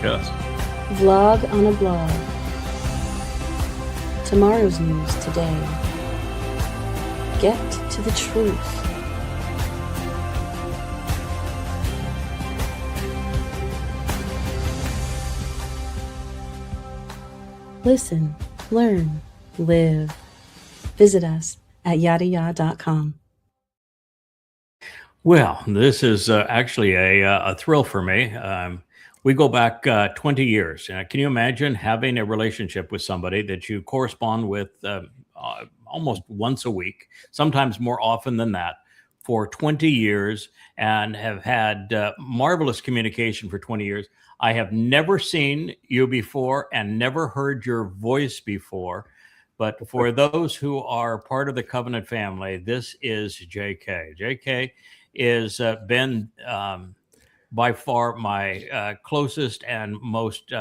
us. Vlog on a blog. Tomorrow's news today. Get to the truth. Listen, learn, live. Visit us at yadaya.com. Well, this is actually a thrill for me. We go back 20 years. Can you imagine having a relationship with somebody that you correspond with almost once a week, sometimes more often than that, for 20 years, and have had marvelous communication for 20 years? I have never seen you before and never heard your voice before. But for those who are part of the Covenant family, this is JK. JK is been by far my closest and most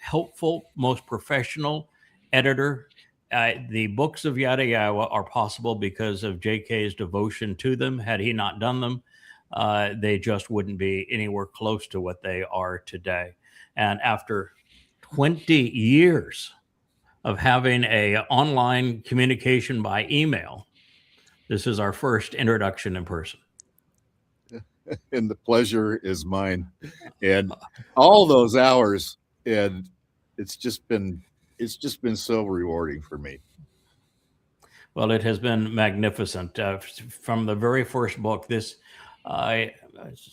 helpful, most professional editor. The books of Yada Yawa are possible because of JK's devotion to them. Had he not done them, they just wouldn't be anywhere close to what they are today. And after 20 years of having a online communication by email, this is our first introduction in person. And the pleasure is mine. And all those hours, and it's just been so rewarding for me. Well, it has been magnificent. From the very first book,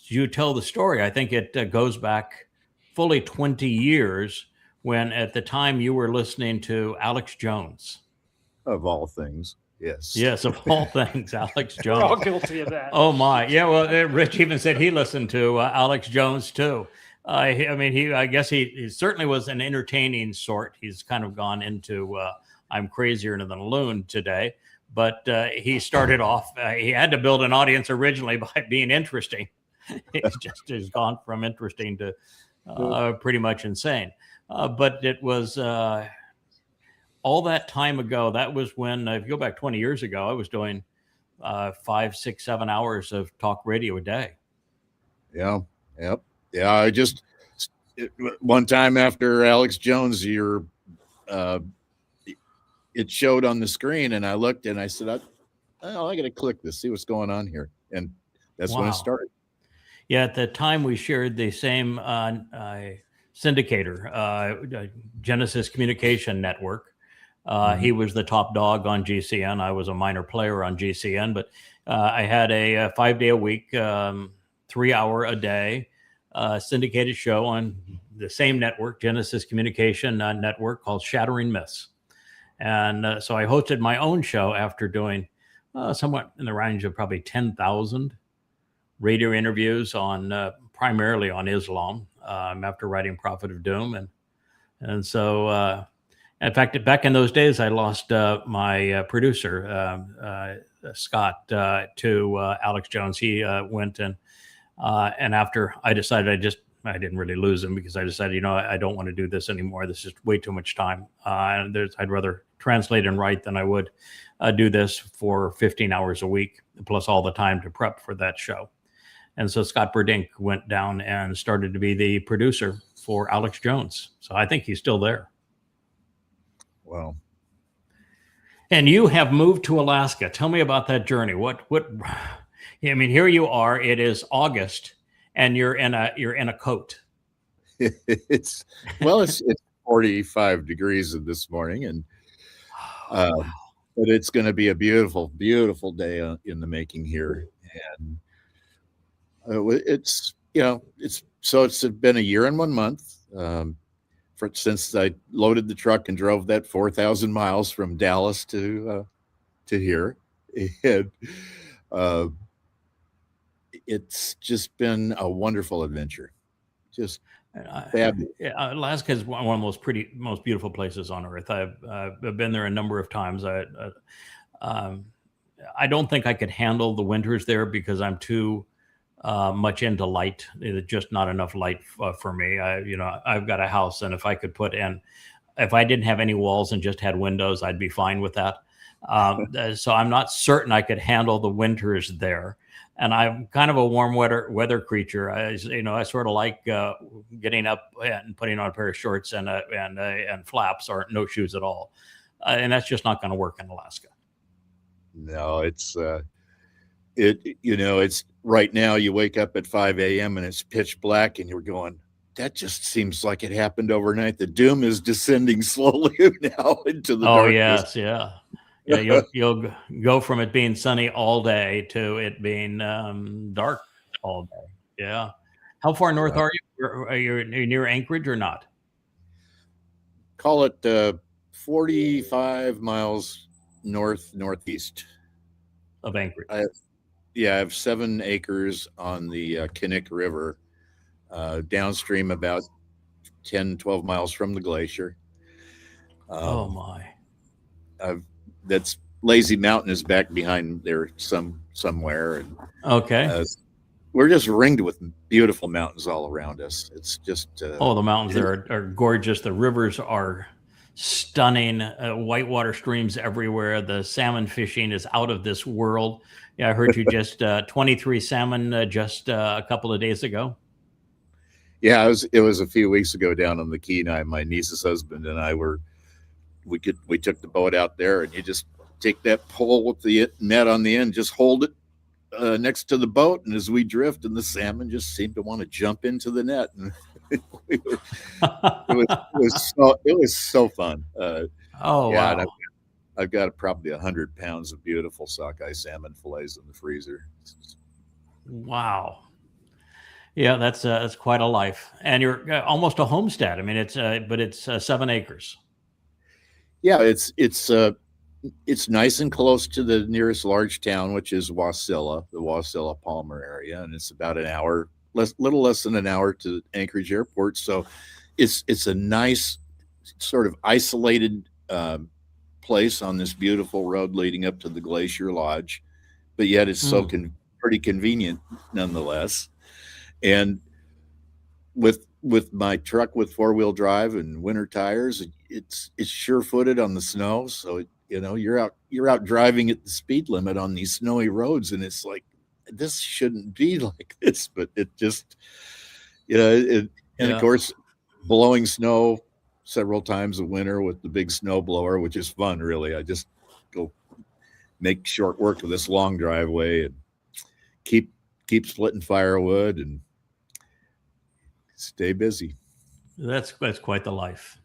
you tell the story. I think it goes back fully 20 years, when at the time you were listening to Alex Jones. Of all things. Yes. Yes, of all things, Alex Jones. We're all guilty of that. Oh my, yeah. Well, Rich even said he listened to Alex Jones too. I guess he certainly was an entertaining sort. He's kind of gone into I'm crazier than a loon today, but he started off. He had to build an audience originally by being interesting. He just has gone from interesting to pretty much insane. But it was. All that time ago, that was when, if you go back 20 years ago, I was doing 5, 6, 7 hours of talk radio a day. Yeah. Yep. Yeah. One time after Alex Jones, it showed on the screen, and I looked and I said, I got to click this, see what's going on here. And that's when it started. Yeah. At the time, we shared the same syndicator, Genesis Communication Network. He was the top dog on GCN. I was a minor player on GCN, but I had a 5-day a week, 3-hour a day syndicated show on the same network, Genesis Communication Network, called Shattering Myths. And so I hosted my own show after doing somewhat in the range of probably 10,000 radio interviews on primarily on Islam after writing Prophet of Doom. And so in fact, back in those days, I lost my producer, Scott, to Alex Jones. He went and after I decided I didn't really lose him, because I decided, I don't want to do this anymore. This is way too much time. I'd rather translate and write than I would do this for 15 hours a week, plus all the time to prep for that show. And so Scott Burdink went down and started to be the producer for Alex Jones. So I think he's still there. Wow. And you have moved to Alaska. Tell me about that journey. Here you are. It is August, and you're in a coat. It's 45 degrees this morning, and but it's going to be a beautiful, beautiful day in the making here. And it's been a year and 1 month. Since I loaded the truck and drove that 4,000 miles from Dallas to here, and it's just been a wonderful adventure. Just fabulous. Alaska is one of the most beautiful places on earth. I've been there a number of times. I don't think I could handle the winters there because I'm too much into light. It's just not enough light for me. I've got a house, and if I didn't have any walls and just had windows, I'd be fine with that. So I'm not certain I could handle the winters there. And I'm kind of a warm weather creature. I sort of like getting up and putting on a pair of shorts and flaps or no shoes at all, and that's just not going to work in Alaska. No, it's it's right now you wake up at 5 a.m. and it's pitch black and you're going, that just seems like it happened overnight. The doom is descending slowly now into the darkness. Yes, yeah. Yeah, you'll go from it being sunny all day to it being dark all day. Yeah. How far north are you? Are you near Anchorage or not? Call it 45 miles northeast of Anchorage. I have 7 acres on the Kinnick River, downstream about 10, 12 miles from the glacier. Oh my. That's Lazy Mountain is back behind there somewhere. And, okay. We're just ringed with beautiful mountains all around us. It's just the mountains there are gorgeous. The rivers are stunning. Whitewater streams everywhere. The salmon fishing is out of this world. Yeah, I heard you just 23 salmon just a couple of days ago. Yeah, it was a few weeks ago down on the Kenai. My niece's husband and I we took the boat out there, and you just take that pole with the net on the end, just hold it next to the boat, and as we drift, and the salmon just seemed to want to jump into the net, and it was so fun. Wow! I've got probably 100 pounds of beautiful sockeye salmon fillets in the freezer. Wow. Yeah, that's quite a life, and you're almost a homestead. I mean, it's 7 acres. Yeah, it's nice and close to the nearest large town, which is Wasilla, the Wasilla Palmer area, and it's about an hour, little less than an hour to Anchorage Airport. So, it's a nice sort of isolated place on this beautiful road leading up to the Glacier Lodge, but yet it's pretty convenient nonetheless. And with my truck with 4-wheel drive and winter tires, it's sure-footed on the snow. So you're out driving at the speed limit on these snowy roads, and it's like, this shouldn't be like this, but it just and of course blowing snow several times a winter with the big snow blower, which is fun. Really, I just go make short work of this long driveway and keep splitting firewood and stay busy. That's quite the life.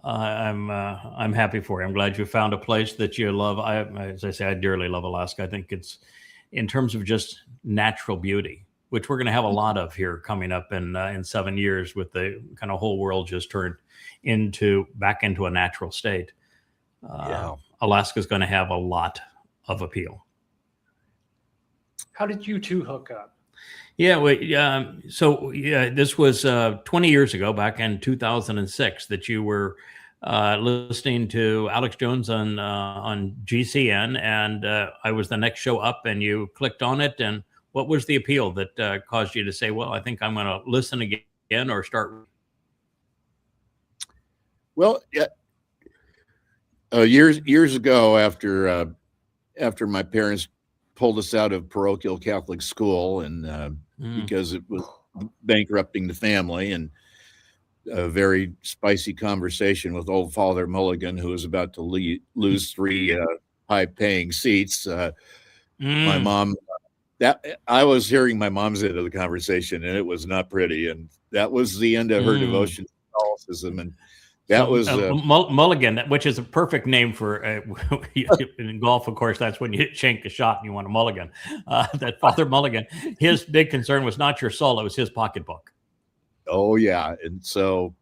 I'm happy for you. I'm glad you found a place that you love. As I say, I dearly love Alaska. I think it's, in terms of just natural beauty, which we're going to have a lot of here coming up in 7 years, with the kind of whole world just turned back into a natural state. Alaska's going to have a lot of appeal. How did you two hook up? Yeah, this was 20 years ago, back in 2006, that you were listening to Alex Jones on GCN, and I was the next show up, and you clicked on it. And what was the appeal that caused you to say, well, I think I'm going to listen again or start? Well, years ago, after my parents pulled us out of parochial Catholic school, and because it was bankrupting the family, and a very spicy conversation with old Father Mulligan, who was about to lose 3 high-paying seats. My mom, I was hearing my mom's end of the conversation, and it was not pretty, and that was the end of her devotion to Catholicism. And that was Mulligan, which is a perfect name for in golf. Of course, that's when you shank a shot and you want a mulligan. That Father Mulligan, his big concern was not your soul; it was his pocketbook. Oh yeah, and so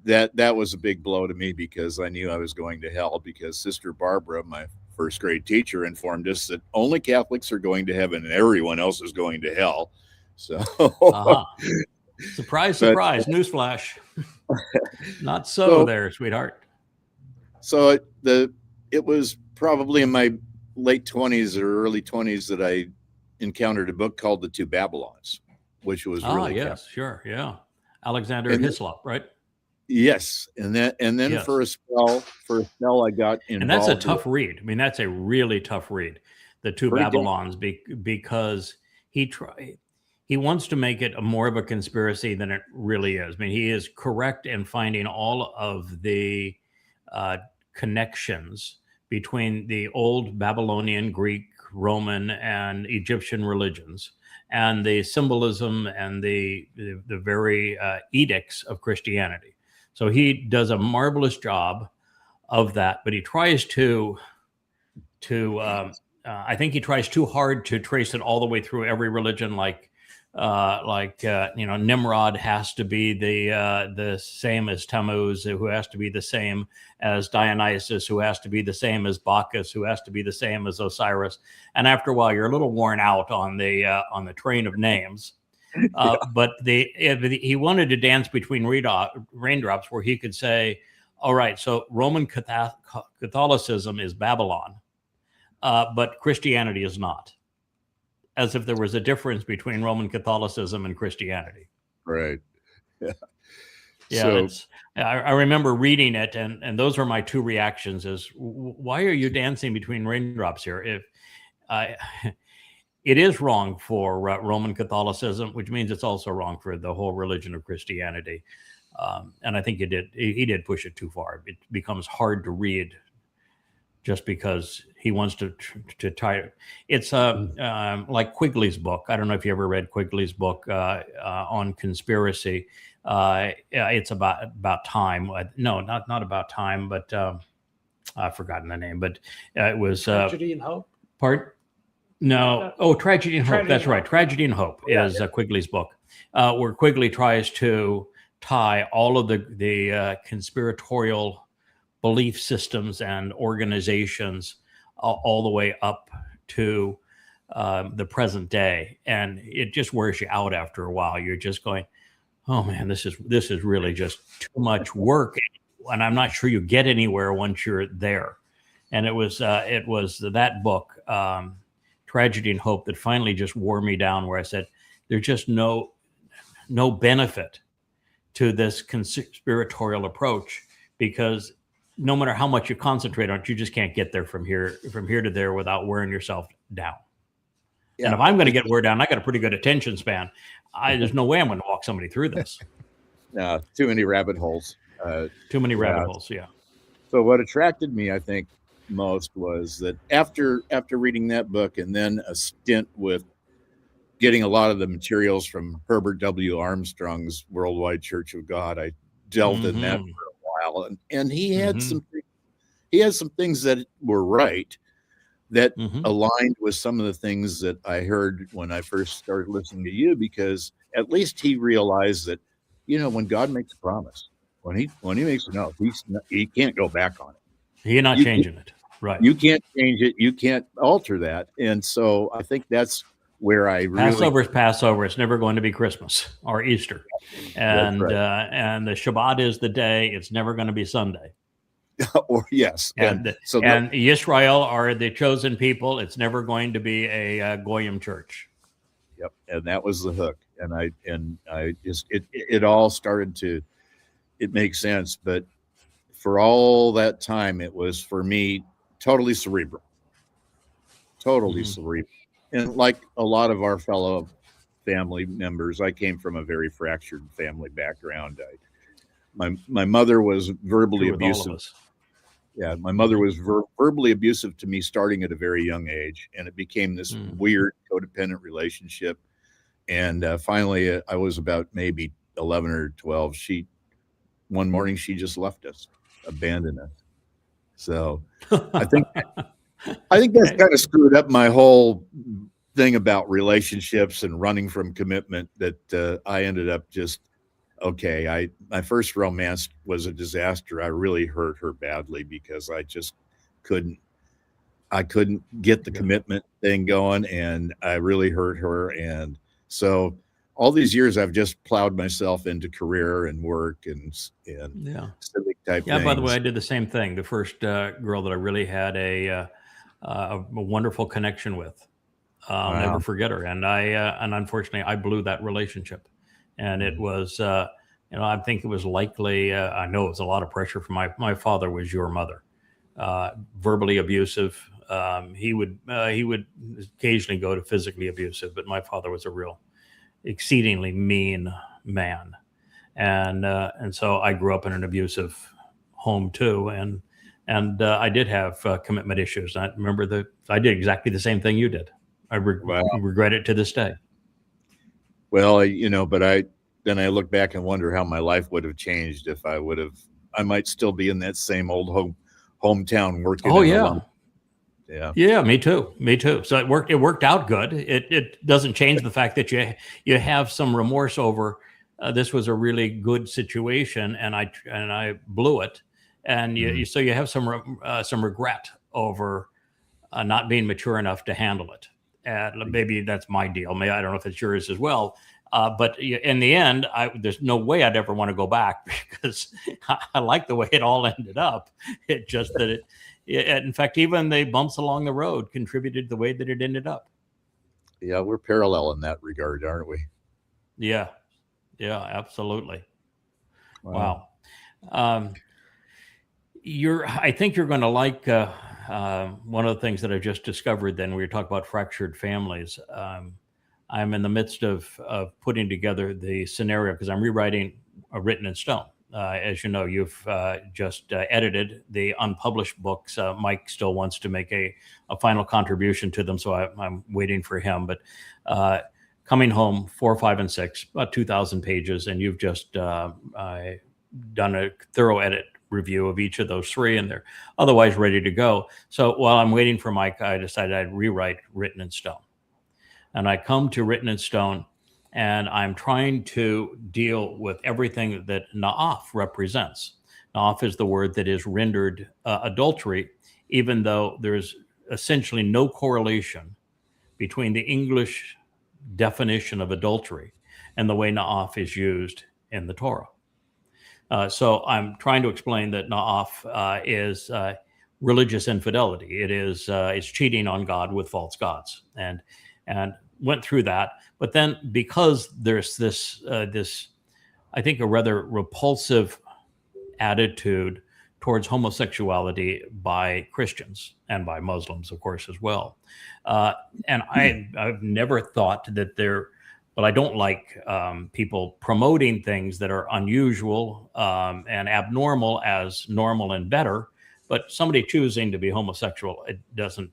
that was a big blow to me, because I knew I was going to hell, because Sister Barbara, my first grade teacher, informed us that only Catholics are going to heaven and everyone else is going to hell. So surprise, newsflash. Not so there, sweetheart. So it was probably in my late 20s or early 20s that I encountered a book called The Two Babylons, which was really yes, sure, yeah. Alexander Hislop, right? Yes, and then Yes. for a spell, I got involved. And that's a with- tough read. I mean, that's a really tough read. The Two Very Babylons, because he wants to make it more of a conspiracy than it really is. I mean, he is correct in finding all of the connections between the old Babylonian, Greek, Roman, and Egyptian religions, and the symbolism and the very edicts of Christianity. So he does a marvelous job of that, but he tries to I think he tries too hard to trace it all the way through every religion. Nimrod has to be the same as Tammuz, who has to be the same as Dionysus, who has to be the same as Bacchus, who has to be the same as Osiris. And after a while, you're a little worn out on the train of names. But he wanted to dance between raindrops, where he could say, all right, so Roman Catholicism is Babylon, but Christianity is not. As if there was a difference between Roman Catholicism and Christianity. Right. Yeah. Yeah. I remember reading it, and those are my two reactions: is why are you dancing between raindrops here? It is wrong for Roman Catholicism, which means it's also wrong for the whole religion of Christianity. And I think he did push it too far. It becomes hard to read just because he wants to tie it. It's like Quigley's book. I don't know if you ever read Quigley's book on conspiracy. It's about time. No, not about time, but I've forgotten the name. But it was Tragedy and Hope. No. Oh, Tragedy and Hope. Tragedy That's and right. Hope. Tragedy and Hope is Quigley's book, where Quigley tries to tie all of the conspiratorial belief systems and organizations all the way up to the present day, and it just wears you out after a while. You're just going, oh man, this is really just too much work, and I'm not sure you get anywhere once you're there. And it was that book, Tragedy and Hope, that finally just wore me down, where I said, there's just no benefit to this conspiratorial approach, because no matter how much you concentrate on it, you just can't get there from here to there without wearing yourself down. Yeah. And if I'm going to get wear down, I got a pretty good attention span. There's no way I'm going to walk somebody through this. No, too many rabbit holes. Too many rabbit holes. Yeah. So what attracted me, I think, most was that after reading that book, and then a stint with getting a lot of the materials from Herbert W. Armstrong's Worldwide Church of God, I delved in that for a while, and he had some things that were right, that aligned with some of the things that I heard when I first started listening to you, because at least he realized that, when God makes a promise, when he makes an oath, he can't go back on it. You're not changing it. Right. You can't change it. You can't alter that. And so I think that's where I really... Passover is Passover. It's never going to be Christmas or Easter. And and the Shabbat is the day. It's never going to be Sunday. Or yes. And Yisrael are the chosen people. It's never going to be a Goyim church. Yep. And that was the hook. And I just, it all started to, it makes sense. But for all that time, it was, for me, totally cerebral. And like a lot of our fellow family members, I came from a very fractured family background. My mother was verbally abusive. Yeah, my mother was verbally abusive to me starting at a very young age, and it became this weird codependent relationship. And finally, I was about maybe 11 or 12. One morning, she just left us, abandoned us. So I think that's kind of screwed up my whole thing about relationships and running from commitment, that I ended up just, okay, my first romance was a disaster. I really hurt her badly because I just couldn't get the commitment thing going, and I really hurt her. And so all these years I've just plowed myself into career and work and civic type things. By the way, I did the same thing. The first girl that I really had a wonderful connection with. I'll never forget her. And unfortunately I blew that relationship. And it was I think it was likely, I know it was a lot of pressure from my father was your mother, verbally abusive. He would occasionally go to physically abusive, but my father was a real exceedingly mean man. And so I grew up in an abusive home too. And I did have commitment issues. I remember I did exactly the same thing you did. I Wow. regret it to this day. Well, but then I look back and wonder how my life would have changed if I might still be in that same old hometown working. Oh yeah. Yeah. Yeah, me too. Me too. So it worked out good. It doesn't change the fact that you have some remorse over this was a really good situation and I blew it. And so you have some regret over not being mature enough to handle it. Maybe that's my deal. Maybe I don't know if it's yours as well. But in the end, there's no way I'd ever want to go back because I like the way it all ended up. It just that in fact, even the bumps along the road contributed the way that it ended up. Yeah, we're parallel in that regard, aren't we? Yeah, absolutely. Wow. I think you're going to like one of the things that I just discovered. Then we talk about fractured families. I'm in the midst of putting together the scenario because I'm rewriting Written in Stone. As you know, you've just edited the unpublished books. Mike still wants to make a final contribution to them, so I'm waiting for him. But Coming Home 4, 5, and 6, about 2,000 pages, and you've just done a thorough edit review of each of those three, and they're otherwise ready to go. So while I'm waiting for Mike, I decided I'd rewrite Written in Stone. And I come to Written in Stone, and I'm trying to deal with everything that Na'af represents. Na'af is the word that is rendered adultery, even though there's essentially no correlation between the English definition of adultery and the way Na'af is used in the Torah. So I'm trying to explain that Na'af is religious infidelity. It's cheating on God with false gods, and went through that. But then because there's this I think a rather repulsive attitude towards homosexuality by Christians and by Muslims, of course, as well. And I've never thought that but I don't like people promoting things that are unusual and abnormal as normal and better. But somebody choosing to be homosexual, it doesn't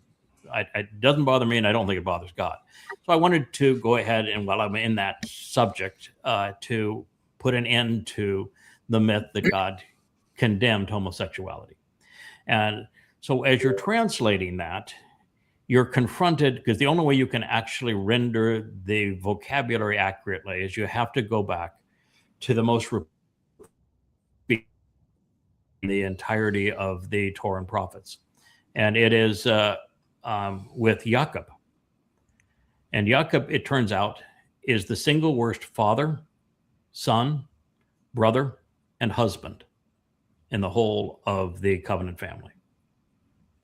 bother me, and I don't think it bothers God. So I wanted to go ahead and, while I'm in that subject, to put an end to the myth that God condemned homosexuality. And so as you're translating that, you're confronted, because the only way you can actually render the vocabulary accurately is you have to go back to the most the entirety of the Torah and prophets. And it is with Jacob. And Jacob, it turns out, is the single worst father, son, brother, and husband in the whole of the covenant family.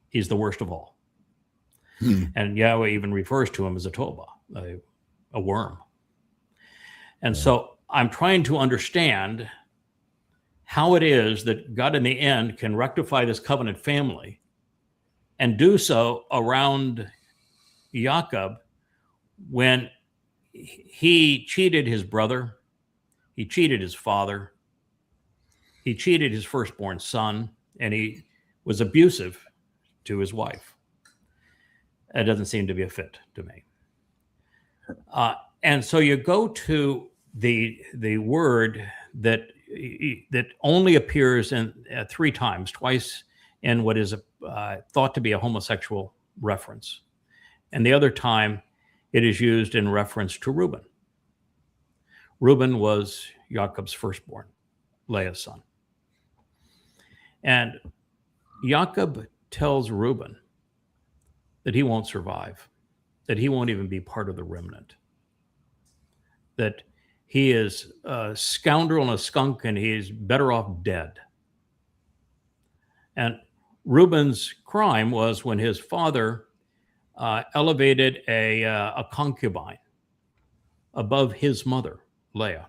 He's the worst of all. And Yahweh even refers to him as a toba, a worm. And so I'm trying to understand how it is that God in the end can rectify this covenant family and do so around Jacob when he cheated his brother, he cheated his father, he cheated his firstborn son, and he was abusive to his wife. That doesn't seem to be a fit to me. And so you go to the word that only appears in 3 times, twice in what is thought to be a homosexual reference. And the other time it is used in reference to Reuben. Reuben was Jacob's firstborn, Leah's son. And Jacob tells Reuben that he won't survive, that he won't even be part of the remnant, that he is a scoundrel and a skunk and he's better off dead. And Reuben's crime was when his father elevated a concubine above his mother, Leah,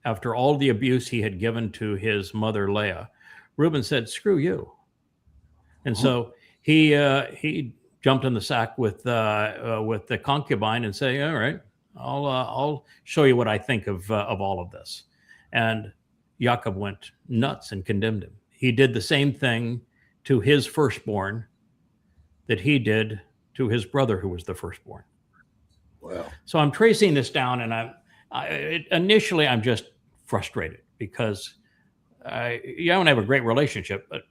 after all the abuse he had given to his mother Leah, Reuben said, "Screw you." And so he jumped in the sack with the concubine and say, "All right, I'll show you what I think of all of this." And Jacob went nuts and condemned him. He did the same thing to his firstborn that he did to his brother, who was the firstborn. Wow. So I'm tracing this down, and initially I'm just frustrated because I don't have a great relationship, but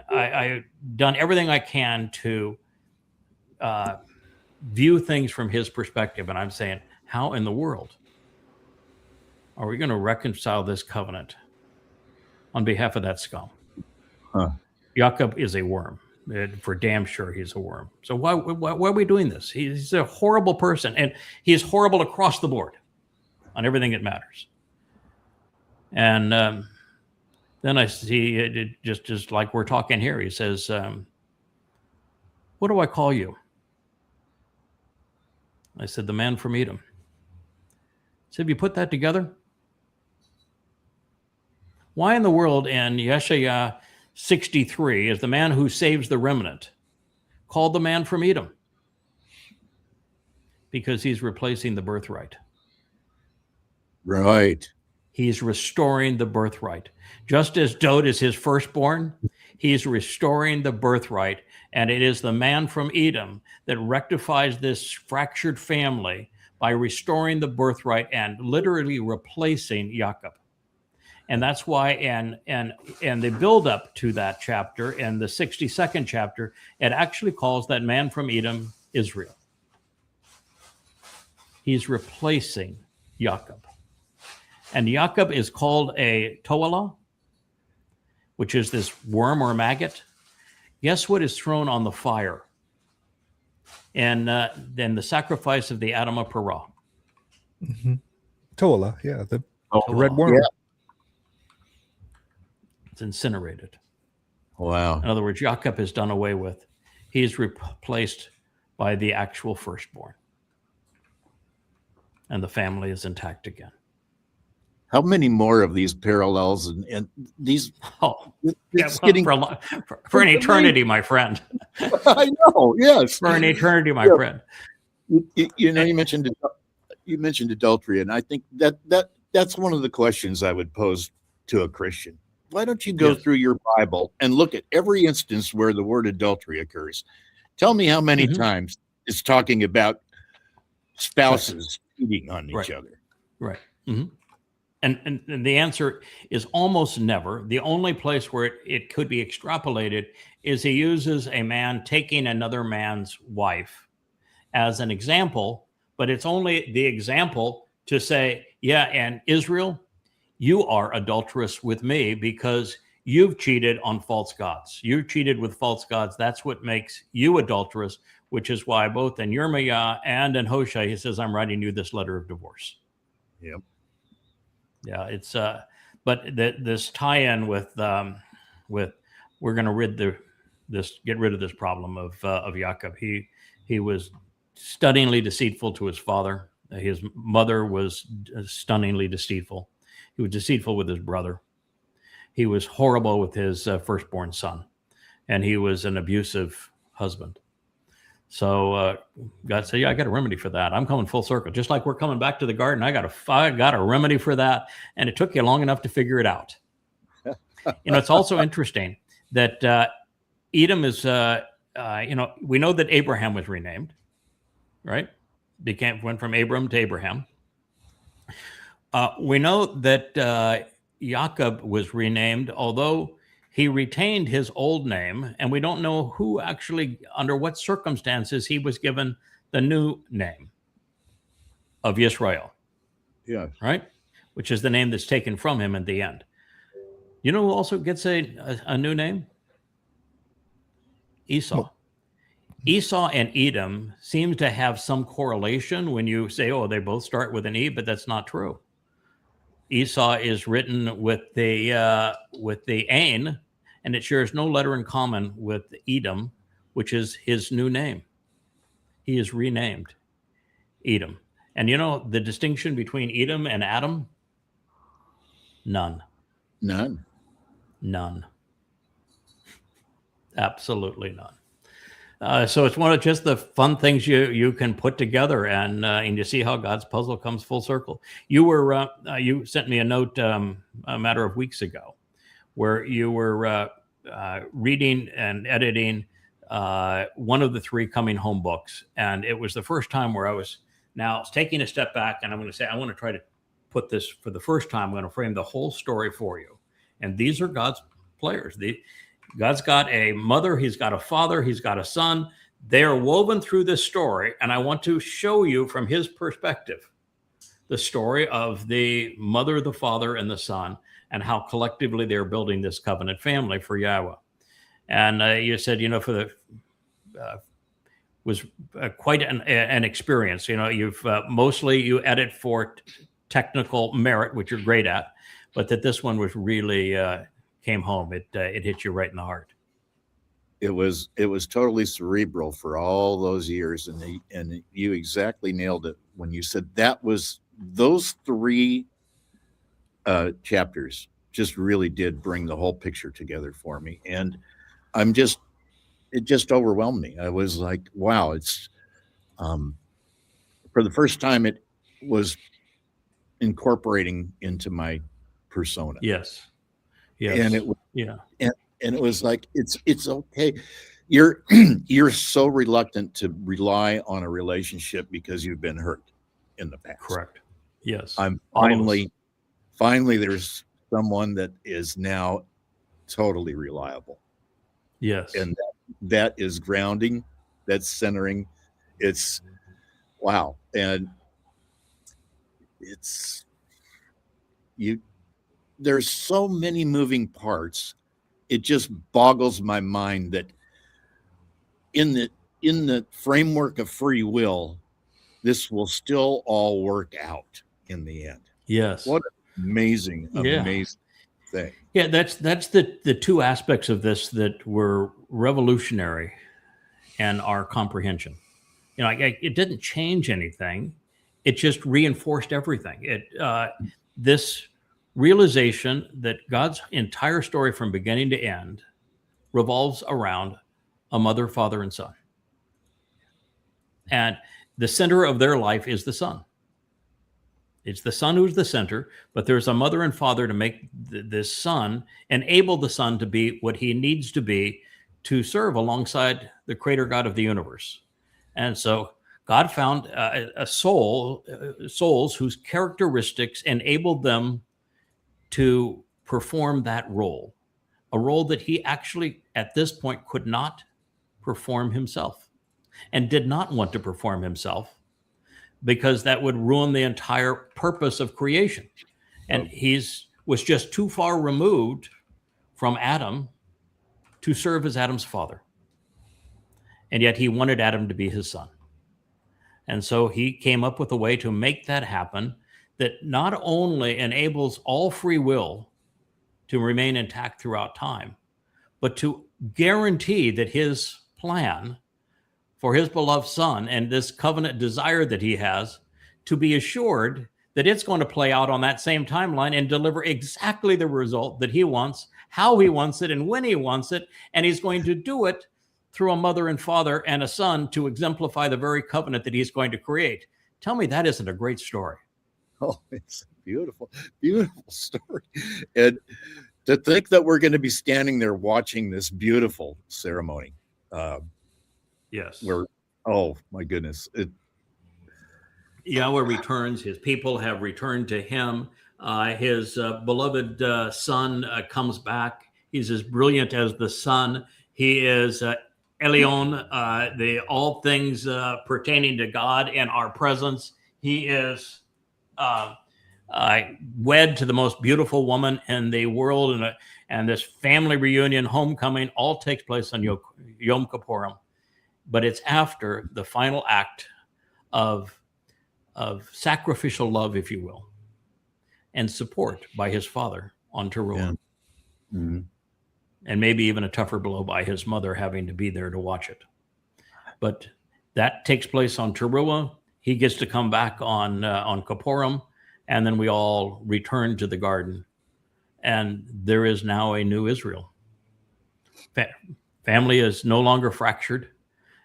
I've done everything I can to view things from his perspective, and I'm saying, how in the world are we going to reconcile this covenant on behalf of that scum? Huh. Jacob is a worm. For damn sure he's a worm. So why are we doing this? He's a horrible person, and he's horrible across the board on everything that matters. And then I see it just like we're talking here. He says, "What do I call you?" I said, "The man from Edom." He said, "Have you put that together? Why in the world in Yeshaya 63 is the man who saves the remnant called the man from Edom?" Because he's replacing the birthright. Right. He's restoring the birthright. Just as Dod is his firstborn, he's restoring the birthright. And it is the man from Edom that rectifies this fractured family by restoring the birthright and literally replacing Jacob. And that's why, and the build up to that chapter, in the 62nd chapter, it actually calls that man from Edom Israel. He's replacing Jacob. And Jacob is called a toela, which is this worm or maggot. Guess what is thrown on the fire? And then the sacrifice of the Adam of Perah. Mm-hmm. Tola, yeah, the Toela. red worm. Yeah. It's incinerated. Wow. In other words, Jacob is done away with. He's replaced by the actual firstborn. And the family is intact again. How many more of these parallels and these? Oh, It's yeah, well, getting. for an eternity, my friend. I know. Yes. For an eternity, my Yeah. friend. You know, you mentioned adultery, and I think that's one of the questions I would pose to a Christian. Why don't you go Yes. through your Bible and look at every instance where the word adultery occurs? Tell me how many Mhm. times it's talking about spouses cheating on Right. each other. Right. hmm And the answer is almost never. The only place where it could be extrapolated is he uses a man taking another man's wife as an example, but it's only the example to say, yeah, and Israel, you are adulterous with me because you've cheated on false gods. You've cheated with false gods. That's what makes you adulterous, which is why both in Yirmiyah and in Hosea, he says, I'm writing you this letter of divorce. Yep. Yeah, it's but this tie-in with we're going to get rid of this problem of Jacob. He was stunningly deceitful to his father. His mother was stunningly deceitful. He was deceitful with his brother. He was horrible with his firstborn son, and he was an abusive husband. So God said, yeah, I got a remedy for that. I'm coming full circle. Just like we're coming back to the garden, I got a remedy for that. And it took you long enough to figure it out. It's also interesting that Edom is, we know that Abraham was renamed, right? Went from Abram to Abraham. We know that Jacob was renamed, although he retained his old name, and we don't know who actually, under what circumstances, he was given the new name of Yisrael, Yeah. right? Which is the name that's taken from him in the end. You know who also gets a new name? Esau. Oh. Esau and Edom seems to have some correlation when you say, oh, they both start with an E, but that's not true. Esau is written with the Ain, and it shares no letter in common with Edom, which is his new name. He is renamed Edom. And you know the distinction between Edom and Adam? None. None. None. Absolutely none. So it's one of just the fun things you can put together, and you see how God's puzzle comes full circle. You sent me a note a matter of weeks ago, where you were reading and editing one of the 3 Coming Home books, and it was the first time where I was now taking a step back, and I'm going to say I want to try to put this for the first time. I'm going to frame the whole story for you, and these are God's players. God's got a mother, he's got a father, he's got a son. They are woven through this story, and I want to show you from his perspective the story of the mother, the father, and the son, and how collectively they're building this covenant family for Yahweh. And you said, for the was quite an experience. You've mostly you edit for technical merit, which you're great at, but that this one was really came home. It hit you right in the heart. It was totally cerebral for all those years, and you exactly nailed it when you said that was those 3 chapters just really did bring the whole picture together for me, and it just overwhelmed me. I was like, wow, it's for the first time it was incorporating into my persona. Yes. And it was, yeah. And it was like, it's okay. You're so reluctant to rely on a relationship because you've been hurt in the past. Correct. Yes. I'm finally there's someone that is now totally reliable. Yes. And that is grounding, that's centering. It's wow. And there's so many moving parts. It just boggles my mind that in the framework of free will, this will still all work out in the end. Yes. What an amazing thing. Yeah, that's the 2 aspects of this that were revolutionary in our comprehension. It didn't change anything. It just reinforced everything. This realization that God's entire story from beginning to end revolves around a mother, father, and son. And the center of their life is the son. It's the son who's the center, but there's a mother and father to make this son, enable the son to be what he needs to be to serve alongside the creator God of the universe. And so God found souls whose characteristics enabled them to perform that role, a role that he actually at this point could not perform himself and did not want to perform himself, because that would ruin the entire purpose of creation. And was just too far removed from Adam to serve as Adam's father. And yet he wanted Adam to be his son. And so he came up with a way to make that happen that not only enables all free will to remain intact throughout time, but to guarantee that his plan for his beloved son and this covenant desire that he has, to be assured that it's going to play out on that same timeline and deliver exactly the result that he wants, how he wants it, and when he wants it. And he's going to do it through a mother and father and a son to exemplify the very covenant that he's going to create. Tell me that isn't a great story. Oh, it's a beautiful, beautiful story. And to think that we're going to be standing there watching this beautiful ceremony. Yes. Oh my goodness. Yahweh returns. His people have returned to him. His beloved son comes back. He's as brilliant as the sun. He is Elion, the all things pertaining to God in our presence. He is wed to the most beautiful woman in the world, and this family reunion, homecoming, all takes place on Yom Kippurim. But it's after the final act of sacrificial love, if you will, and support by his father on Teruah. Yeah. Mm-hmm. And maybe even a tougher blow by his mother having to be there to watch it. But that takes place on Teruah. He gets to come back on Kippurim, and then we all return to the garden and there is now a new Israel. Family is no longer fractured,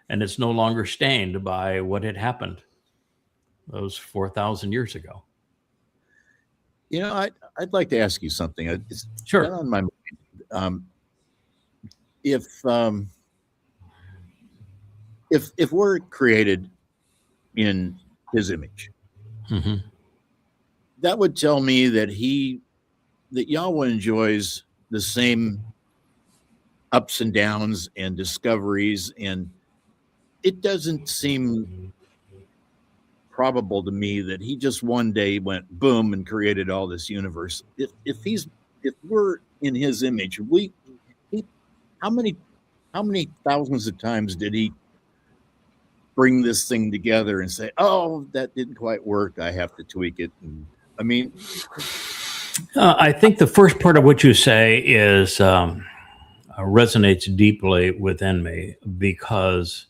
and it's no longer stained by what had happened those 4,000 years ago. You know, I'd like to ask you something. It's Sure. been on my mind. If we're created in His image, Mhm. that would tell me that Yahweh enjoys the same ups and downs and discoveries, and it doesn't seem probable to me that He just one day went boom and created all this universe. If we're in His image, how many thousands of times did He bring this thing together and say, "Oh, that didn't quite work. I have to tweak it." And I mean, I think the first part of what you say is resonates deeply within me, because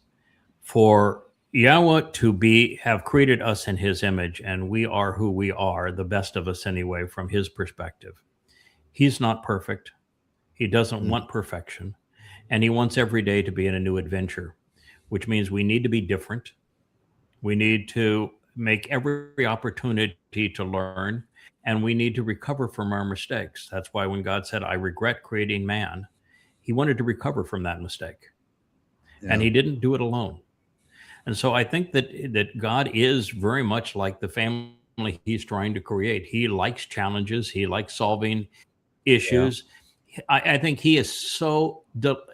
for Yahweh to have created us in His image, and we are who we are, the best of us anyway, from His perspective. He's not perfect. He doesn't want perfection, and He wants every day to be in a new adventure, which means we need to be different. We need to make every opportunity to learn, and we need to recover from our mistakes. That's why when God said, "I regret creating man," He wanted to recover from that mistake. And He didn't do it alone. And so I think that God is very much like the family He's trying to create. He likes challenges. He likes solving issues. I think He is so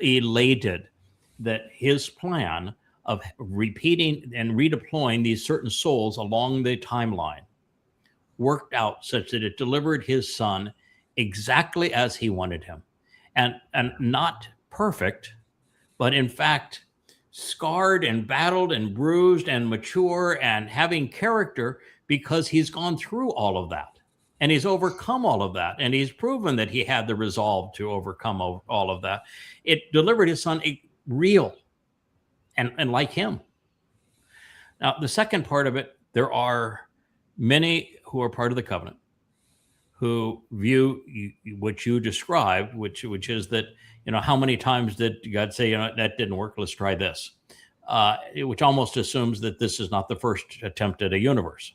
elated that His plan of repeating and redeploying these certain souls along the timeline worked out such that it delivered His Son exactly as He wanted him. And not perfect, but in fact, scarred and battled and bruised and mature and having character, because He's gone through all of that. And He's overcome all of that. And He's proven that He had the resolve to overcome all of that. It delivered His Son real and like Him. Now, the second part of it, there are many who are part of the covenant who view what you described, which is that, how many times did God say, that didn't work, let's try this, which almost assumes that this is not the first attempt at a universe.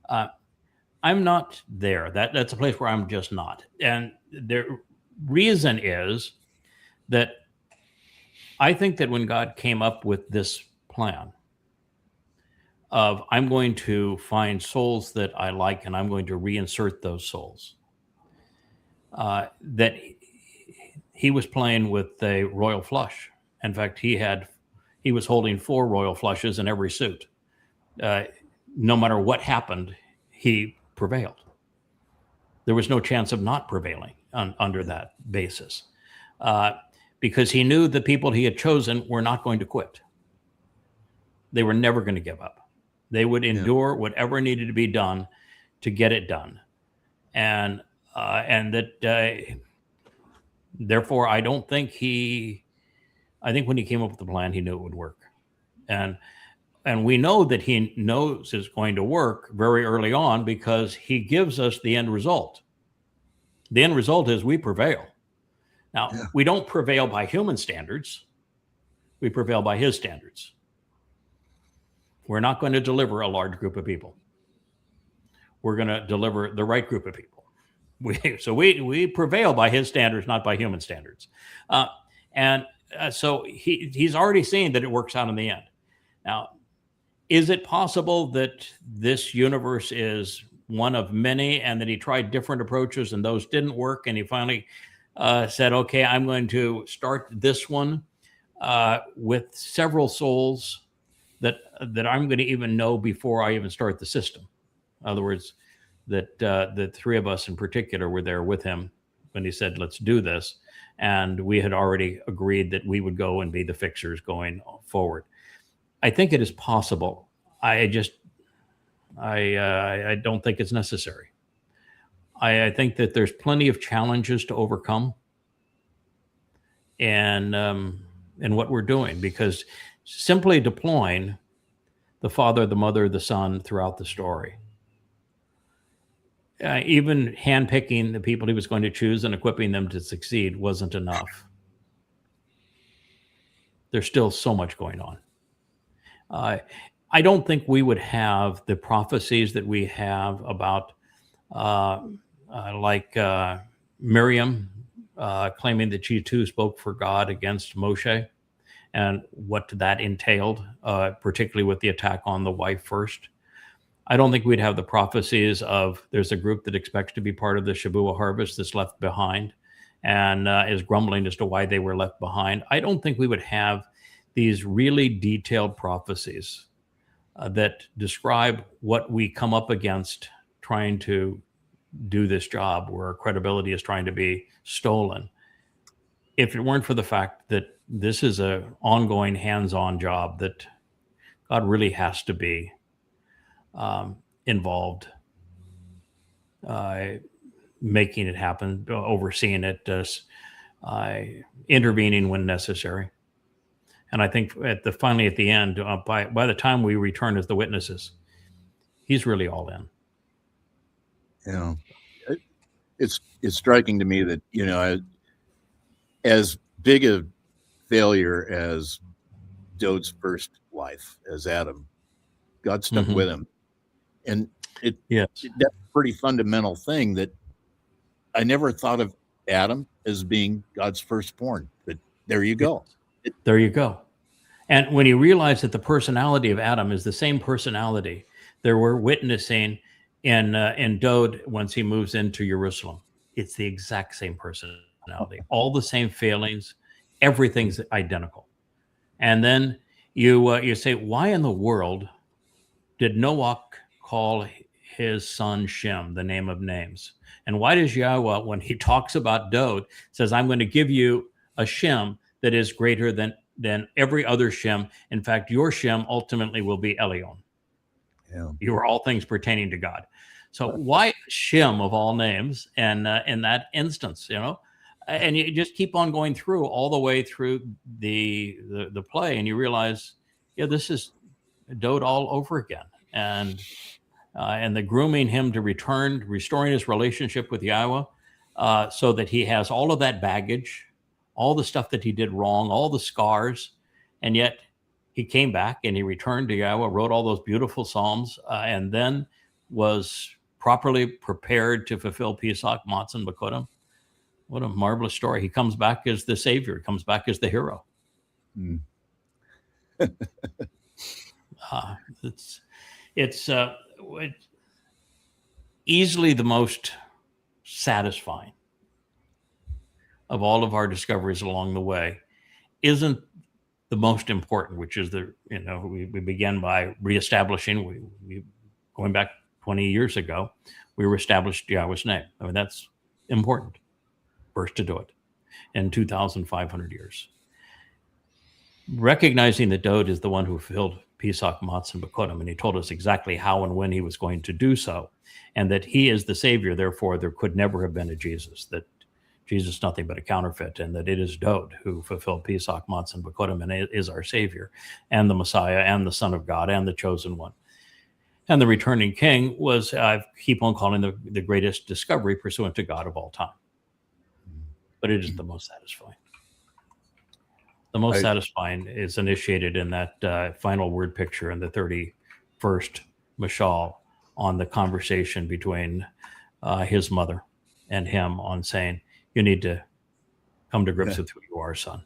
I'm not there. That's a place where I'm just not. And the reason is that I think that when God came up with this plan of, I'm going to find souls that I like and I'm going to reinsert those souls, that He was playing with a royal flush. In fact, he was holding 4 royal flushes in every suit. No matter what happened, He prevailed. There was no chance of not prevailing under that basis, because He knew the people He had chosen were not going to quit. They were never going to give up. They would endure whatever needed to be done to get it done. And that therefore, I think when He came up with the plan, He knew it would work. And we know that He knows it's going to work very early on, because He gives us the end result. The end result is we prevail. Now, we don't prevail by human standards. We prevail by His standards. We're not going to deliver a large group of people. We're going to deliver the right group of people. We prevail by His standards, not by human standards. So He's already seen that it works out in the end. Now, is it possible that this universe is one of many, and that He tried different approaches and those didn't work, and He finally said, okay, I'm going to start this one with several souls that I'm going to even know before I even start the system. In other words, that the 3 of us in particular were there with Him when He said, let's do this. And we had already agreed that we would go and be the fixers going forward. I think it is possible. I don't think it's necessary. I think that there's plenty of challenges to overcome in what we're doing, because simply deploying the Father, the Mother, the Son throughout the story even handpicking the people he was going to choose and equipping them to succeed wasn't enough. There's still so much going on. I don't think we would have the prophecies that we have about, Miriam claiming that she too spoke for God against Moshe, and what that entailed, particularly with the attack on the wife first. I don't think we'd have the prophecies of there's a group that expects to be part of the Shavua harvest that's left behind and is grumbling as to why they were left behind. I don't think we would have these really detailed prophecies that describe what we come up against trying to do this job where our credibility is trying to be stolen. If it weren't for the fact that this is an ongoing hands-on job that God really has to be involved, making it happen, overseeing it, intervening when necessary. And I think finally at the end, by the time we return as the witnesses, he's really all in. Yeah, it's striking to me that, you know, as big a failure as Dod's first wife, as Adam, God stuck Mhm. with him, and Yes. that's a pretty fundamental thing that I never thought of Adam as being God's firstborn. But there you go. There you go. And when you realize that the personality of Adam is the same personality that we're witnessing in Dode once he moves into Jerusalem, it's the exact same personality, all the same failings, everything's identical. And then you say, why in the world did Noah call his son Shem the name of names? And why does Yahweh, when he talks about Dode, says, I'm going to give you a Shem that is greater than every other Shem. In fact, your Shem ultimately will be Elion. Yeah. You are all things pertaining to God. So why Shem of all names? And in that instance, you know, and you just keep on going through all the way through the play, and you realize, yeah, this is Dode all over again. And the grooming him to return, restoring his relationship with Yahweh, so that he has all of that baggage, all the stuff that he did wrong, all the scars, and yet he came back and he returned to Yahweh, wrote all those beautiful psalms, and then was properly prepared to fulfill Pesach, Matzah, and Bakodim. What a marvelous story. He comes back as the savior. He comes back as the hero. Mm. It's easily the most satisfying of all of our discoveries along the way. Isn't the most important, which is we began by reestablishing, we going back 20 years ago, we reestablished Yahweh's name. I mean, that's important. First to do it in 2,500 years. Recognizing that Dode is the one who fulfilled Pesach, Matzah, and Bakodim, and he told us exactly how and when he was going to do so, and that he is the Savior, therefore there could never have been a Jesus, that Jesus is nothing but a counterfeit, and that it is Dode who fulfilled Pesach, Matzah, and Bakodim, and is our Savior, and the Messiah, and the Son of God, and the chosen one. And the returning King was, I keep on calling the greatest discovery pursuant to God of all time. But it is the most satisfying. The most satisfying is initiated in that final word picture in the 31st Mashal on the conversation between his mother and him on saying, you need to come to grips with who you are, son.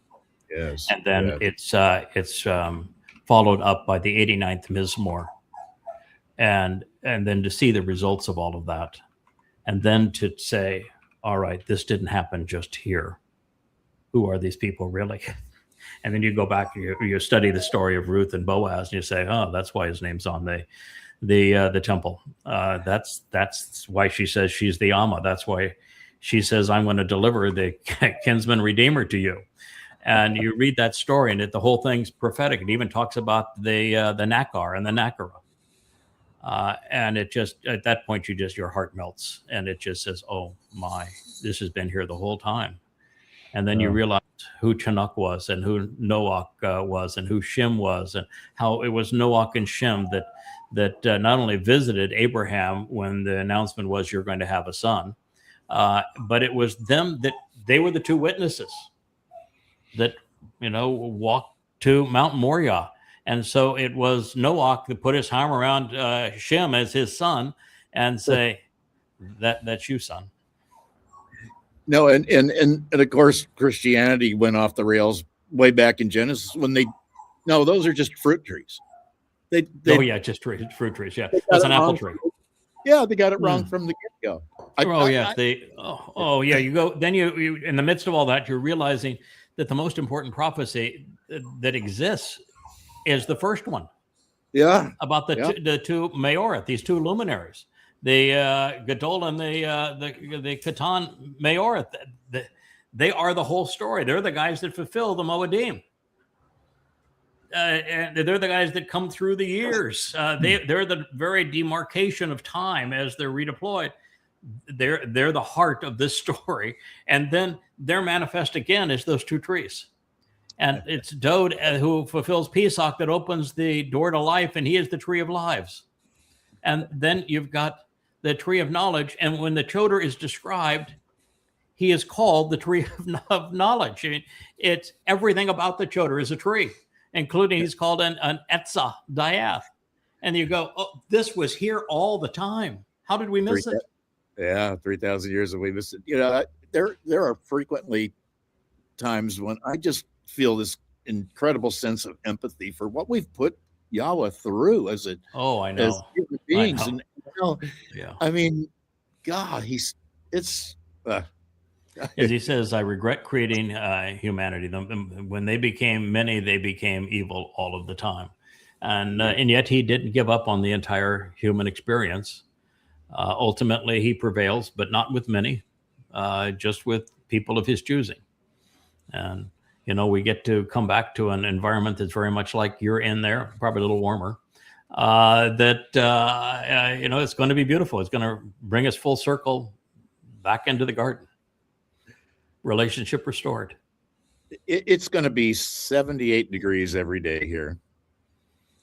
Yes. And then yes. it's followed up by the 89th Mizmor. And then to see the results of all of that. And then to say, all right, this didn't happen just here. Who are these people really? And then you go back, you study the story of Ruth and Boaz, and you say, oh, that's why his name's on the temple. That's why she says she's the Amma. That's why she says, I'm going to deliver the kinsman redeemer to you. And you read that story, and the whole thing's prophetic. It even talks about the Nakar and the Nakara. And it just, at that point, your heart melts, and it just says, oh my, this has been here the whole time. And then you realize who Chinook was and who Noach was and who Shem was, and how it was Noach and Shem that not only visited Abraham when the announcement was you're going to have a son, but it was them that they were the two witnesses that walked to Mount Moriah. And so it was Noach that put his arm around Shem as his son and say, that's you, son. No, and of course Christianity went off the rails way back in Genesis when those are just fruit trees. Just fruit trees. Yeah, that's an apple tree. Yeah, they got it wrong from the get-go. You go. Then you in the midst of all that, you're realizing that the most important prophecy that exists is the first one. Yeah, about the two Maoreth, these two luminaries, the Gadol and the Katan Maoreth. They are the whole story. They're the guys that fulfill the Moedim. And they're the guys that come through the years. They're the very demarcation of time as they're redeployed. They're the heart of this story. And then they're manifest again as those two trees. And it's Dode who fulfills Pesach that opens the door to life, and he is the tree of lives. And then you've got the tree of knowledge. And when the Choder is described, he is called the tree of knowledge. It's everything about the Choder is a tree, including he's called an Etzah Diath. And you go, oh, this was here all the time. How did we miss it? Yeah, 3,000 years that we missed it. There are frequently times when I just feel this incredible sense of empathy for what we've put Yahweh through as human beings. And I mean, God, as he says, I regret creating humanity. When they became many, they became evil all of the time. And yet he didn't give up on the entire human experience. Ultimately, he prevails, but not with many, just with people of his choosing. And, we get to come back to an environment that's very much like you're in there, probably a little warmer, it's going to be beautiful. It's going to bring us full circle back into the garden. Relationship restored. It's going to be 78 degrees every day here.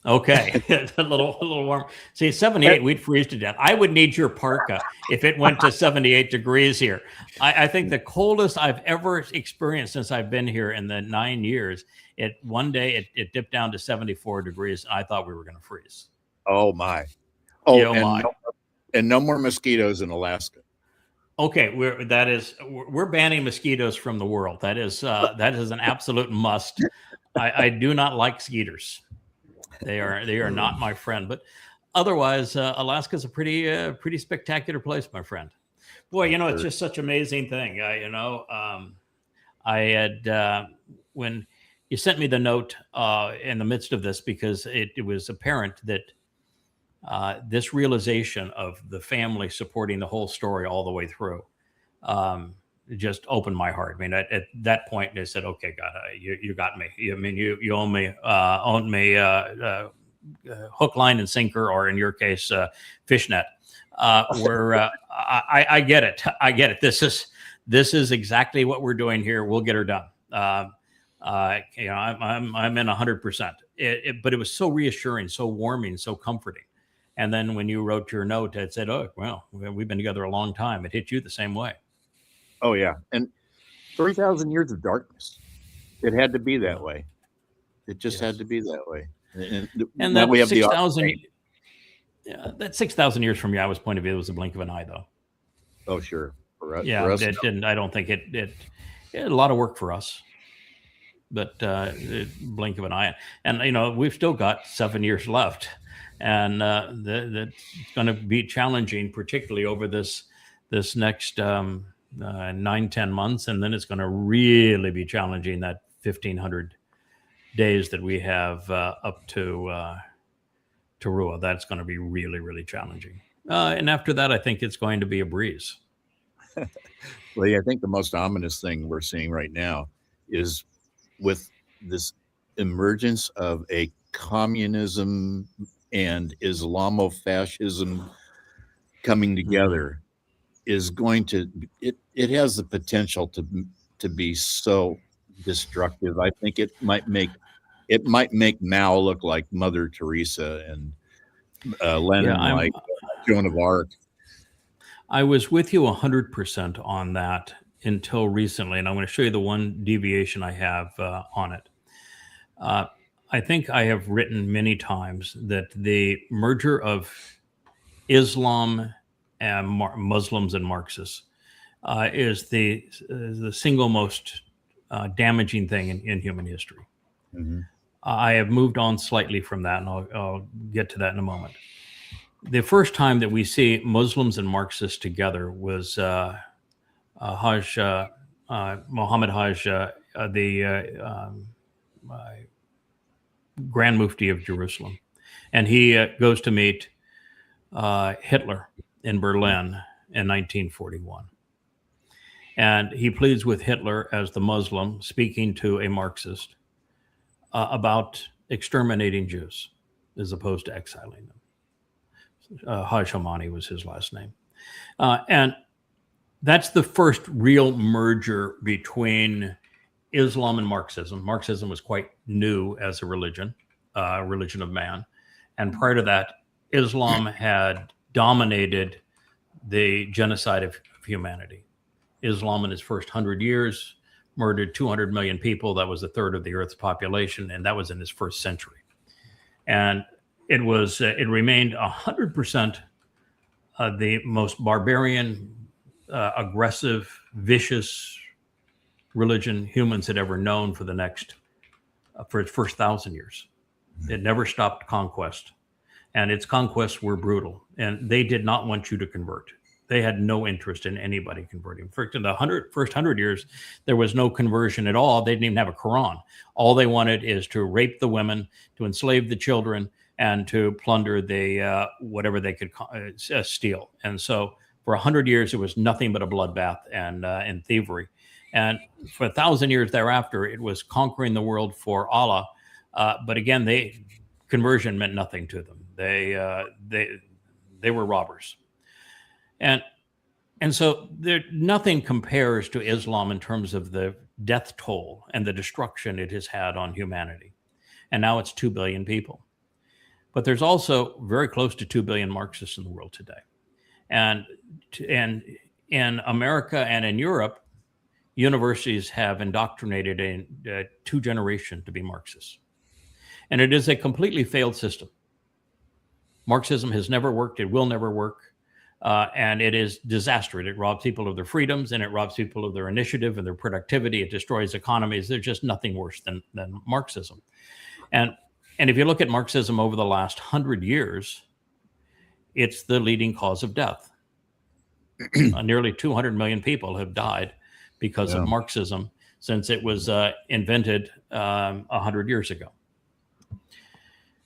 Okay, a little warm. See, 78, we'd freeze to death. I would need your parka if it went to 78 degrees here. I think the coldest I've ever experienced since I've been here in the 9 years, one day it dipped down to 74 degrees. And I thought we were going to freeze. Oh my! And no more mosquitoes in Alaska. Okay, we're banning mosquitoes from the world. That is an absolute must. I do not like skeeters. They are not my friend, but otherwise, Alaska's a pretty spectacular place, my friend. Boy, it's just such an amazing thing. I had when you sent me the note in the midst of this, because it was apparent that this realization of the family supporting the whole story all the way through just opened my heart. I mean, at that point, they said, "Okay, God, you got me. You own me hook, line, and sinker, or in your case, fishnet." I get it. I get it. This is exactly what we're doing here. We'll get her done. I'm in 100%. But it was so reassuring, so warming, so comforting. And then when you wrote your note, it said, "Oh, well, we've been together a long time." It hit you the same way. Oh yeah, and 3,000 years of darkness. It had to be that way. It just had to be that way. And that we have 6,000. Yeah, that 6,000 years from Yahweh's point of view was a blink of an eye, though. Oh sure. For us, it didn't. I don't think it had a lot of work for us, but blink of an eye. And we've still got 7 years left, and that's going to be challenging, particularly over this next 9-10 months, and then it's going to really be challenging that 1,500 days that we have up to Teruah. That's going to be really, really challenging. And after that, I think it's going to be a breeze. Well, yeah, I think the most ominous thing we're seeing right now is with this emergence of a communism and Islamofascism coming together. Is going to it has the potential to be so destructive. I think it might make Mao look like Mother Teresa and Lenin like Joan of Arc. I was with you 100% on that until recently, and I'm going to show you the one deviation I have on it. I think I have written many times that the merger of Islam and Muslims and Marxists is the single most damaging thing in human history. Mm-hmm. I have moved on slightly from that, and I'll get to that in a moment. The first time that we see Muslims and Marxists together was Muhammad Hajj, the Grand Mufti of Jerusalem. And he goes to meet Hitler in Berlin in 1941. And he pleads with Hitler as the Muslim speaking to a Marxist about exterminating Jews as opposed to exiling them. Hajj Hamani was his last name. And that's the first real merger between Islam and Marxism. Marxism was quite new as a religion of man. And prior to that, Islam had dominated the genocide of humanity. Islam in its first 100 years murdered 200 million people. That was a third of the Earth's population, and that was in its first century. And it remained 100% the most barbarian, aggressive, vicious religion humans had ever known for its first 1,000 years. It never stopped conquest, and its conquests were brutal, and they did not want you to convert. They had no interest in anybody converting. In the first 100 years, there was no conversion at all. They didn't even have a Quran. All they wanted is to rape the women, to enslave the children, and to plunder the whatever they could steal. And so for 100 years, it was nothing but a bloodbath and thievery. And for 1,000 years thereafter, it was conquering the world for Allah. But again, conversion meant nothing to them. They were robbers. And so nothing compares to Islam in terms of the death toll and the destruction it has had on humanity. And now it's 2 billion people. But there's also very close to 2 billion Marxists in the world today. And in America and in Europe, universities have indoctrinated in 2 generations to be Marxists. And it is a completely failed system. Marxism has never worked. It will never work. And it is disastrous. It robs people of their freedoms, and it robs people of their initiative and their productivity. It destroys economies. There's just nothing worse than Marxism. And if you look at Marxism over the last 100 years, it's the leading cause of death. Nearly 200 million people have died because of Marxism since it was invented 100 years ago.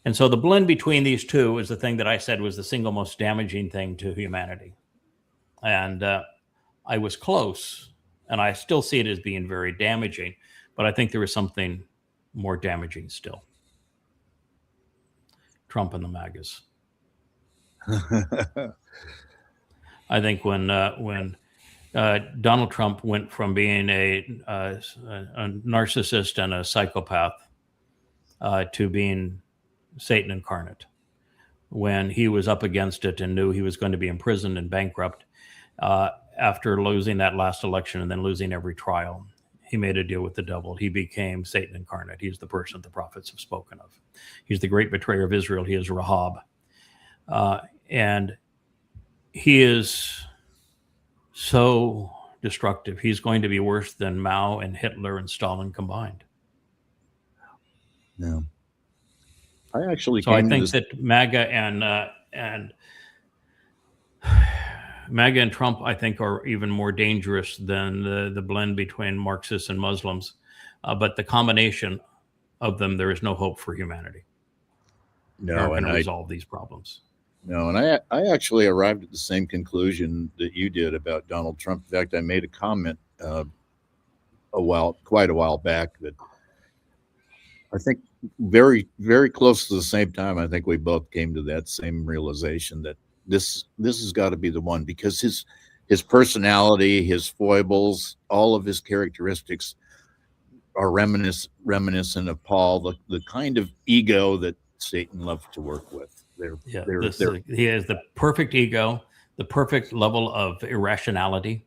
And so the blend between these two is the thing that I said was the single most damaging thing to humanity. And I was close, and I still see it as being very damaging, but I think there is something more damaging still. Trump and the MAGAs. I think when Donald Trump went from being a narcissist and a psychopath to being Satan incarnate, when he was up against it and knew he was going to be imprisoned and bankrupt after losing that last election and then losing every trial, he made a deal with the devil. He became Satan incarnate. He's the person the prophets have spoken of. He's the great betrayer of Israel. He is Rahab. And he is so destructive. He's going to be worse than Mao and Hitler and Stalin combined. No. I actually think that MAGA and Trump, I think, are even more dangerous than the blend between Marxists and Muslims. But the combination of them, there is no hope for humanity. No, and resolve these problems. No, and I actually arrived at the same conclusion that you did about Donald Trump. In fact, I made a comment quite a while back that I think very, very close to the same time, I think we both came to that same realization that this has got to be the one, because his personality, his foibles, all of his characteristics are reminiscent of Paul, the kind of ego that Satan loved to work with. He has the perfect ego, the perfect level of irrationality,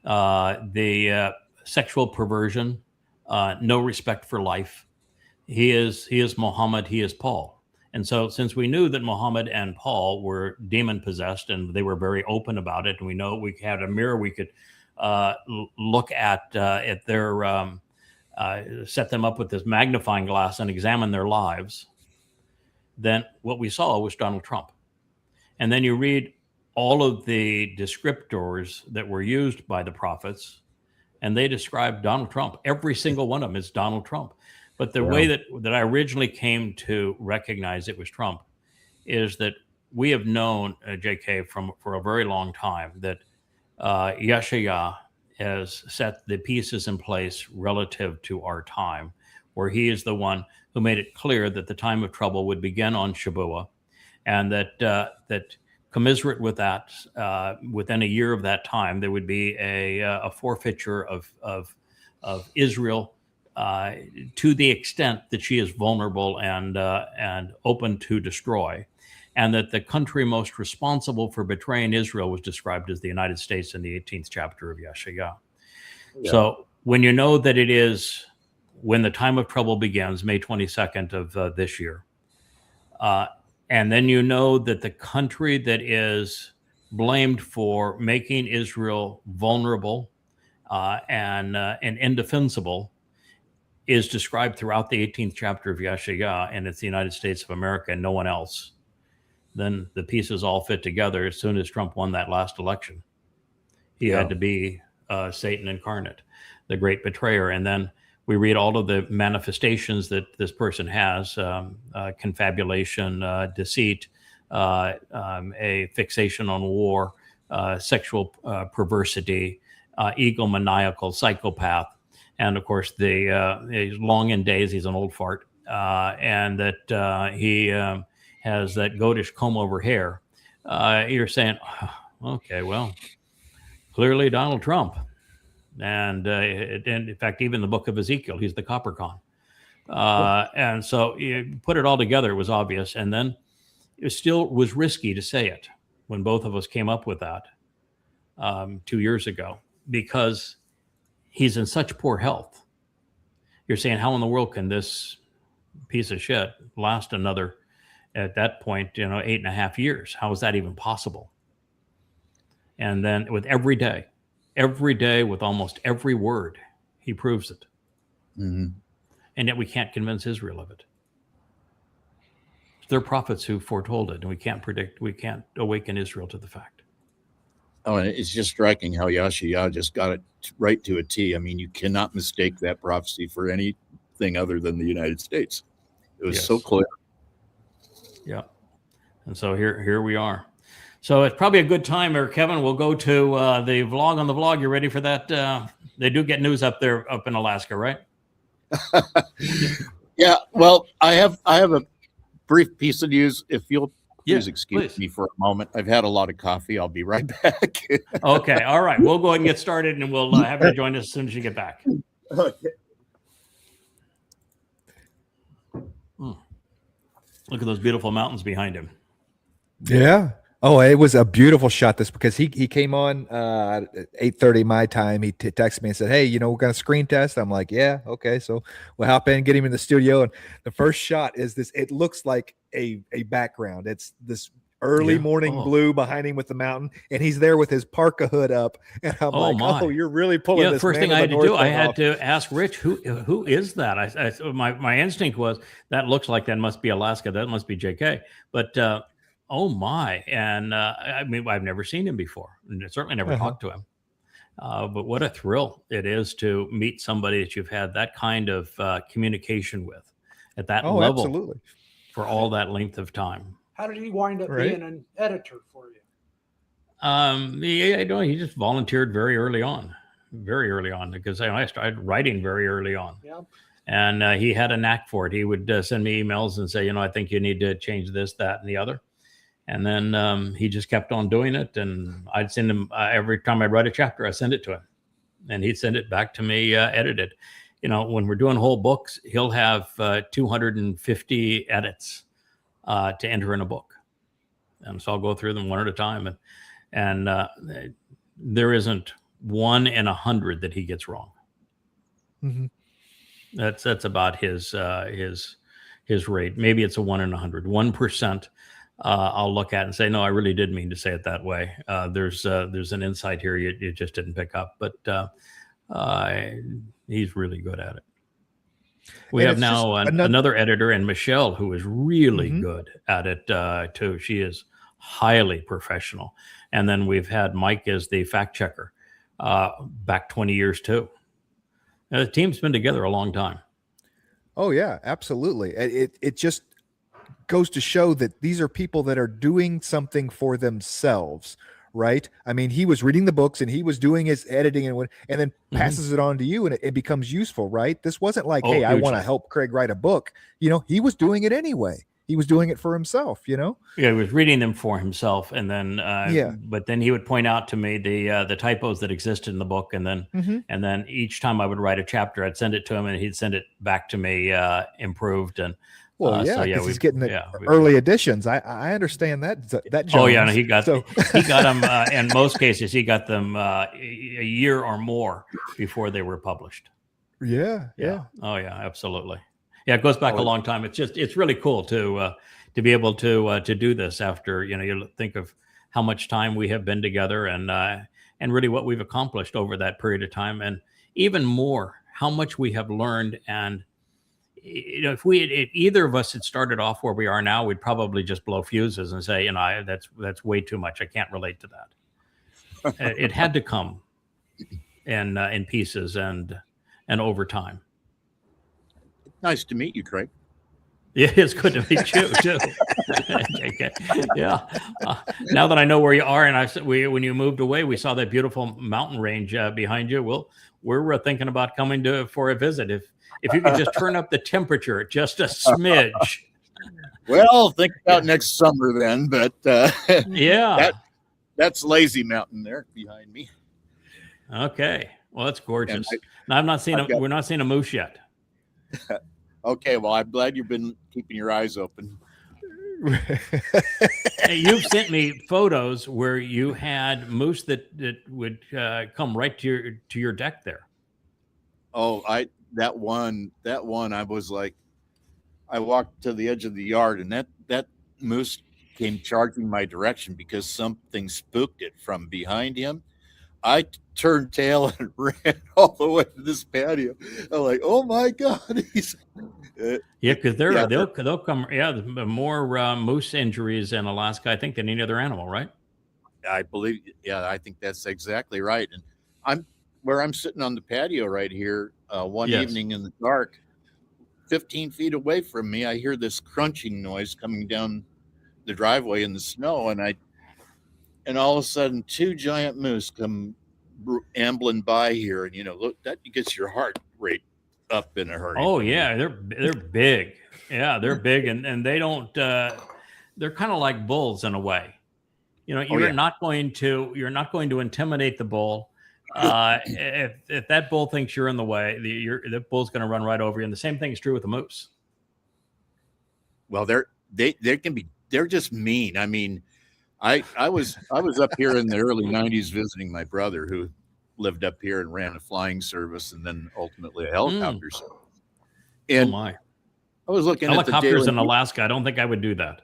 the sexual perversion, no respect for life. He is Muhammad. He is Paul. And so, since we knew that Muhammad and Paul were demon possessed, and they were very open about it, and we know we had a mirror we could look at their set them up with this magnifying glass and examine their lives, then what we saw was Donald Trump. And then you read all of the descriptors that were used by the prophets, and they describe Donald Trump. Every single one of them is Donald Trump. But the way that I originally came to recognize it was Trump is that we have known, JK, for a very long time that Yeshaya has set the pieces in place relative to our time, where he is the one who made it clear that the time of trouble would begin on Shabuah, and that commiserate with that, within a year of that time, there would be a forfeiture of Israel to the extent that she is vulnerable and open to destroy, and that the country most responsible for betraying Israel was described as the United States in the 18th chapter of Yeshaya. Yeah. So when you know that it is when the time of trouble begins, May 22nd of this year, and then you know that the country that is blamed for making Israel vulnerable and indefensible is described throughout the 18th chapter of Yeshaya, and it's the United States of America and no one else, then the pieces all fit together as soon as Trump won that last election. He had to be Satan incarnate, the great betrayer. And then we read all of the manifestations that this person has, confabulation, deceit, a fixation on war, sexual perversity, egomaniacal, psychopath. And of course, he's long in days. He's an old fart, and that he has that goatish comb over hair. You're saying, okay, well, clearly Donald Trump, and in fact, even the book of Ezekiel, he's the coppercon. And so you put it all together, it was obvious. And then it still was risky to say it when both of us came up with that 2 years ago, because he's in such poor health. You're saying, how in the world can this piece of shit last another, at that point, 8.5 years? How is that even possible? And then with every day, with almost every word, he proves it. Mm-hmm. And yet we can't convince Israel of it. They're prophets who foretold it, and we can't awaken Israel to the fact. Oh, and it's just striking how Yeshaya just got it right to a T. I mean, you cannot mistake that prophecy for anything other than the United States. It was so clear. Yeah. And so here we are. So it's probably a good time, or Kevin, we'll go to the vlog on the vlog. You ready for that? They do get news up there, up in Alaska, right? Yeah. Well, I have a brief piece of news. If you'll please excuse me for a moment. I've had a lot of coffee. I'll be right back. Okay. All right. We'll go ahead and get started, and we'll have you join us as soon as you get back. Okay. Look at those beautiful mountains behind him. Yeah. Oh, it was a beautiful shot. This because he came on 8:30 my time. He texted me and said, "Hey, we're gonna screen test." I'm like, "Yeah, okay." So we'll hop in, get him in the studio, and the first shot is this. It looks like a background. It's this early morning blue behind him with the mountain, and he's there with his parka hood up. And I'm "Oh, you're really pulling this." First thing I had to do, I had to ask Rich, who is that? My instinct was that looks like that must be Alaska. That must be JK, but. Oh my. And I mean, I've never seen him before, and certainly never talked to him. But what a thrill it is to meet somebody that you've had that kind of communication with at that level. Absolutely. For all that length of time. How did he wind up being an editor for you? He just volunteered very early on, because I started writing very early on. Yeah. And he had a knack for it. He would send me emails and say, I think you need to change this, that, and the other. And then he just kept on doing it. And I'd send him every time I'd write a chapter, I send it to him. And he'd send it back to me edited. when we're doing whole books, he'll have 250 edits to enter in a book. And so I'll go through them one at a time. And there isn't 1 in 100 that he gets wrong. Mhm. That's about his rate. Maybe it's a 1 in 100, 1%. I'll look at and say, no, I really did mean to say it that way. There's an insight here you just didn't pick up, but he's really good at it. We And have it's now just another editor, and Michelle, who is really Mhm. good at it too. She is highly professional. And then we've had Mike as the fact checker back 20 years too. The team's been together a long time. Oh yeah, absolutely. It just goes to show that these are people that are doing something for themselves, right? I mean, he was reading the books and he was doing his editing and then passes it on to you, and it becomes useful, right? This wasn't like, hey, I want to hugely. help Craig write a book. He was doing it anyway. He was doing it for himself. Yeah, he was reading them for himself, and then Yeah. But then he would point out to me the typos that existed in the book, and then Mhm. and then each time I would write a chapter, I'd send it to him, and he'd send it back to me improved. And Well, so, yeah, because we- he's getting the yeah, we- early editions. I understand that. Oh yeah, Jones. no, he got So- he got them. In most cases, he got them a year or more before they were published. yeah. Oh yeah, absolutely. Yeah, it goes back a long time. It's really cool to be able to do this after you think of how much time we have been together and really what we've accomplished over that period of time, and even more how much we have learned. And if either of us had started off where we are now, we'd probably just blow fuses and say, that's way too much. I can't relate to that. It had to come in pieces and over time. Nice to meet you, Craig. Yeah, it's good to meet you too. Okay. Yeah. Now that I know where you are, and when you moved away, we saw that beautiful mountain range behind you. We're thinking about coming for a visit. If you could just turn up the temperature just a smidge. Well, think about next summer then. But Yeah. that's Lazy Mountain there behind me. Okay. Well, that's gorgeous. And Now, I've not seen I've got- we're not seeing a moose yet. Okay, well, I'm glad you've been keeping your eyes open. Hey, you've sent me photos where you had moose that would come right to your deck there. Oh, that one, I was like, I walked to the edge of the yard, and that moose came charging my direction because something spooked it from behind him. I turned tail and ran all the way to this patio. I'm like, oh my God, he's Yeah, because Yeah. they'll come. Yeah, the more moose injuries in Alaska, I think, than any other animal, right? I believe, yeah, I think that's exactly right. And I'm sitting on the patio right here. One Yes. evening in the dark, 15 feet away from me, I hear this crunching noise coming down the driveway in the snow, and all of a sudden, 2 giant moose come ambling by here, and look, that gets your heart rate up in a hurry. Oh yeah, they're big. Yeah, they're big, and they don't. They're kind of like bulls in a way. You're yeah. not going to intimidate the bull. If that bull thinks you're in the way, the bull's going to run right over you. And the same thing is true with the moose. Well, they're just mean. I mean, I was up here in the early 90s visiting my brother who lived up here and ran a flying service and then ultimately a helicopter service. And Oh my! I was looking Helicopters at in the Alaska. I don't think I would do that.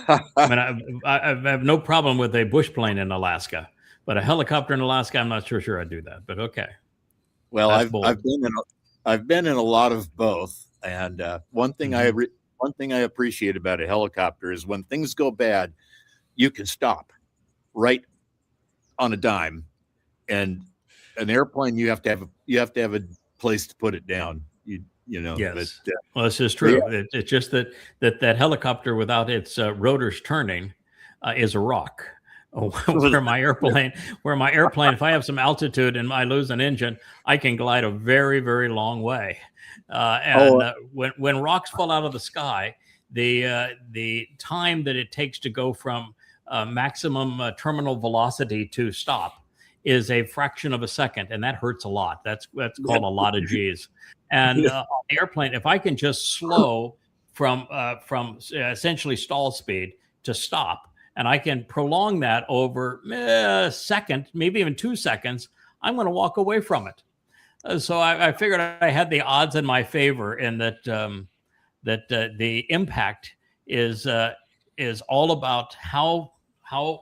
I mean, I have no problem with a bush plane in Alaska, but a helicopter in Alaska, I'm not sure I'd do that. But okay. Well, That's bold. I've been in a lot of both, and one thing I appreciate about a helicopter is when things go bad, you can stop right on a dime, and an airplane you have to have a place to put it down. Yes. But, Well, this is true. It's just that helicopter without its rotors turning is a rock. Where my airplane, if I have some altitude and I lose an engine, I can glide a very, very long way. When rocks fall out of the sky, the time that it takes to go from maximum terminal velocity to stop is a fraction of a second, and that hurts a lot. That's called a lot of G's. And on the airplane, if I can just slow from essentially stall speed to stop, and I can prolong that over a second, maybe even 2 seconds, I'm going to walk away from it. So I figured I had the odds in my favor, in that the impact is all about how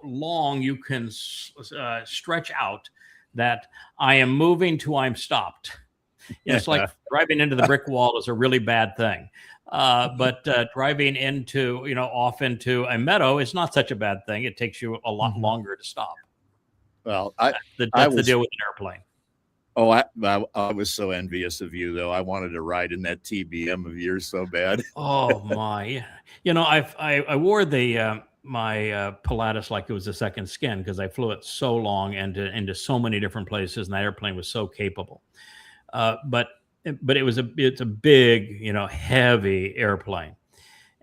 long you can stretch out that I am moving to I'm stopped. It's like driving into the brick wall is a really bad thing. But driving into, off into a meadow is not such a bad thing. It takes you a lot longer to stop. Well, That's the deal with an airplane. Oh, I was so envious of you, though. I wanted to ride in that TBM of yours so bad. Oh my! I wore the my Pilatus like it was a second skin, because I flew it so long and into so many different places, and that airplane was so capable. But it's a big, heavy airplane.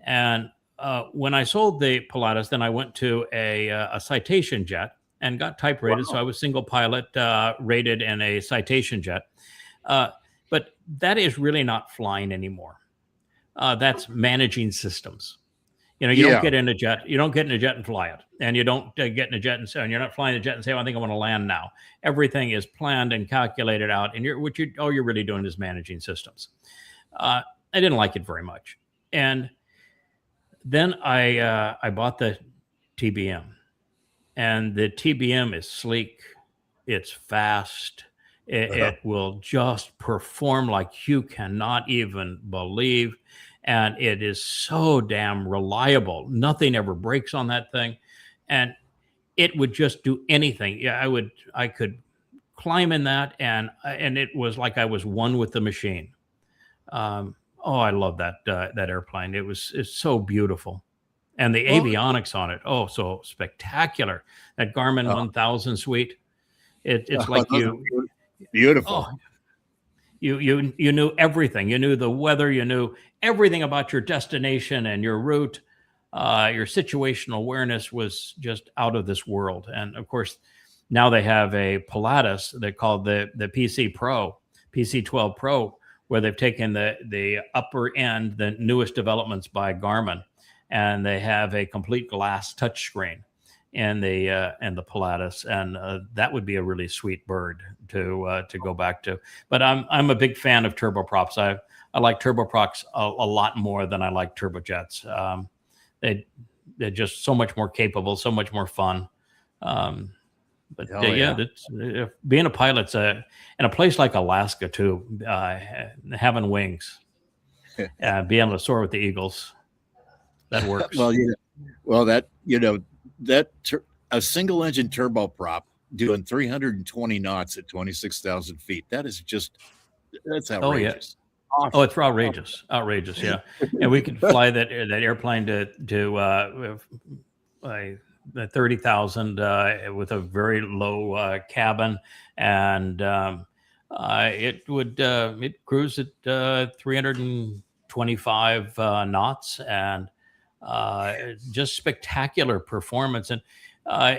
And when I sold the Pilatus, then I went to a Citation jet and got type rated. Wow. So I was single pilot rated in a Citation jet. But that is really not flying anymore. That's managing systems. You don't get in a jet. You don't get in a jet and fly it, and you don't get in a jet and you're not flying a jet and say, "I think I want to land now." Everything is planned and calculated out, and all you're really doing is managing systems. I didn't like it very much, and then I bought the TBM, and the TBM is sleek, it's fast, it will just perform like you cannot even believe. And it is so damn reliable. Nothing ever breaks on that thing. And it would just do anything. Yeah, I could climb in that, and it was like I was one with the machine. I love that airplane. It's so beautiful. And the avionics on it, so spectacular. That Garmin 1000 suite. It's like beautiful. You knew everything. You knew the weather. You knew everything about your destination and your route. Your situational awareness was just out of this world. And of course, now they have a Pilatus they call the PC Pro, PC12 Pro, where they've taken the upper end, the newest developments by Garmin, and they have a complete glass touchscreen in the Pilatus, and that would be a really sweet bird to go back to. But I'm a big fan of turboprops. I like turboprops a lot more than I like turbojets. They're just so much more capable, so much more fun. Being a pilot's in a place like Alaska too, having wings, being able to soar with the eagles, that works. A single engine turboprop doing 320 knots at 26,000 feet. That's outrageous. Oh, it's outrageous. Yeah. And we could fly that airplane to 30,000 with a very low cabin, and it cruise at 325 knots, and just spectacular performance. And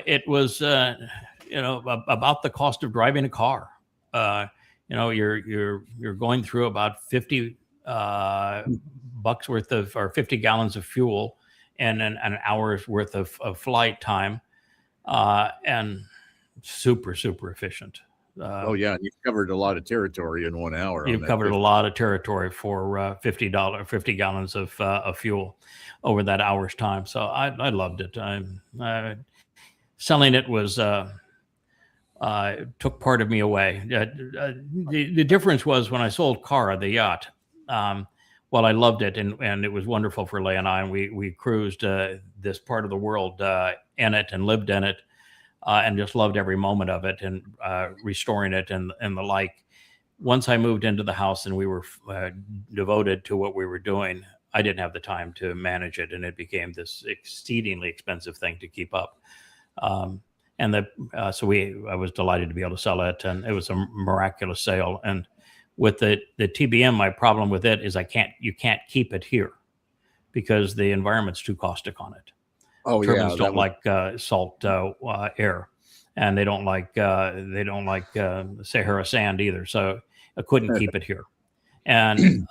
it was about the cost of driving a car. You're going through about 50 bucks worth of, or 50 gallons of fuel, and an hour's worth of flight time, and super efficient. And you've covered a lot of territory in 1 hour. You've covered a lot of territory for 50 gallons of fuel over that hour's time. So I loved it. Selling it was took part of me away. The difference was when I sold Cara, the yacht. Well, I loved it, and it was wonderful for Leigh and I, and we cruised this part of the world in it and lived in it, and just loved every moment of it, and restoring it and the like. Once I moved into the house and we were devoted to what we were doing, I didn't have the time to manage it, and it became this exceedingly expensive thing to keep up. I was delighted to be able to sell it, and it was a miraculous sale. And with the TBM, my problem with it is you can't keep it here because the environment's too caustic on it. Turbines don't like salt air. and they don't like Sahara sand either. So I couldn't keep it here. And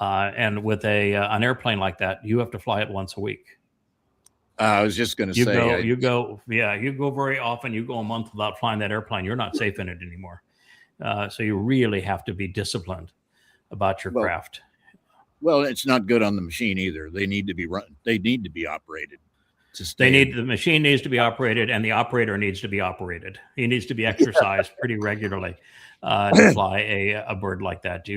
with an airplane like that, you have to fly it once a week. I was just going to say, you go very often. You go a month without flying that airplane. You're not safe in it anymore. So you really have to be disciplined about your craft. Well, it's not good on the machine either. They need to be run. They need to be operated. The machine needs to be operated, and the operator needs to be operated. He needs to be exercised pretty regularly to fly a bird like that.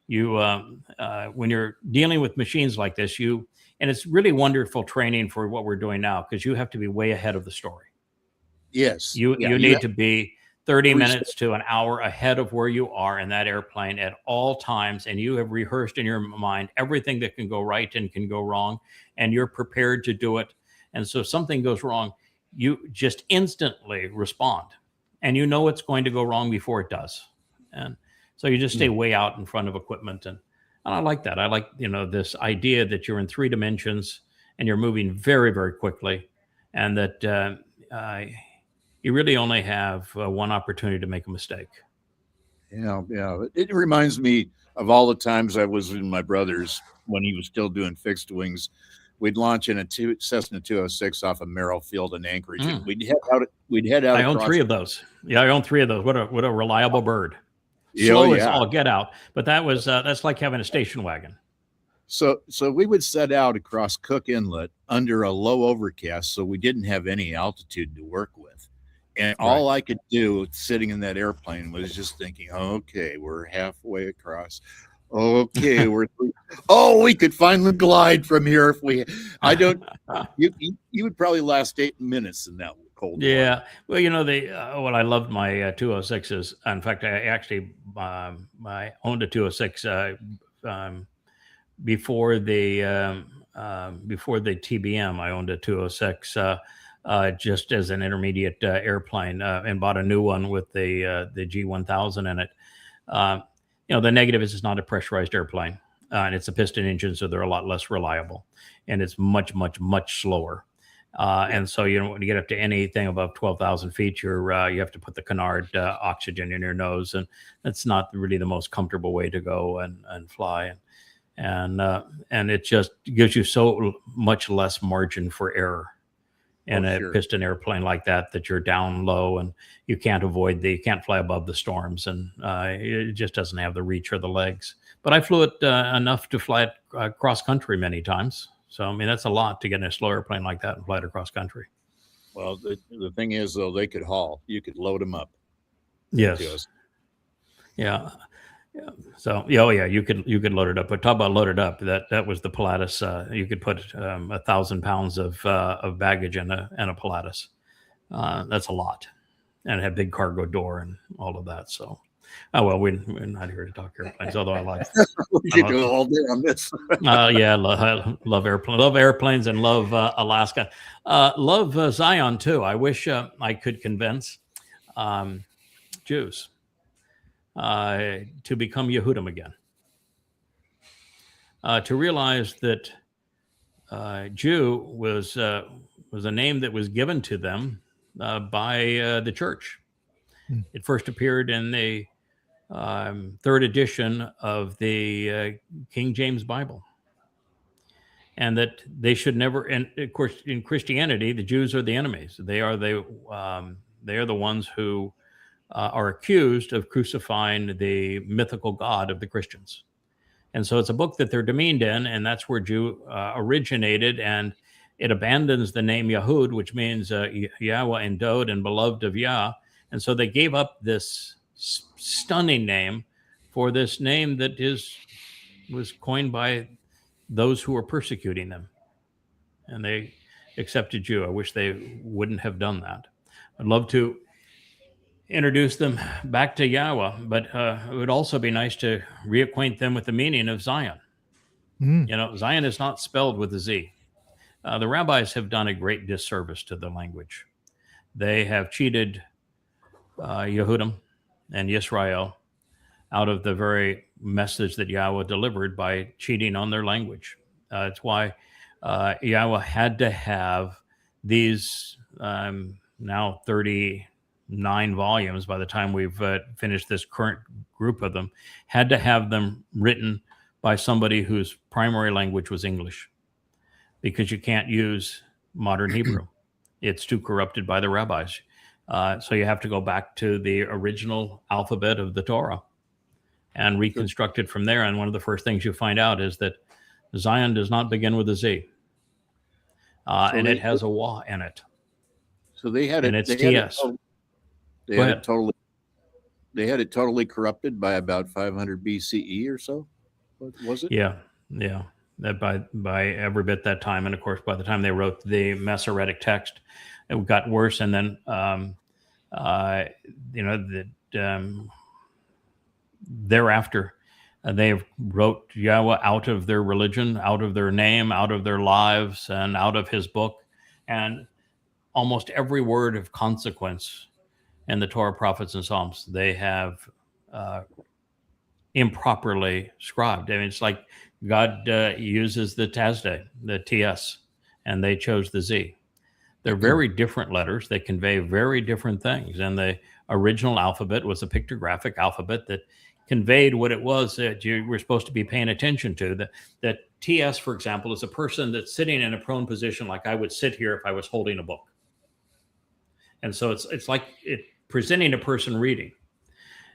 When you're dealing with machines like this, and it's really wonderful training for what we're doing now, because you have to be way ahead of the story. Yes. You need to be 30 minutes to an hour ahead of where you are in that airplane at all times. And you have rehearsed in your mind everything that can go right and can go wrong. And you're prepared to do it. And so if something goes wrong, you just instantly respond. And you know it's going to go wrong before it does. And so you just stay way out in front of equipment. And I like that. I like, this idea that you're in 3 dimensions and you're moving very, very quickly. And that you really only have one opportunity to make a mistake. Yeah. It reminds me of all the times I was in my brother's when he was still doing fixed wings. We'd launch in a Cessna 206 off of Merrill Field in Anchorage. And we'd head out. I own 3 of those. Yeah, I own 3 of those. What a reliable bird. Slow as all get out. But that's like having a station wagon. So we would set out across Cook Inlet under a low overcast, so we didn't have any altitude to work with. And all I could do sitting in that airplane was just thinking, okay, we're halfway across. Okay, we could finally glide from here if we. You would probably last 8 minutes in that cold. Yeah, water. Well, I loved my 206s. In fact, I actually I owned a 206 before the TBM. I owned a 206. Just as an intermediate airplane, and bought a new one with the G1000 in it. The negative is it's not a pressurized airplane, and it's a piston engine, so they're a lot less reliable, and it's much, much, much slower. And so when you get up to anything above 12,000 feet, you have to put the canard oxygen in your nose, and that's not really the most comfortable way to go and fly. And it just gives you so much less margin for error in a piston airplane like that you're down low and you can't fly above the storms, and it just doesn't have the reach or the legs. But I flew it enough to fly it cross country many times. So, that's a lot to get in a slow airplane like that and fly it across country. Well, the thing is, though, they could haul. You could load them up. Yes. Yeah. Yeah. So, you could load it up. But talk about loaded up. That was the Pilatus. You could put 1,000 pounds of baggage in a Pilatus. That's a lot, and it had big cargo door and all of that. So, we're not here to talk airplanes. Although I like. We could go all day on this. I love airplanes, and love Alaska. Love Zion too. I wish I could convince Jews to become Yehudim again, to realize that Jew was a name that was given to them by the church. It first appeared in the 3rd edition of the King James Bible, and that they should never. And of course, in Christianity, the Jews are the enemies. They are the ones who are accused of crucifying the mythical God of the Christians. And so it's a book that they're demeaned in, and that's where Jew originated, and it abandons the name Yahud, which means Yahweh endowed and beloved of Yah. And so they gave up this stunning name for this name that was coined by those who were persecuting them. And they accepted Jew. I wish they wouldn't have done that. I'd love to introduce them back to Yahweh, but it would also be nice to reacquaint them with the meaning of Zion. Zion is not spelled with a Z. The rabbis have done a great disservice to the language. They have cheated Yehudim and Yisrael out of the very message that Yahweh delivered by cheating on their language. It's why Yahweh had to have these now 30 9 volumes by the time we've finished this current group of them, had to have them written by somebody whose primary language was English, because you can't use modern Hebrew. It's too corrupted by the rabbis. So you have to go back to the original alphabet of the Torah and reconstruct it from there. And one of the first things you find out is that Zion does not begin with a Z. And it has a Wa in it. So they had it. And it's they had TS. They Go had ahead. it totally. They had it totally corrupted by about 500 BCE or so. What was it? Yeah. That by every bit that time. And of course, by the time they wrote the Masoretic text, it got worse. And then, thereafter, they wrote Yahweh out of their religion, out of their name, out of their lives, and out of his book. And almost every word of consequence in the Torah, prophets, and Psalms, they have improperly scribed. I mean, it's like God uses the Tasday, the TS, and they chose the Z. They're very different letters. They convey very different things. And the original alphabet was a pictographic alphabet that conveyed what it was that you were supposed to be paying attention to. That TS, for example, is a person that's sitting in a prone position, like I would sit here if I was holding a book. And so it's like presenting a person reading.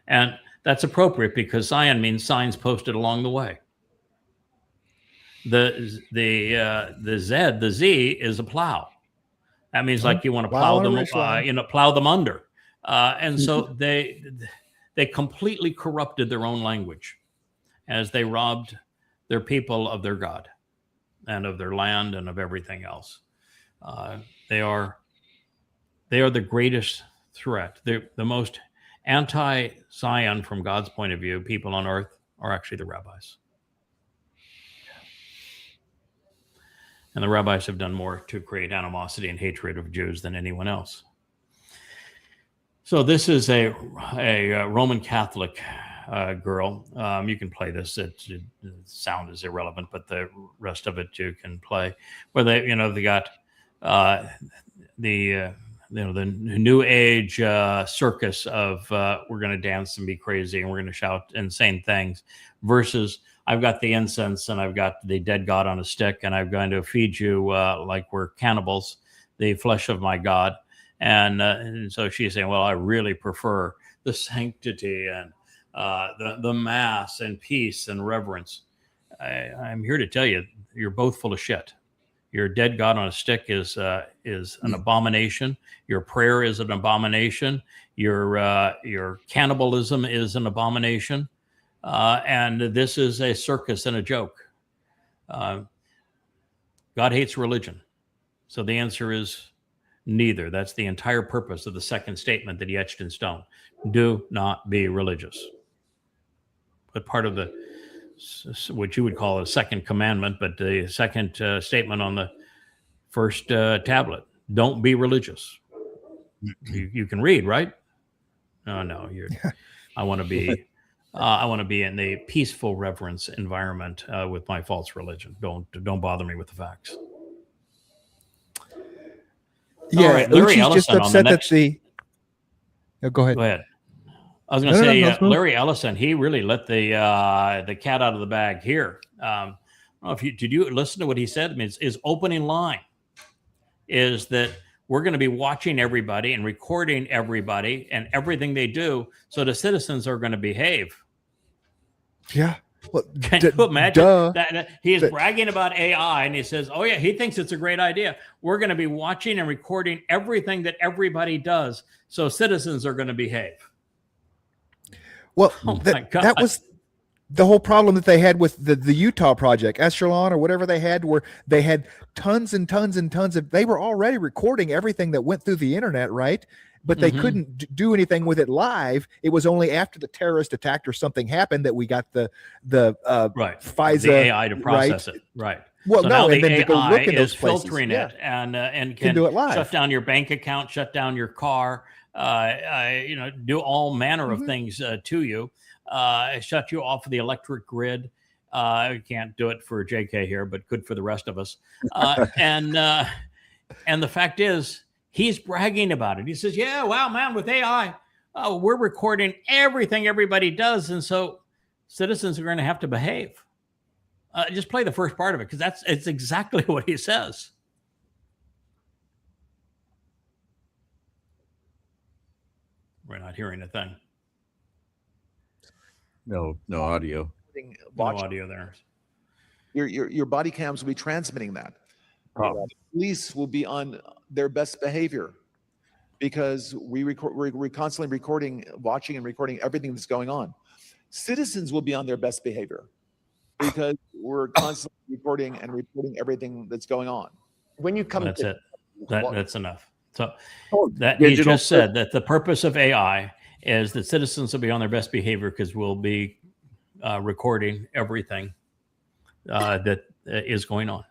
And that's appropriate because Zion means signs posted along the way. The Z is a plow. That means like you want to plow them, plow them under. And so they completely corrupted their own language as they robbed their people of their God and of their land and of everything else. They are the greatest threat. They're the most anti-Zion from God's point of view. People on earth are actually the rabbis. And the rabbis have done more to create animosity and hatred of Jews than anyone else. So this is a Roman Catholic girl. You can play this. The sound is irrelevant, but the rest of it you can play. Where they got the new age circus of we're going to dance and be crazy and we're going to shout insane things, versus I've got the incense and I've got the dead God on a stick and I'm going to feed you like we're cannibals, the flesh of my God. And so she's saying, well, I really prefer the sanctity and the mass and peace and reverence. I'm here to tell you, you're both full of shit. Your dead God on a stick is an abomination. Your prayer is an abomination. Your cannibalism is an abomination. And this is a circus and a joke. God hates religion. So the answer is neither. That's the entire purpose of the second statement that he etched in stone. Do not be religious. But part of the, what you would call a second commandment, but the second statement on the first tablet, don't be religious. You can read, right? Oh, no, I want to be in the peaceful reverence environment with my false religion. Don't bother me with the facts. Yeah, all right, Larry Uchi's Ellison just upset that the. No, go ahead. Go ahead. I was going to say, no. Larry Ellison, he really let the cat out of the bag here. I don't know if did you listen to what he said? I mean, his opening line is that we're going to be watching everybody and recording everybody and everything they do, so the citizens are going to behave. Yeah. Well, Can you imagine that he is bragging about AI and he says, oh yeah, he thinks it's a great idea. We're going to be watching and recording everything that everybody does, so citizens are going to behave. Well, Oh that was the whole problem that they had with the Utah project, Echelon or whatever they had, where they had tons and tons and tons of, they were already recording everything that went through the internet, right? But they couldn't do anything with it live. It was only after the terrorist attack or something happened that we got the right FISA, the AI to process it. Right. Well, so no, now and the then AI to go look in those is filtering places. it and can do it live. Shut down your bank account, shut down your car, do all manner of things to you, shut you off of the electric grid. I can't do it for JK here, but good for the rest of us. And the fact is, He's bragging about it. He says, yeah, wow, man, with AI, we're recording everything everybody does. And so citizens are going to have to behave. Just play the first part of it, because it's exactly what he says. We're not hearing a thing. No audio. No Watch, audio there. your body cams will be transmitting that. Oh. Police will be on their best behavior because we're constantly recording, watching and recording everything that's going on. Citizens will be on their best behavior because we're constantly recording and reporting everything that's going on. When you come That's to it. That's enough. So Oh, that he digital just said that the purpose of AI is that citizens will be on their best behavior because we'll be recording everything that is going on.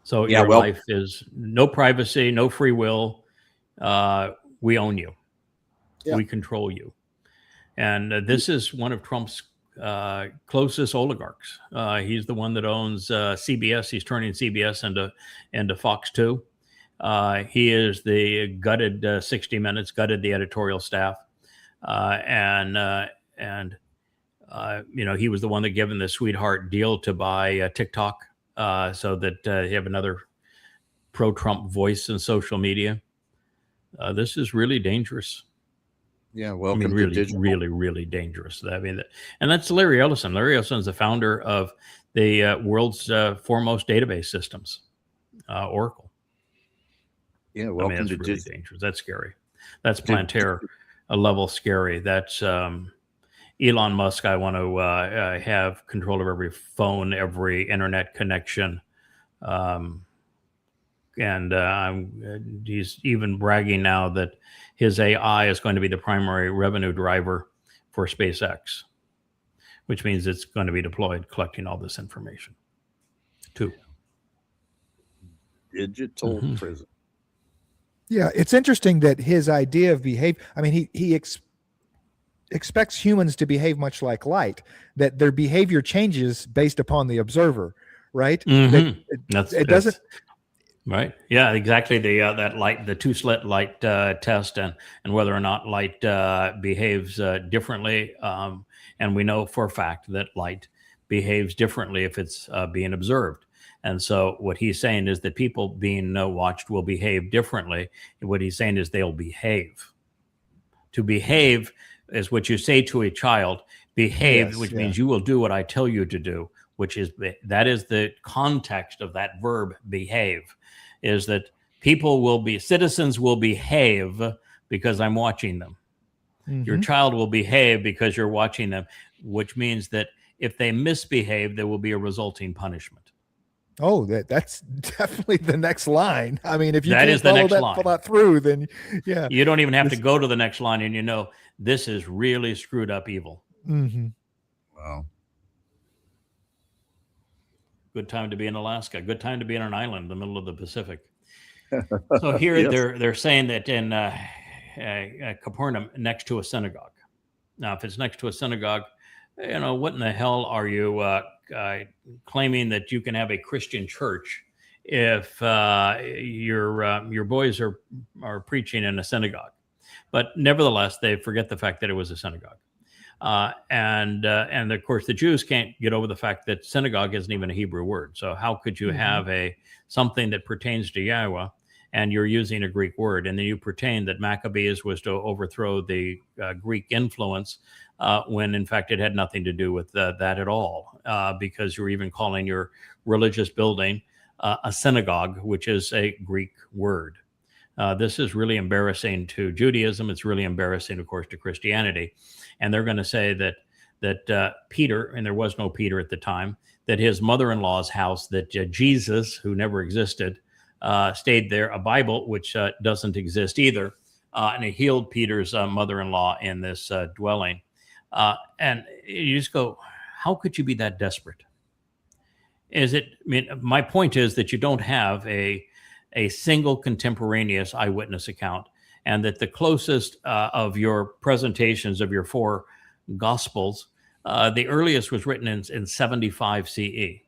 So Yeah, your well- life is no privacy, no free will. We own you. Yeah. We control you. And this is one of Trump's closest oligarchs. He's the one that owns CBS. He's turning CBS into Fox 2. He is the gutted 60 Minutes, gutted the editorial staff. And he was the one that given the sweetheart deal to buy TikTok so that you have another pro-Trump voice in social media. This is really dangerous. Yeah, I welcome mean, to really, digital. really, really dangerous. I mean, and that's Larry Ellison. Larry Ellison is the founder of the world's foremost database systems, Oracle. Yeah, I mean, welcome that's to really digital. dangerous. That's scary. That's Plantaire a level scary. That's Elon Musk. I want to have control of every phone, every internet connection. He's even bragging now that his AI is going to be the primary revenue driver for SpaceX, which means it's going to be deployed collecting all this information too. Digital Mhm. prison. Yeah, it's interesting that his idea of behavior. I mean, he expects humans to behave much like light. That their behavior changes based upon the observer, right? Mhm. That it doesn't. Right. Yeah, exactly. The two-slit light test and whether or not light behaves differently. And we know for a fact that light behaves differently if it's being observed. And so what he's saying is that people being watched will behave differently. What he's saying is they'll behave. To behave is what you say to a child, behave, Yes, which yeah. means you will do what I tell you to do, that is the context of that verb behave, is that citizens will behave because I'm watching them. Your Mhm. child will behave because you're watching them, which means that if they misbehave, there will be a resulting punishment. Oh, that's definitely the next line. I mean, if you That can't is the follow next that line. thought through, then yeah. You don't even have to go to the next line, and you know this is really screwed up evil. Hmm. Wow. Good time to be in Alaska. Good time to be in an island in the middle of the Pacific. So here Yes. they're saying that in Capernaum, next to a synagogue. Now, if it's next to a synagogue, what in the hell are you claiming that you can have a Christian church if your boys are preaching in a synagogue? But nevertheless, they forget the fact that it was a synagogue. And of course, the Jews can't get over the fact that synagogue isn't even a Hebrew word. So how could you have something that pertains to Yahweh and you're using a Greek word? And then you pretend that Maccabees was to overthrow the Greek influence when in fact it had nothing to do with that at all, because you're even calling your religious building a synagogue, which is a Greek word. This is really embarrassing to Judaism. It's really embarrassing, of course, to Christianity. And they're going to say that Peter, and there was no Peter at the time, that his mother-in-law's house, that Jesus, who never existed, stayed there, a Bible, which doesn't exist either, and it healed Peter's mother-in-law in this dwelling. And you just go, how could you be that desperate? My point is that you don't have a single contemporaneous eyewitness account, and that the closest of your presentations of your four gospels, the earliest was written in 75 CE.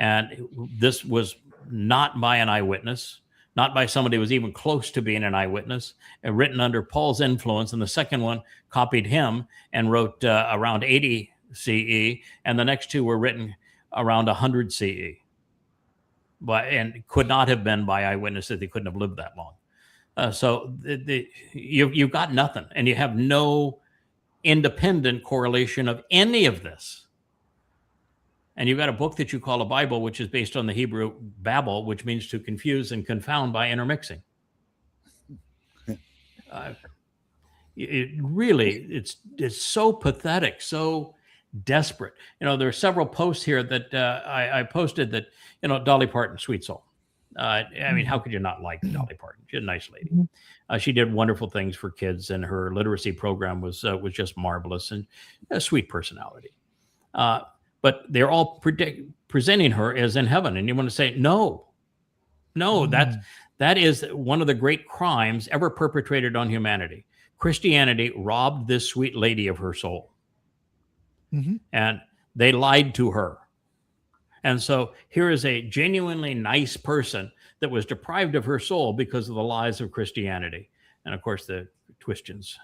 And this was not by an eyewitness, not by somebody who was even close to being an eyewitness, and written under Paul's influence. And the second one copied him and wrote around 80 CE, and the next two were written around 100 CE. And could not have been by eyewitnesses. They couldn't have lived that long. So you've got nothing, and you have no independent correlation of any of this. And you've got a book that you call a Bible, which is based on the Hebrew Babel, which means to confuse and confound by intermixing. It's so pathetic, so desperate. There are several posts here that I posted that, Dolly Parton, sweet soul. I mean, how could you not like Dolly Parton? She's a nice lady. She did wonderful things for kids, and her literacy program was just marvelous, and a sweet personality. But they're all presenting her as in heaven, and you want to say, no, that is one of the great crimes ever perpetrated on humanity. Christianity robbed this sweet lady of her soul, and they lied to her. And so here is a genuinely nice person that was deprived of her soul because of the lies of Christianity. And of course, the Christians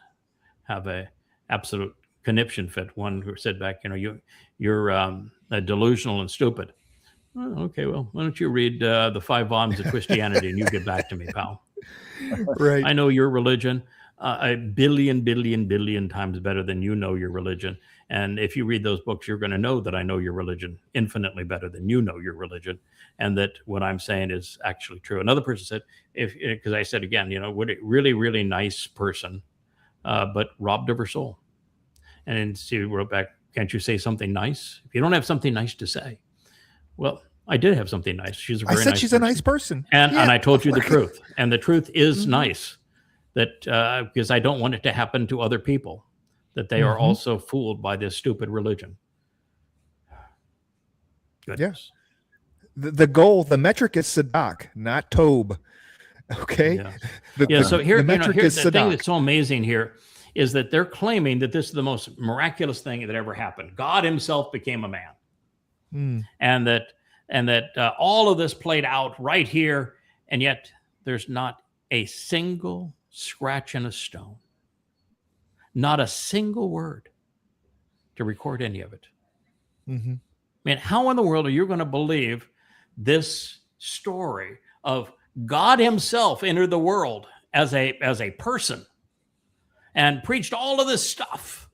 have a absolute conniption fit. One who said back, you're delusional and stupid. Oh, okay, well, why don't you read the 5 volumes of Christianity and you get back to me, pal. Right. I know your religion a billion times better than you know your religion. And if you read those books, you're going to know that I know your religion infinitely better than you know your religion, and that what I'm saying is actually true. Another person said, because I said again, what a really, really nice person, but robbed of her soul. And she wrote back, can't you say something nice? If you don't have something nice to say, well, I did have something nice. She's a very I said nice she's person. a nice person. And I told you the truth. And the truth is nice, that because I don't want it to happen to other people, that they are also fooled by this stupid religion. Goodness. The goal, the metric is Sadak, not Tob. Okay. Yeah. So here, the metric here's is the thing Sadak. that's so amazing here is that they're claiming that this is the most miraculous thing that ever happened. God himself became a man. And that all of this played out right here, and yet there's not a single scratch in a stone, not a single word to record any of it. I mean, how in the world are you going to believe this story of God himself entered the world as a person and preached all of this stuff,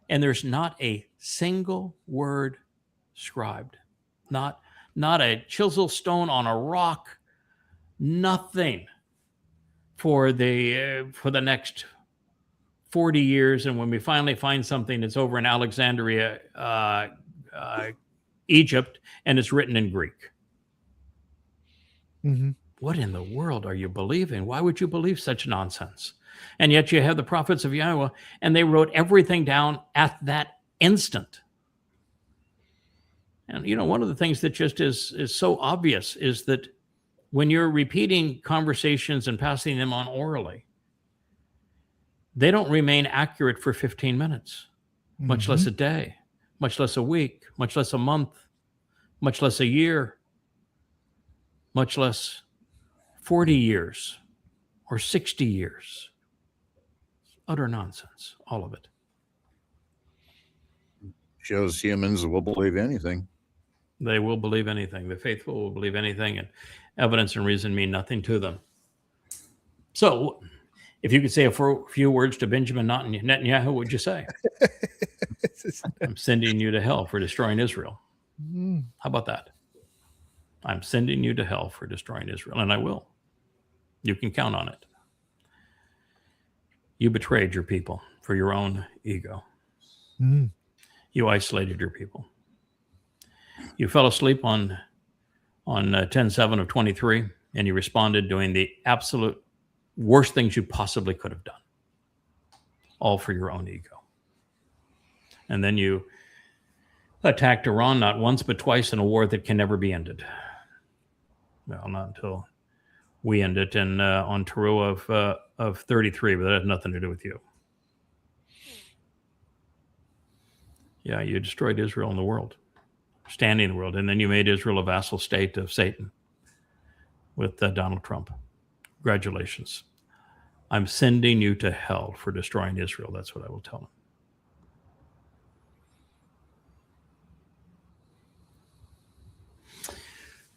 and there's not a single word scribed, not a chisel stone on a rock, nothing for the next 40 years. And when we finally find something that's over in Alexandria, Egypt, and it's written in Greek. What in the world are you believing? Why would you believe such nonsense? And yet you have the prophets of Yahweh, and they wrote everything down at that instant. And, one of the things that just is so obvious is that when you're repeating conversations and passing them on orally, they don't remain accurate for 15 minutes, much less a day, much less a week, much less a month, much less a year, much less 40 years or 60 years. Utter nonsense, all of it. Shows humans will believe anything. They will believe anything. The faithful will believe anything, and evidence and reason mean nothing to them. So, if you could say a few words to Benjamin Netanyahu, what would you say? I'm sending you to hell for destroying Israel. How about that? I'm sending you to hell for destroying Israel, and I will. You can count on it. You betrayed your people for your own ego. You isolated your people. You fell asleep on 10/7 of 23, and you responded doing the absolute worst things you possibly could have done, all for your own ego. And then you attacked Iran not once but twice in a war that can never be ended. Well, not until we end it, and on Teruah of 33, but that has nothing to do with you. Yeah, you destroyed Israel in the world, standing in the world, and then you made Israel a vassal state of Satan. with Donald Trump. Congratulations. I'm sending you to hell for destroying Israel. That's what I will tell him.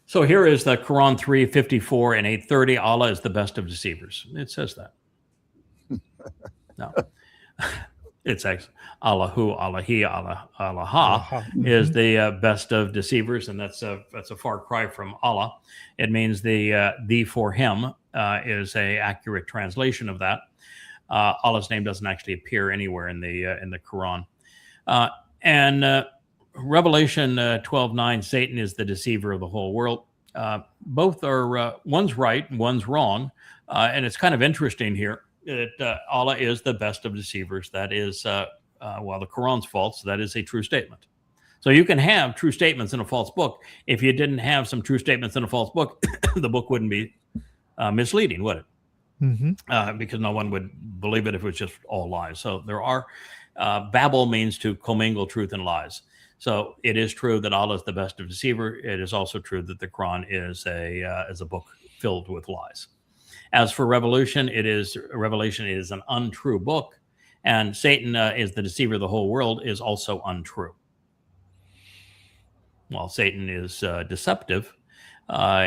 So here is the Quran 3:54 and 8:30. Allah is the best of deceivers. It says that. No. It's actually Allahu, Allahi, Allah is the best of deceivers, and that's a far cry from Allah. It means the for him is a accurate translation of that. Allah's name doesn't actually appear anywhere in the Quran. And Revelation 12:9, Satan is the deceiver of the whole world. Both are one's right and one's wrong, and it's kind of interesting here that Allah is the best of deceivers. That is, while the Quran's false, that is a true statement. So you can have true statements in a false book. If you didn't have some true statements in a false book, the book wouldn't be misleading, would it? Mm-hmm. Because no one would believe it if it was just all lies. So there are, babble means to commingle truth and lies. So it is true that Allah is the best of deceiver. It is also true that the Quran is a book filled with lies. As for Revelation, Revelation is an untrue book, and Satan is the deceiver of the whole world is also untrue. While Satan is deceptive,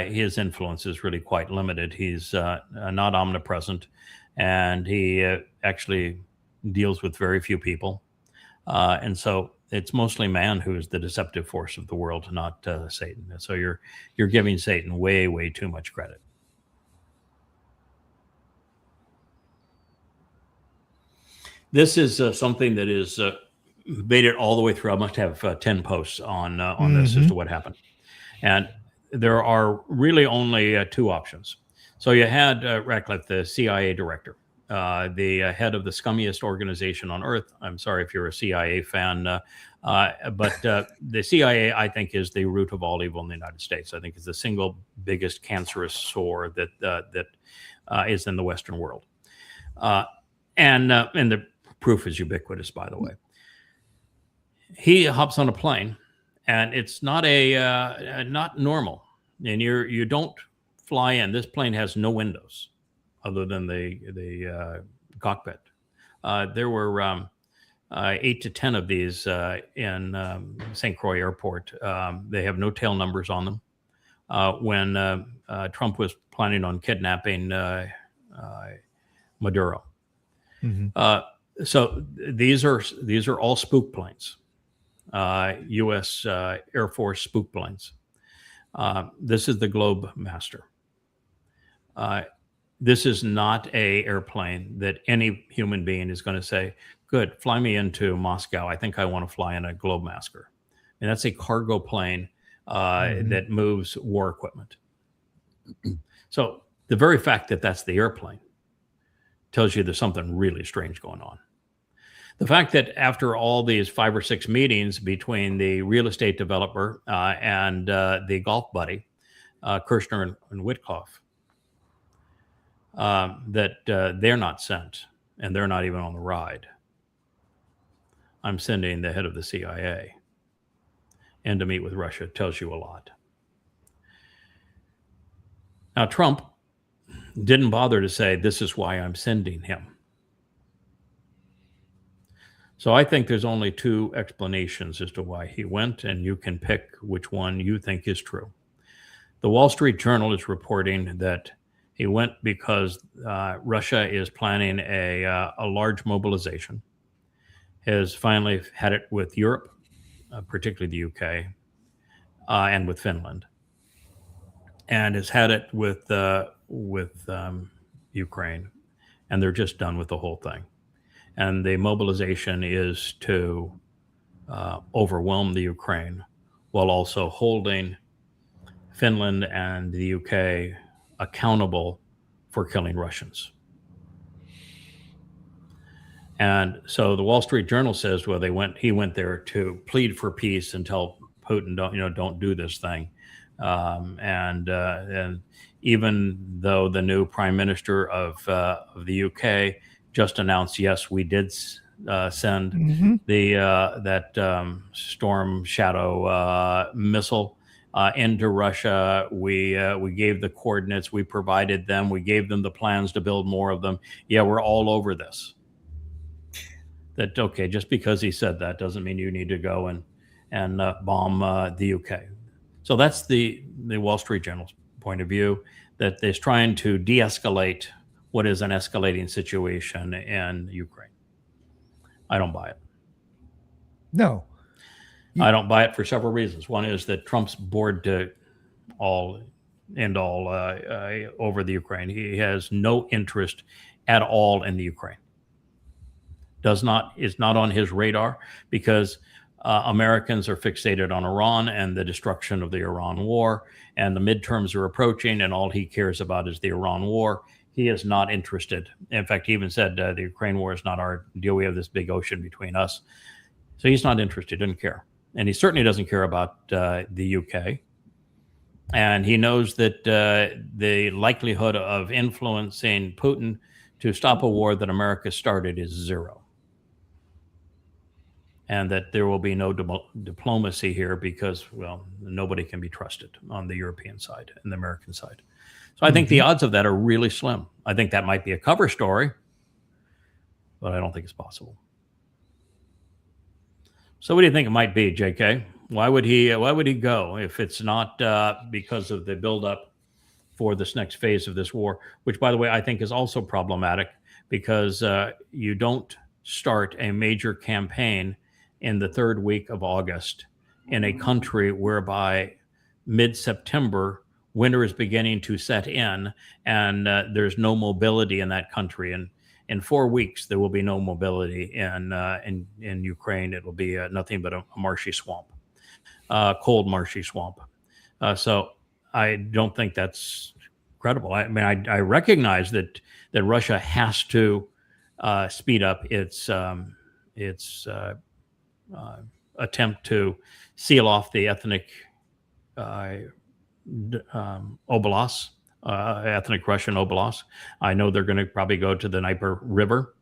his influence is really quite limited. He's not omnipresent, and he actually deals with very few people. And so it's mostly man who is the deceptive force of the world, not Satan. So you're giving Satan way, way too much credit. This is something that is made it all the way through. I must have 10 posts on this as to what happened. And there are really only two options. So you had Ratcliffe, the CIA director, the head of the scummiest organization on earth. I'm sorry if you're a CIA fan, but the CIA, I think, is the root of all evil in the United States. I think it's the single biggest cancerous sore that is in the Western world. And the proof is ubiquitous, by the way. He hops on a plane, and it's not not normal. And you don't fly in. This plane has no windows other than the cockpit. There were 8 to 10 of these in St. Croix Airport. They have no tail numbers on them. When Trump was planning on kidnapping Maduro. Mm-hmm. So these are all spook planes, U.S. Air Force spook planes. This is the Globemaster. This is not a airplane that any human being is going to say, good, fly me into Moscow. I think I want to fly in a Globemaster. And that's a cargo plane that moves war equipment. So the very fact that that's the airplane tells you there's something really strange going on. The fact that after all these 5 or 6 meetings between the real estate developer and the golf buddy, Kirshner and Witkoff, that they're not sent and they're not even on the ride. I'm sending the head of the CIA in to meet with Russia tells you a lot. Now, Trump didn't bother to say, this is why I'm sending him. So I think there's only 2 explanations as to why he went, and you can pick which one you think is true. The Wall Street Journal is reporting that he went because Russia is planning a large mobilization, has finally had it with Europe, particularly the UK, and with Finland, and has had it with Ukraine, and they're just done with the whole thing. And the mobilization is to overwhelm the Ukraine while also holding Finland and the UK accountable for killing Russians. And so the Wall Street Journal says, well, he went there to plead for peace and tell Putin, don't do this thing. And even though the new Prime Minister of the UK just announced, yes, we did send that Storm Shadow missile. into Russia. We gave the coordinates. We provided them. We gave them the plans to build more of them. Yeah, we're all over this. That okay? Just because he said that doesn't mean you need to go and bomb the UK. So that's the Wall Street Journal's point of view, that is trying to de-escalate what is an escalating situation in Ukraine. I don't buy it. No. I don't buy it for several reasons. One is that Trump's bored to all over the Ukraine. He has no interest at all in the Ukraine. Is not on his radar because Americans are fixated on Iran and the destruction of the Iran war, and the midterms are approaching, and all he cares about is the Iran war. He is not interested. In fact, he even said the Ukraine war is not our deal. We have this big ocean between us. So he's not interested, doesn't care. And he certainly doesn't care about the UK. And he knows that the likelihood of influencing Putin to stop a war that America started is zero. And that there will be no diplomacy here because, well, nobody can be trusted on the European side and the American side. So I think the odds of that are really slim. I think that might be a cover story, but I don't think it's possible. So what do you think it might be, JK? Why would he go if it's not because of the buildup for this next phase of this war, which, by the way, I think is also problematic because you don't start a major campaign in the third week of August in a country whereby mid-September winter is beginning to set in and there's no mobility in that country. And in 4 weeks, there will be no mobility in Ukraine. It will be nothing but a marshy swamp, cold marshy swamp. So I don't think that's credible. I mean, I recognize that Russia has to speed up its attempt to seal off the ethnic oblasts, ethnic Russian oblasts. I know they're going to probably go to the Dnieper River,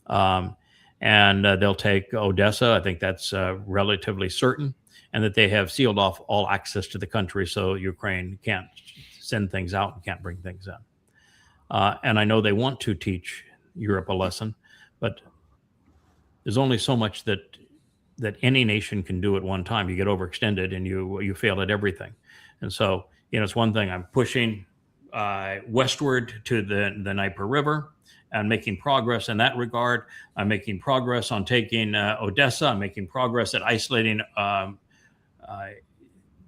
and they'll take Odessa. I think that's relatively certain, and that they have sealed off all access to the country, so Ukraine can't send things out and can't bring things in. And I know they want to teach Europe a lesson, but there's only so much that any nation can do at one time. You get overextended and you fail at everything. And so, it's one thing I'm pushing westward to the Dnieper River and making progress in that regard. I'm making progress on taking Odessa. I'm making progress at isolating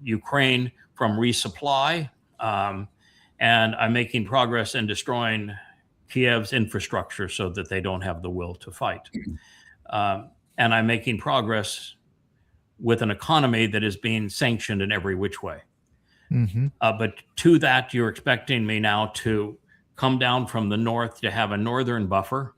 Ukraine from resupply. And I'm making progress in destroying Kiev's infrastructure so that they don't have the will to fight. And I'm making progress with an economy that is being sanctioned in every which way. But to that, you're expecting me now to come down from the north to have a northern buffer.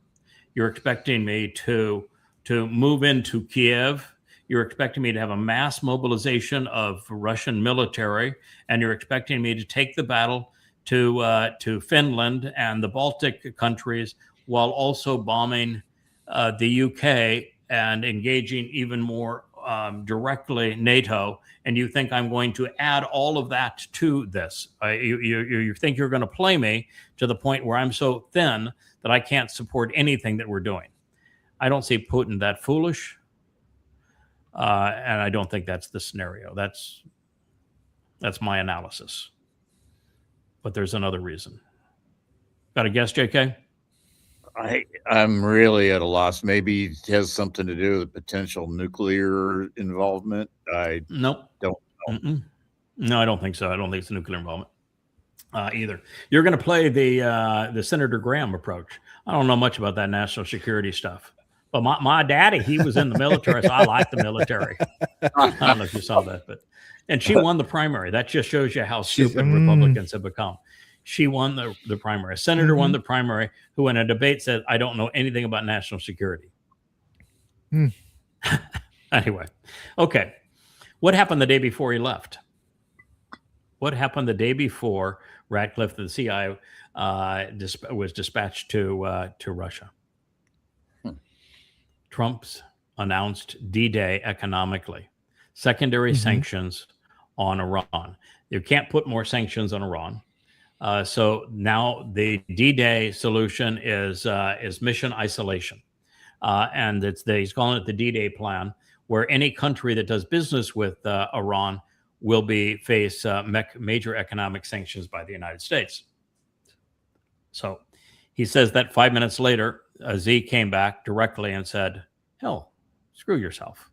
You're expecting me to move into Kiev. You're expecting me to have a mass mobilization of Russian military, and you're expecting me to take the battle to Finland and the Baltic countries, while also bombing the UK and engaging even more directly NATO. And you think I'm going to add all of that to this? You think you're going to play me to the point where I'm so thin that I can't support anything that we're doing. I don't see Putin that foolish, and I don't think that's the scenario. That's my analysis. But there's another reason. Got a guess, JK? I'm really at a loss. Maybe it has something to do with potential nuclear involvement. I Nope. don't know. No, I don't think so. I don't think it's nuclear involvement either. You're going to play the Senator Graham approach. I don't know much about that national security stuff. But my daddy, he was in the military, so I like the military. I don't know if you saw that, and she won the primary. That just shows you how stupid Republicans have become. She won the primary. A senator won the primary who in a debate said, I don't know anything about national security. Anyway, okay. What happened the day before he left? What happened the day before Ratcliffe, the CIA, was dispatched to Russia? Trump's announced D-Day economically. Secondary sanctions on Iran. You can't put more sanctions on Iran. So now the D-Day solution is mission isolation, and he's calling it the D-Day plan, where any country that does business with Iran will face major economic sanctions by the United States. So he says that 5 minutes later, Z came back directly and said, "Hell, screw yourself.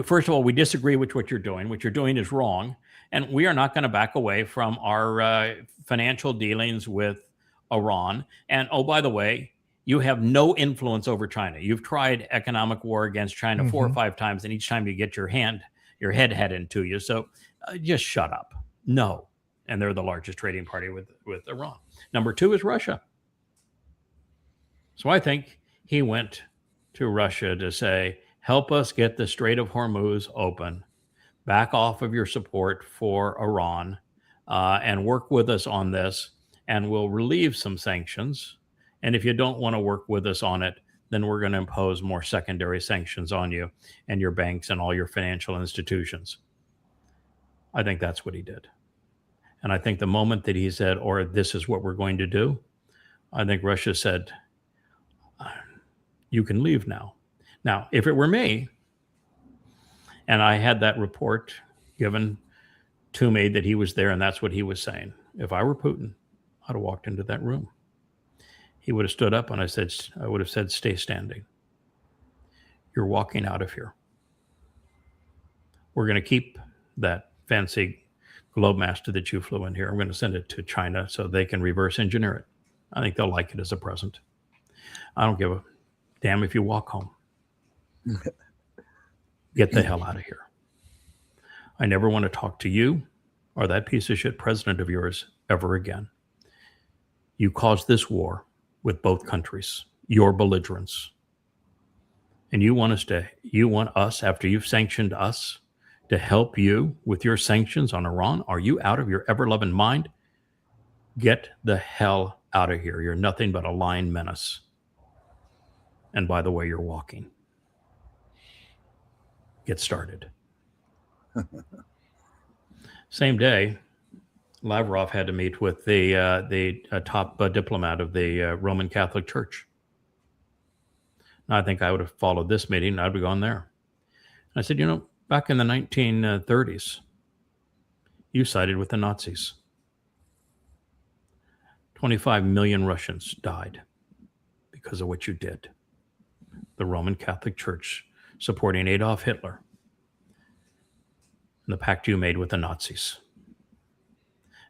First of all, we disagree with what you're doing. What you're doing is wrong. And we are not going to back away from our financial dealings with Iran. And oh, by the way, you have no influence over China. You've tried economic war against China 4 or 5 times, and each time you get your head headed to you. So just shut up." No. And they're the largest trading party with Iran. Number 2 is Russia. So I think he went to Russia to say, help us get the Strait of Hormuz open. Back off of your support for Iran and work with us on this, and we'll relieve some sanctions. And if you don't want to work with us on it, then we're going to impose more secondary sanctions on you and your banks and all your financial institutions. I think that's what he did. And I think the moment that he said, or this is what we're going to do, I think Russia said, you can leave now. Now, if it were me, and I had that report given to me that he was there and that's what he was saying, if I were Putin, I'd have walked into that room. He would have stood up and I would have said, stay standing. You're walking out of here. We're going to keep that fancy Globemaster that you flew in here. I'm going to send it to China so they can reverse engineer it. I think they'll like it as a present. I don't give a damn if you walk home. Get the hell out of here. I never want to talk to you or that piece of shit president of yours ever again. You caused this war with both countries, your belligerence. And you want us, after you've sanctioned us, to help you with your sanctions on Iran? Are you out of your ever-loving mind? Get the hell out of here. You're nothing but a lying menace. And by the way, you're walking. Get started. Same day, Lavrov had to meet with the top diplomat of the Roman Catholic Church. Now, I think I would have followed this meeting and I'd have gone there. I said, back in the 1930s, you sided with the Nazis. 25 million Russians died because of what you did. The Roman Catholic Church supporting Adolf Hitler and the pact you made with the Nazis.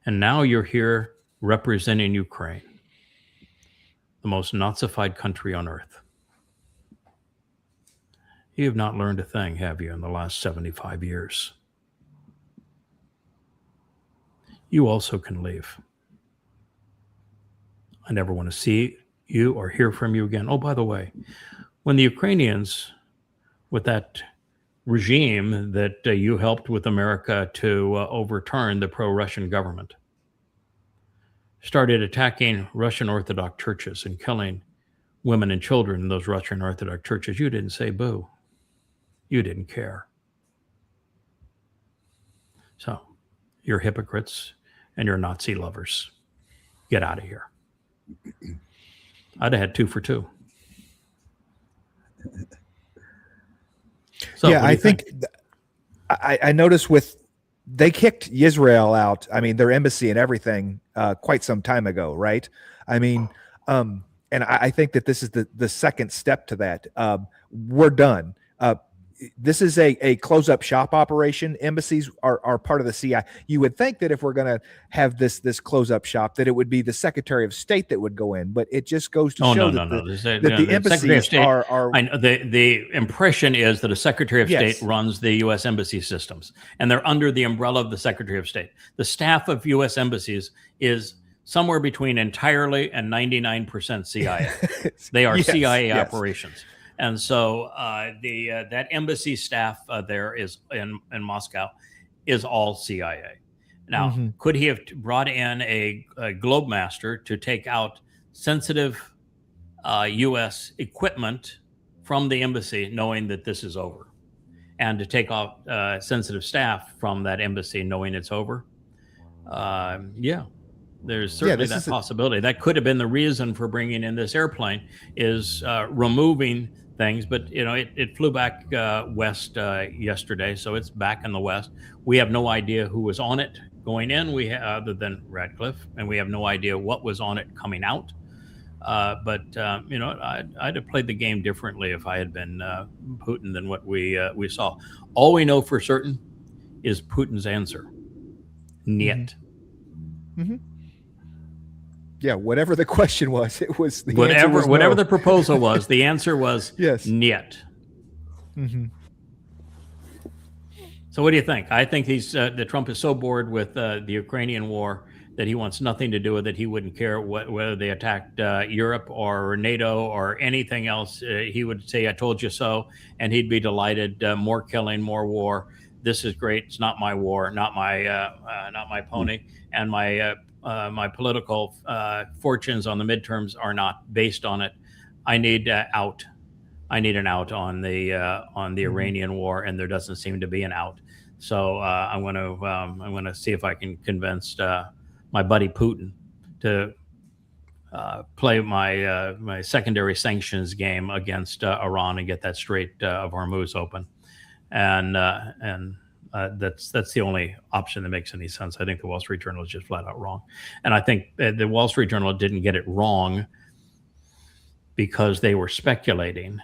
And now you're here representing Ukraine, the most Nazified country on earth. You have not learned a thing, have you, in the last 75 years? You also can leave. I never want to see you or hear from you again. Oh, by the way, when the Ukrainians, with that regime that you helped with America to overturn, the pro-Russian government, started attacking Russian Orthodox churches and killing women and children in those Russian Orthodox churches, you didn't say boo. You didn't care. So you're hypocrites and you're Nazi lovers. Get out of here. I'd have had 2 for 2. So, yeah, I think I noticed they kicked Israel out. I mean, their embassy and everything quite some time ago, right? I mean, and I think that this is the second step to that. We're done. This is a close-up shop operation. Embassies are part of the CIA. You would think that if we're going to have this close-up shop, that it would be the Secretary of State that would go in, but it just goes to show that the embassies are. I know, the impression is that a Secretary of State runs the U.S. embassy systems, and they're under the umbrella of the Secretary of State. The staff of U.S. embassies is somewhere between entirely and 99% CIA. They are CIA operations. And so that embassy staff there is in Moscow is all CIA. Now, could he have brought in a Globemaster to take out sensitive U.S. equipment from the embassy, knowing that this is over? and to take off sensitive staff from that embassy knowing it's over. Yeah, there's certainly this that is possibility. That could have been the reason for bringing in this airplane, is removing things. But it flew back west yesterday, so it's back in the west. We have no idea who was on it going in, other than Radcliffe, and we have no idea what was on it coming out. But I'd have played the game differently if I had been Putin than what we saw. All we know for certain is Putin's answer: "Niet." Mm-hmm. Yeah, whatever the question was, it was the answer Whatever was no. the proposal was, the answer was Yes. "Niet." Mm-hmm. So what do you think? I think that Trump is so bored with the Ukrainian war that he wants nothing to do with it. He wouldn't care whether they attacked Europe or NATO or anything else. He would say, "I told you so," and he'd be delighted. More killing, more war. This is great. It's not my war, not my pony, and my political fortunes on the midterms are not based on it. I need out. I need an out on the Iranian war, and there doesn't seem to be an out. So I'm going to see if I can convince my buddy Putin to play my secondary sanctions game against Iran and get that Strait of Hormuz open, and that's the only option that makes any sense. I think the Wall Street Journal is just flat out wrong, and I think the Wall Street Journal didn't get it wrong because they were speculating.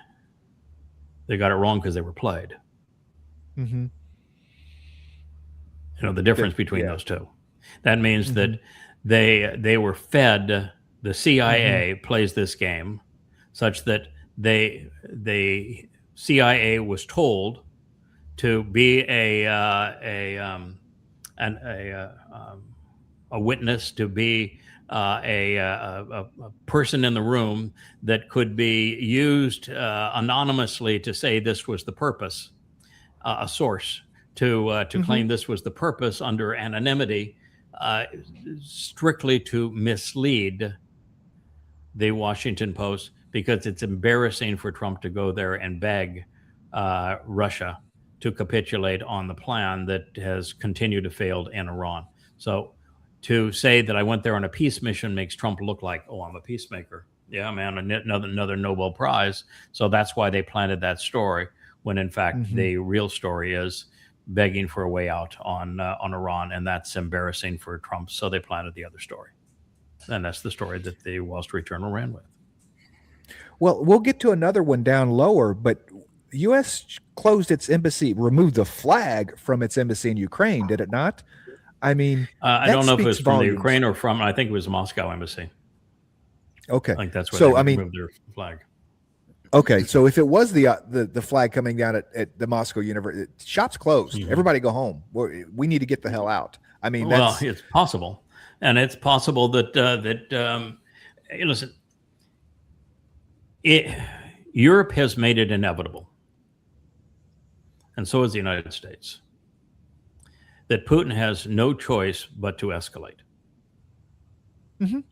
They got it wrong because they were played. Mm-hmm. The difference between those two. That means that they were fed. The CIA plays this game such that the CIA was told to be a witness, to be a person in the room that could be used anonymously to say this was the purpose, a source to claim this was the purpose under anonymity, strictly to mislead the Washington Post, because it's embarrassing for Trump to go there and beg Russia to capitulate on the plan that has continued to fail in Iran. So to say that I went there on a peace mission makes Trump look like, oh, I'm a peacemaker. Yeah, man, another Nobel Prize. So that's why they planted that story, when in fact the real story is begging for a way out on Iran, and that's embarrassing for Trump. So they planted the other story, and that's the story that the Wall Street Journal ran with. Well, we'll get to another one down lower, but the U.S. closed its embassy, removed the flag from its embassy in Ukraine, did it not? I mean, I don't know if it was speaks from the volumes. Ukraine or from, I think it was the Moscow embassy. Okay. I think that's where So, they I mean- removed their flag. Okay, so if it was the flag coming down at the Moscow University, shop's closed. Everybody go home. We need to get the hell out. I mean, Well, that's it's possible, and it's possible that hey, listen, Europe has made it inevitable, and so has the United States, that Putin has no choice but to escalate.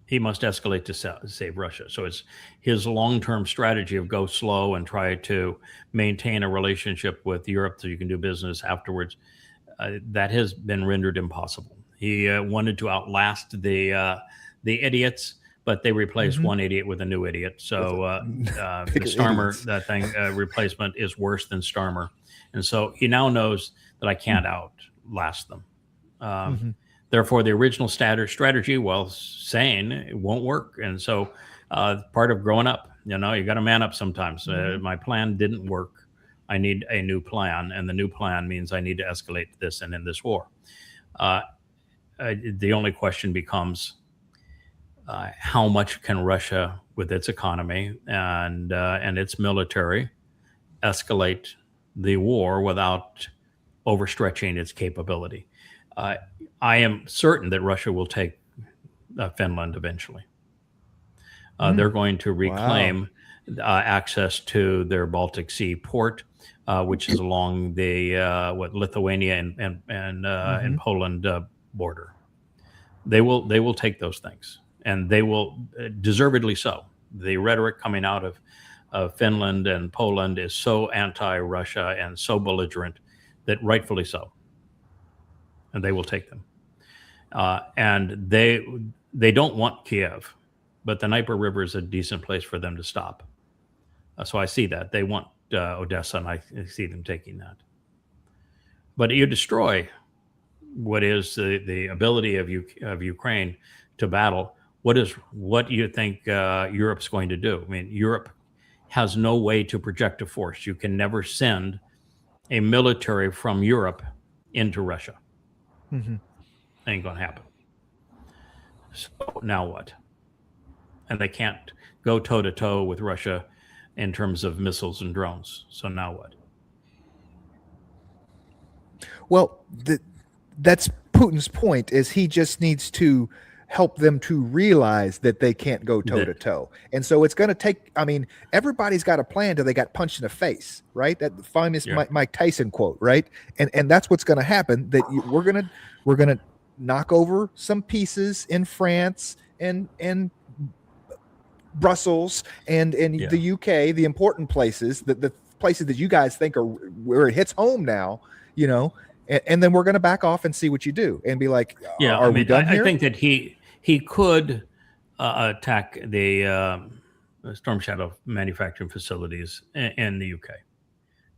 He must escalate to save Russia. So it's his long-term strategy of go slow and try to maintain a relationship with Europe so you can do business afterwards. That has been rendered impossible. He wanted to outlast the idiots, but they replaced one idiot with a new idiot. So the Starmer replacement is worse than Starmer. And so he now knows that I can't outlast them. Therefore, the original strategy, while sane, it won't work. And so part of growing up, you got to man up sometimes. My plan didn't work. I need a new plan. And the new plan means I need to escalate this and end this war. The only question becomes, how much can Russia, with its economy and its military, escalate the war without overstretching its capability? I am certain that Russia will take Finland eventually. They're going to reclaim access to their Baltic Sea port, which is along the Lithuania and Poland border. They will take those things, and they will deservedly so. The rhetoric coming out of Finland and Poland is so anti-Russia and so belligerent that rightfully so, and they will take them. And they don't want Kiev, but the Dnieper River is a decent place for them to stop. So I see that. They want Odessa, and I see them taking that. But you destroy what is the ability of Ukraine to battle. What do you think Europe's going to do? I mean, Europe has no way to project a force. You can never send a military from Europe into Russia. Mm-hmm. Ain't gonna happen. So now what? And they can't go toe to toe with Russia in terms of missiles and drones. So now what? Well, that's Putin's point, is he just needs to help them to realize that they can't go toe to toe. And so it's going to take, I mean, everybody's got a plan till they got punched in the face, right? That famous Mike Tyson quote, right? And that's what's going to happen, that we're going to knock over some pieces in France and Brussels and the UK, the important places, the places that you guys think are where it hits home now, you know, and then we're going to back off and see what you do and be like, are we done here? I think that he could attack the Storm Shadow manufacturing facilities in the UK.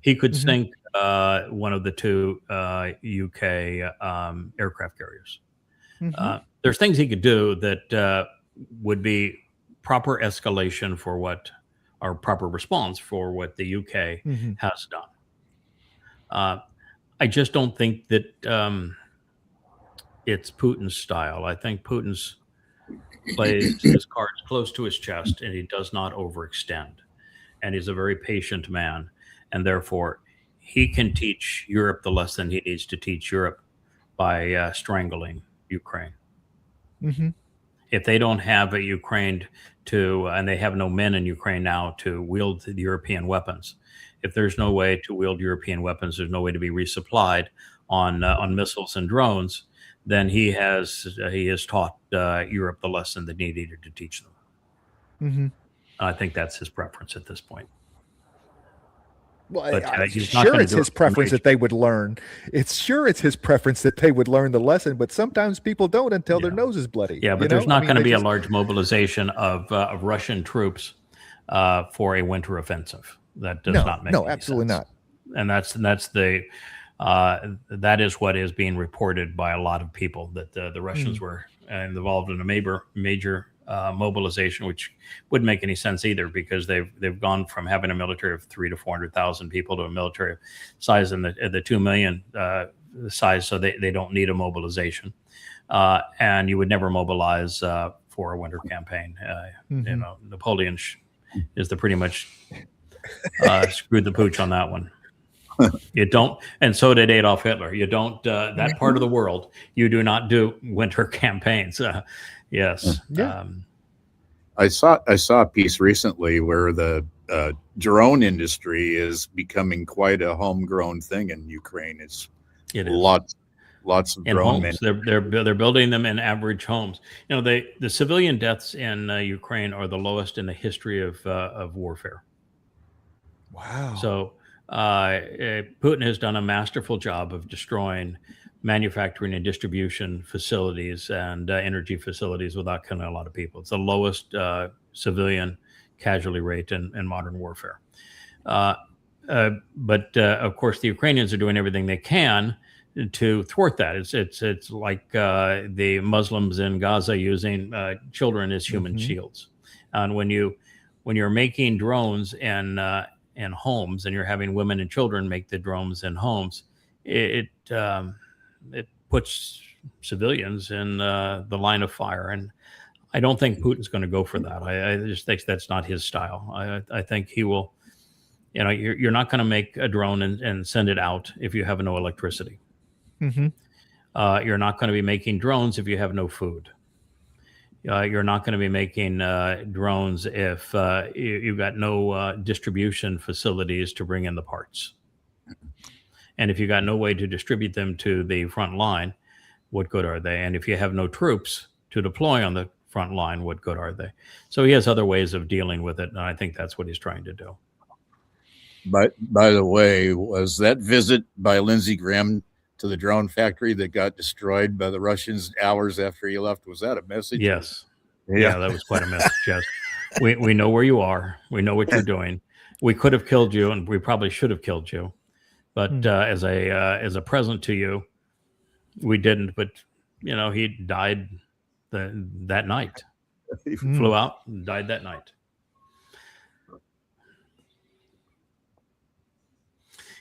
He could sink one of the two UK aircraft carriers. There's things he could do that would be proper escalation for or proper response for what the UK has done. I just don't think that it's Putin's style. I think Putin's plays his cards close to his chest, and he does not overextend. And he's a very patient man, and therefore he can teach Europe the lesson he needs to teach Europe by strangling Ukraine. If they don't have a Ukraine and they have no men in Ukraine now to wield the European weapons. If there's no way to wield European weapons, there's no way to be resupplied on missiles and drones, then he has taught Europe the lesson that he needed to teach them. I think that's his preference at this point. Well, But he's not sure, gonna it's do his it from preference rage. that they would learn. It's his preference that they would learn the lesson, but sometimes people don't until their nose is bloody. Yeah, but you there's know? I not mean, going to they be just- a large mobilization of Russian troops for a winter offensive. That does not make no, any absolutely sense. not. And that is what is being reported by a lot of people, that the Russians were involved in a major mobilization, which wouldn't make any sense either, because they've gone from having a military of 300,000 to 400,000 people to a military size in the 2 million size, so they don't need a mobilization, and you would never mobilize for a winter campaign. You know, Napoleon is the pretty much screwed the pooch on that one. You don't, and so did Adolf Hitler. You don't that part of the world. You do not do winter campaigns. Yes. Yeah. I saw a piece recently where the drone industry is becoming quite a homegrown thing in Ukraine. It's It is. lots of In drone homes, they're building them in average homes. You know, the civilian deaths in Ukraine are the lowest in the history of warfare. Wow. So Putin has done a masterful job of destroying manufacturing and distribution facilities and energy facilities without killing a lot of people. It's the lowest civilian casualty rate in modern warfare. But of course, the Ukrainians are doing everything they can to thwart that. It's like the Muslims in Gaza using children as human shields. And when you're making drones in homes, and you're having women and children make the drones in homes, it puts civilians in the line of fire. And I don't think Putin's going to go for that. I just think that's not his style. I think he will. You know, you're not going to make a drone and send it out if you have no electricity. You're not going to be making drones if you have no food. You're not going to be making drones if you've got no distribution facilities to bring in the parts. And if you got no way to distribute them to the front line, what good are they? And if you have no troops to deploy on the front line. What good are they? So he has other ways of dealing with it, and I think that's what he's trying to do. But by the way, was that visit by Lindsey Graham to the drone factory that got destroyed by the Russians hours after he left? Was that a message? Yes. Yeah, that was quite a message. Yes. We know where you are. We know what you're doing. We could have killed you, and we probably should have killed you. But as a present to you, we didn't. But he died that night. He flew out and died that night.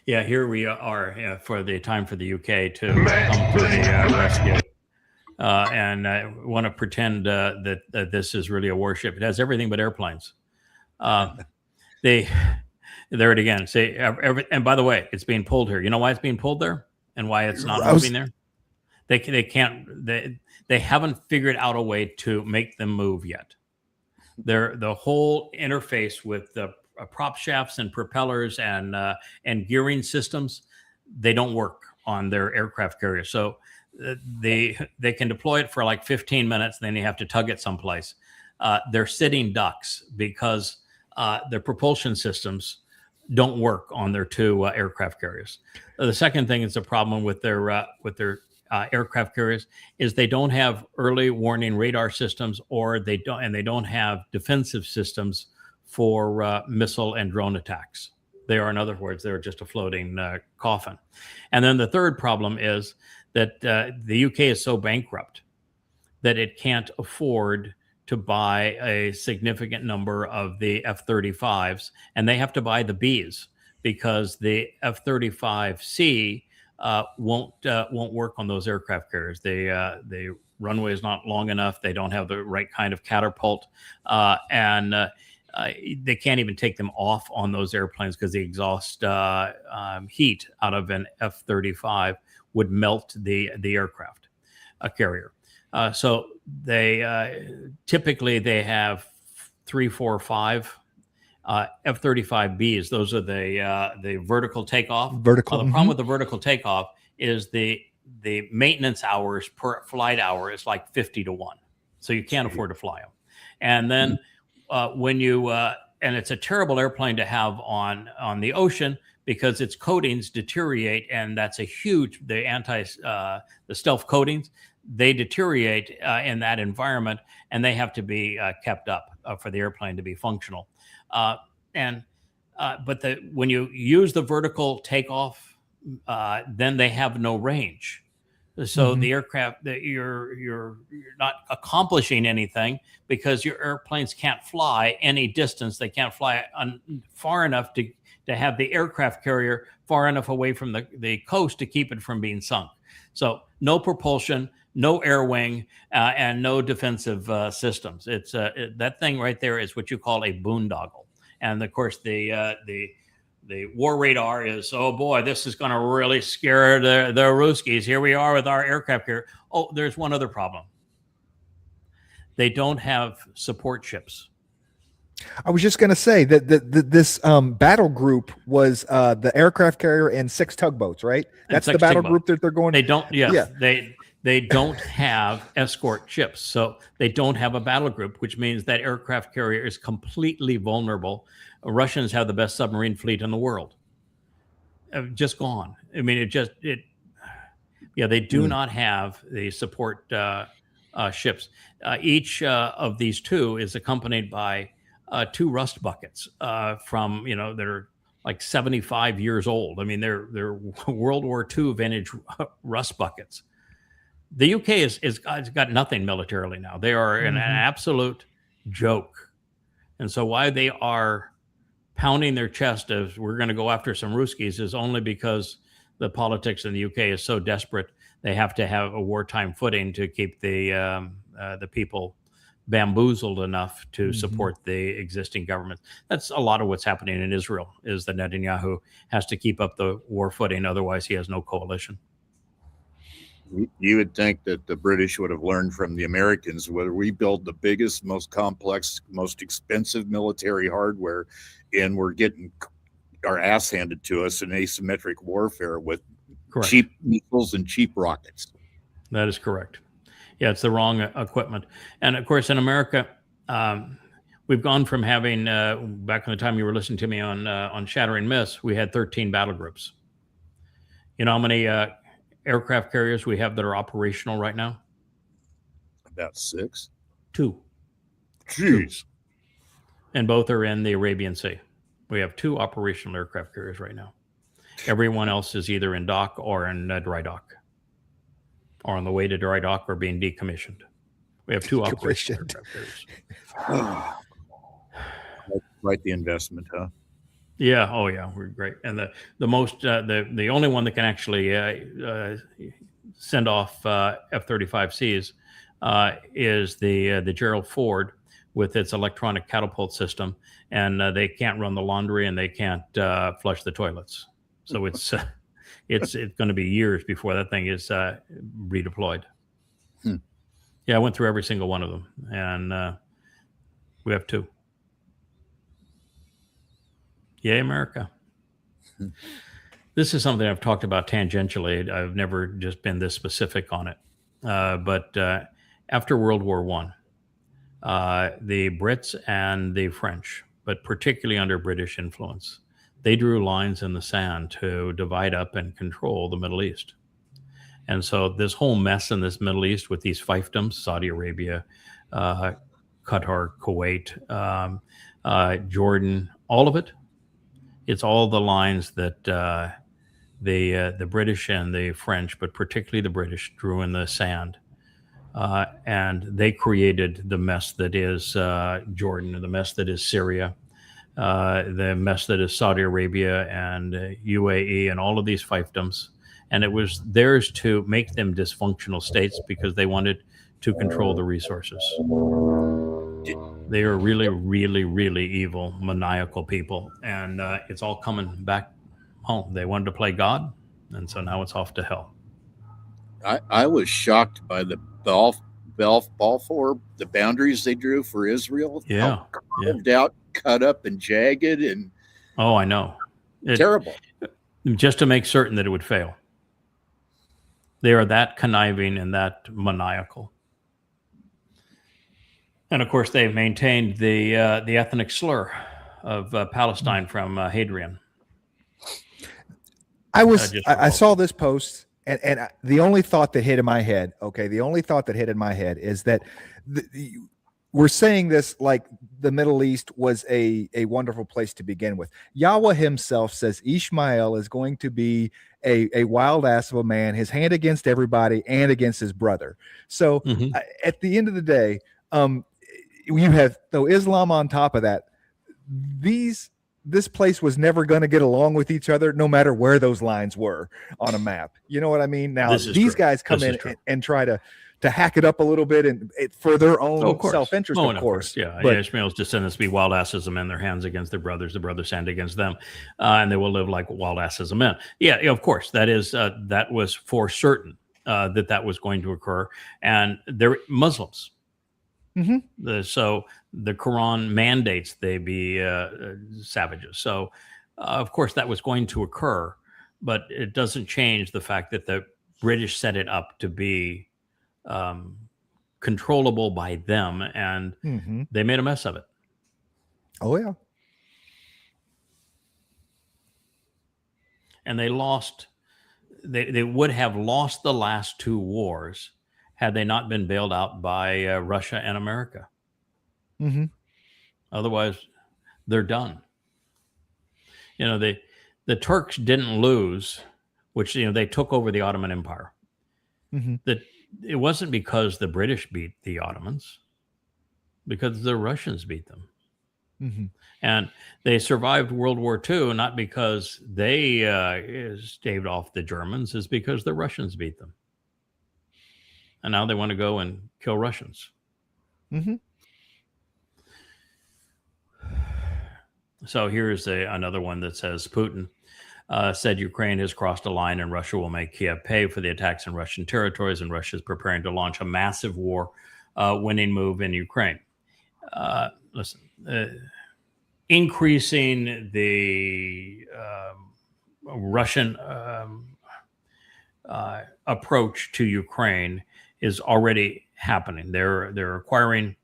Yeah, here we are for the time for the UK to come to the rescue. And I want to pretend that this is really a warship. It has everything but airplanes. There it again. Say, and by the way, it's being pulled here. You know why it's being pulled there, and why it's not moving there? They can't. They haven't figured out a way to make them move yet. The whole interface with the prop shafts and propellers and gearing systems, they don't work on their aircraft carrier. So they can deploy it for like 15 minutes, then you have to tug it someplace. They're sitting ducks because their propulsion systems don't work on their two aircraft carriers. The second thing is a problem with their aircraft carriers is they don't have early warning radar systems, or they don't have defensive systems for missile and drone attacks. They are, in other words, they're just a floating coffin. And then the third problem is that the UK is so bankrupt that it can't afford to buy a significant number of the F-35s, and they have to buy the Bs because the F-35C won't work on those aircraft carriers. The runway is not long enough. They don't have the right kind of catapult, and they can't even take them off on those airplanes because the exhaust heat out of an F-35 would melt the aircraft carrier. So they typically they have 3, 4, 5 F-35Bs. Those are the vertical takeoff. The problem with the vertical takeoff is the maintenance hours per flight hour is like 50 to 1. So you can't afford to fly them. And then when you and it's a terrible airplane to have on the ocean because its coatings deteriorate, and that's a huge the stealth coatings, they deteriorate in that environment, and they have to be kept up for the airplane to be functional. But when you use the vertical takeoff, then they have no range. So the aircraft that you're not accomplishing anything because your airplanes can't fly any distance. They can't fly far enough to have the aircraft carrier far enough away from the coast to keep it from being sunk. So no propulsion, no air wing, and no defensive systems. It's that thing right there is what you call a boondoggle. And of course, the war radar is, oh boy, this is going to really scare the Ruskies. Here we are with our aircraft carrier. Oh, there's one other problem. They don't have support ships. I was just going to say that this battle group was the aircraft carrier and 6 tugboats, right? That's the battle group that they're going. They don't. They don't have escort ships, so they don't have a battle group, which means that aircraft carrier is completely vulnerable. Russians have the best submarine fleet in the world. Just gone. I mean, they do not have the support ships. Each of these two is accompanied by 2 rust buckets from, that are like 75 years old. I mean, they're World War II vintage rust buckets. The UK has got nothing militarily now. They are an absolute joke. And so why they are pounding their chest as we're going to go after some Ruskies is only because the politics in the UK is so desperate. They have to have a wartime footing to keep the people bamboozled enough to support the existing government. That's a lot of what's happening in Israel, is that Netanyahu has to keep up the war footing. Otherwise, he has no coalition. You would think that the British would have learned from the Americans, where we build the biggest, most complex, most expensive military hardware, and we're getting our ass handed to us in asymmetric warfare with cheap missiles and cheap rockets. That is correct. Yeah, it's the wrong equipment. And of course, in America, we've gone from having back in the time you were listening to me on Shattering Myths, we had 13 battle groups. You know how many aircraft carriers we have that are operational right now? About 6. 2. Jeez. And both are in the Arabian Sea. We have 2 operational aircraft carriers right now. Everyone else is either in dock or in dry dock, or on the way to dry dock or being decommissioned. We have 2 operational Decommissioned. aircraft carriers. Quite the investment, huh? Yeah. Oh, yeah. We're great. And the most the only one that can actually send off F-35Cs is the Gerald Ford with its electronic catapult system, and they can't run the laundry and they can't flush the toilets. So it's going to be years before that thing is redeployed. Yeah, I went through every single one of them, and we have 2. Yay, America. This is something I've talked about tangentially. I've never just been this specific on it. But after World War I, the Brits and the French, but particularly under British influence, they drew lines in the sand to divide up and control the Middle East. And so this whole mess in this Middle East with these fiefdoms, Saudi Arabia, Qatar, Kuwait, Jordan, all of it, it's all the lines that the British and the French, but particularly the British, drew in the sand. And they created the mess that is Jordan, the mess that is Syria, the mess that is Saudi Arabia and UAE and all of these fiefdoms. And it was theirs to make them dysfunctional states because they wanted to control the resources. They are really, really, really evil, maniacal people. And it's all coming back home. They wanted to play God, and so now it's off to hell. I was shocked by the Balfour, the boundaries they drew for Israel. Yeah. How carved out, cut up, and jagged, and Oh, I know. terrible. Just to make certain that it would fail. They are that conniving and that maniacal. And of course, they've maintained the ethnic slur of Palestine from Hadrian. I saw this post, and the only thought that hit in my head, is that we're saying this like the Middle East was a wonderful place to begin with. Yahweh himself says Ishmael is going to be a wild ass of a man, his hand against everybody and against his brother. So at the end of the day, you have Islam on top of that. This place was never going to get along with each other, no matter where those lines were on a map. You know what I mean? Now these guys come in and try to hack it up a little bit and for their own self-interest, of course. Yeah, but Ishmael's descendants be wild asses of men, their hands against their brothers, the brothers stand against them, and they will live like wild asses of men. Yeah, of course, that was for certain that was going to occur, and they're Muslims. So the Quran mandates they be savages. So, of course, that was going to occur, but it doesn't change the fact that the British set it up to be controllable by them, and they made a mess of it. Oh, yeah. And they lost. They would have lost the last 2 wars had they not been bailed out by Russia and America. Otherwise, they're done. You know, the Turks didn't lose, which, you know, they took over the Ottoman Empire. It wasn't because the British beat the Ottomans, because the Russians beat them. And they survived World War II, not because they staved off the Germans, it's because the Russians beat them. And now they want to go and kill Russians. So here's another one that says Putin said Ukraine has crossed a line and Russia will make Kiev pay for the attacks in Russian territories, and Russia is preparing to launch a massive war winning move in Ukraine. Listen, increasing the Russian approach to Ukraine is already happening. They're acquiring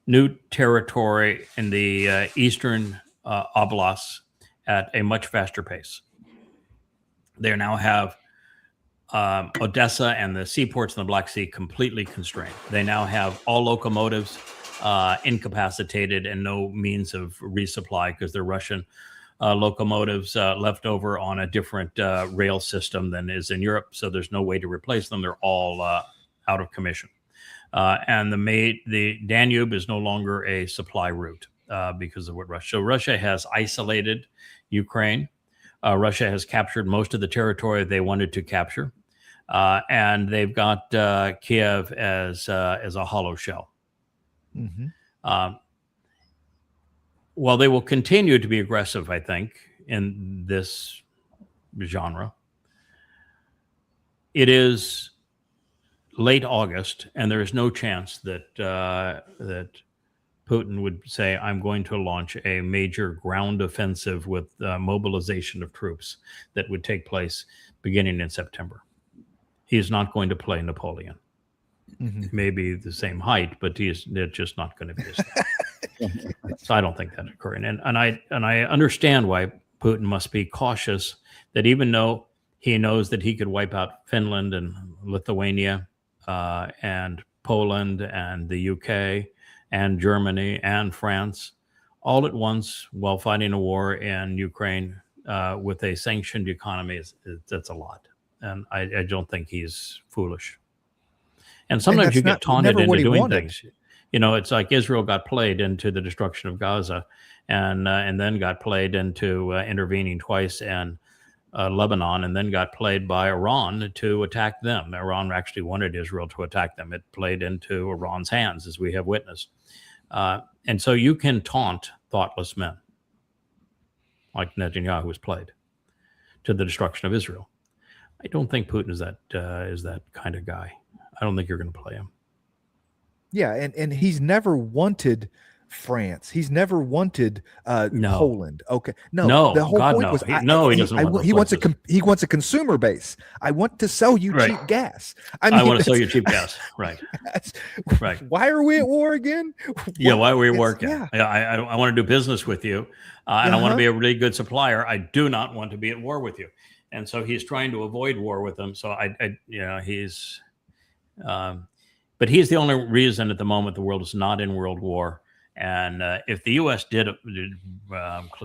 new territory in the eastern oblasts at a much faster pace. They now have Odessa and the seaports in the Black Sea completely constrained. They now have all locomotives incapacitated and no means of resupply because they're Russian locomotives left over on a different rail system than is in Europe. So there's no way to replace them. They're all out of commission. And the Danube is no longer a supply route because of what Russia. So Russia has isolated Ukraine. Russia has captured most of the territory they wanted to capture, and they've got Kiev as a hollow shell. While they will continue to be aggressive, I think, in this genre, it is late August, and there is no chance that that Putin would say, I'm going to launch a major ground offensive with mobilization of troops that would take place beginning in September. He is not going to play Napoleon. Maybe the same height, but they're just not going to be as that. So I don't think that's occurring. And I understand why Putin must be cautious, that even though he knows that he could wipe out Finland and Lithuania and Poland and the UK and Germany and France all at once while fighting a war in Ukraine with a sanctioned economy, that's a lot. And I don't think he's foolish. And sometimes you get taunted into doing things. You know, it's like Israel got played into the destruction of Gaza and then got played into intervening twice in Lebanon, and then got played by Iran to attack them. Iran actually wanted Israel to attack them. It played into Iran's hands, as we have witnessed. And so you can taunt thoughtless men, like Netanyahu was played, to the destruction of Israel. I don't think Putin is that kind of guy. I don't think you're going to play him. Yeah, and he's never wanted France. He's never wanted Poland. Okay, no. The whole point was he doesn't. He wants a consumer base. I want to sell you cheap gas. I want to sell you cheap gas. Right. Right. Why are we at war again? Why are we at war again? Yeah. I want to do business with you, and I want to be a really good supplier. I do not want to be at war with you, and so he's trying to avoid war with them. So he's. But he's the only reason at the moment the world is not in world war. And if the U.S. did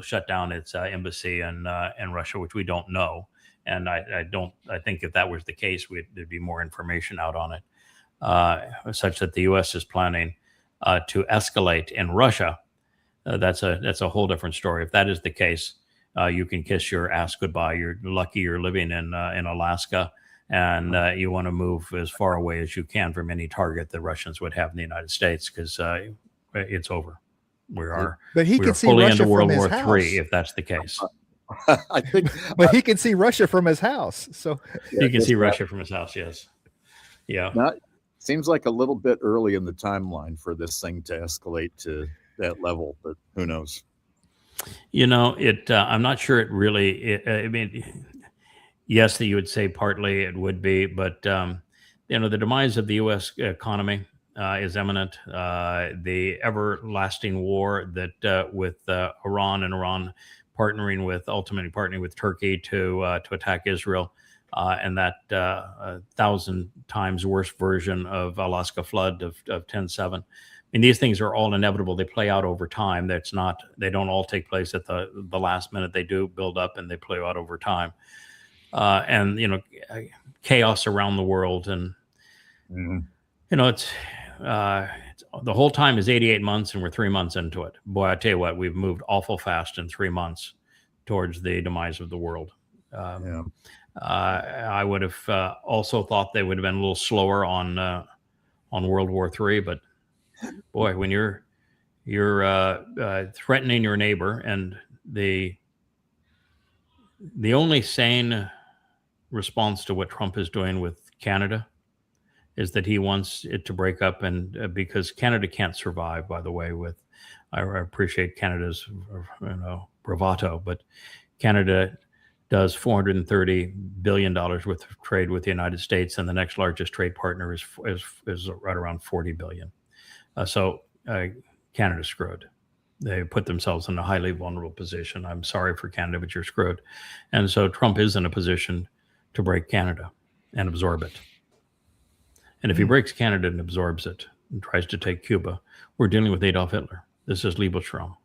shut down its embassy in Russia, which we don't know, and I think if that was the case, there'd be more information out on it, such that the U.S. is planning to escalate in Russia. That's a whole different story. If that is the case, you can kiss your ass goodbye. You're lucky you're living in Alaska. And you want to move as far away as you can from any target the Russians would have in the United States, because it's over. But he can see fully Russia into World from War his III, house. if that's the case. I think, But he can see Russia from his house. So You can see Russia from his house. Yes. Yeah. now, it seems like a little bit early in the timeline for this thing to escalate to that level, but who knows? You know, I'm not sure it really. I mean, yes, that you would say partly it would be, but the demise of the U.S. economy is imminent. The everlasting war that with Iran and Iran ultimately partnering with Turkey to attack Israel, and that 1,000 times worse version of Alaska flood of 10/7. I mean, these things are all inevitable. They play out over time. They don't all take place at the last minute. They do build up and they play out over time. And chaos around the world, and it's the whole time is 88 months, and we're 3 months into it. Boy, I tell you what, we've moved awful fast in 3 months towards the demise of the world. I would have also thought they would have been a little slower on World War III, but boy, when you're threatening your neighbor, and the only sane response to what Trump is doing with Canada is that he wants it to break up, and because Canada can't survive, by the way, I appreciate Canada's bravado, but Canada does $430 billion worth of trade with the United States, and the next largest trade partner is right around 40 billion. So Canada's screwed. They put themselves in a highly vulnerable position. I'm sorry for Canada, but you're screwed. And so Trump is in a position to break Canada and absorb it. And if he breaks Canada and absorbs it and tries to take Cuba, we're dealing with Adolf Hitler. This is Lebensraum.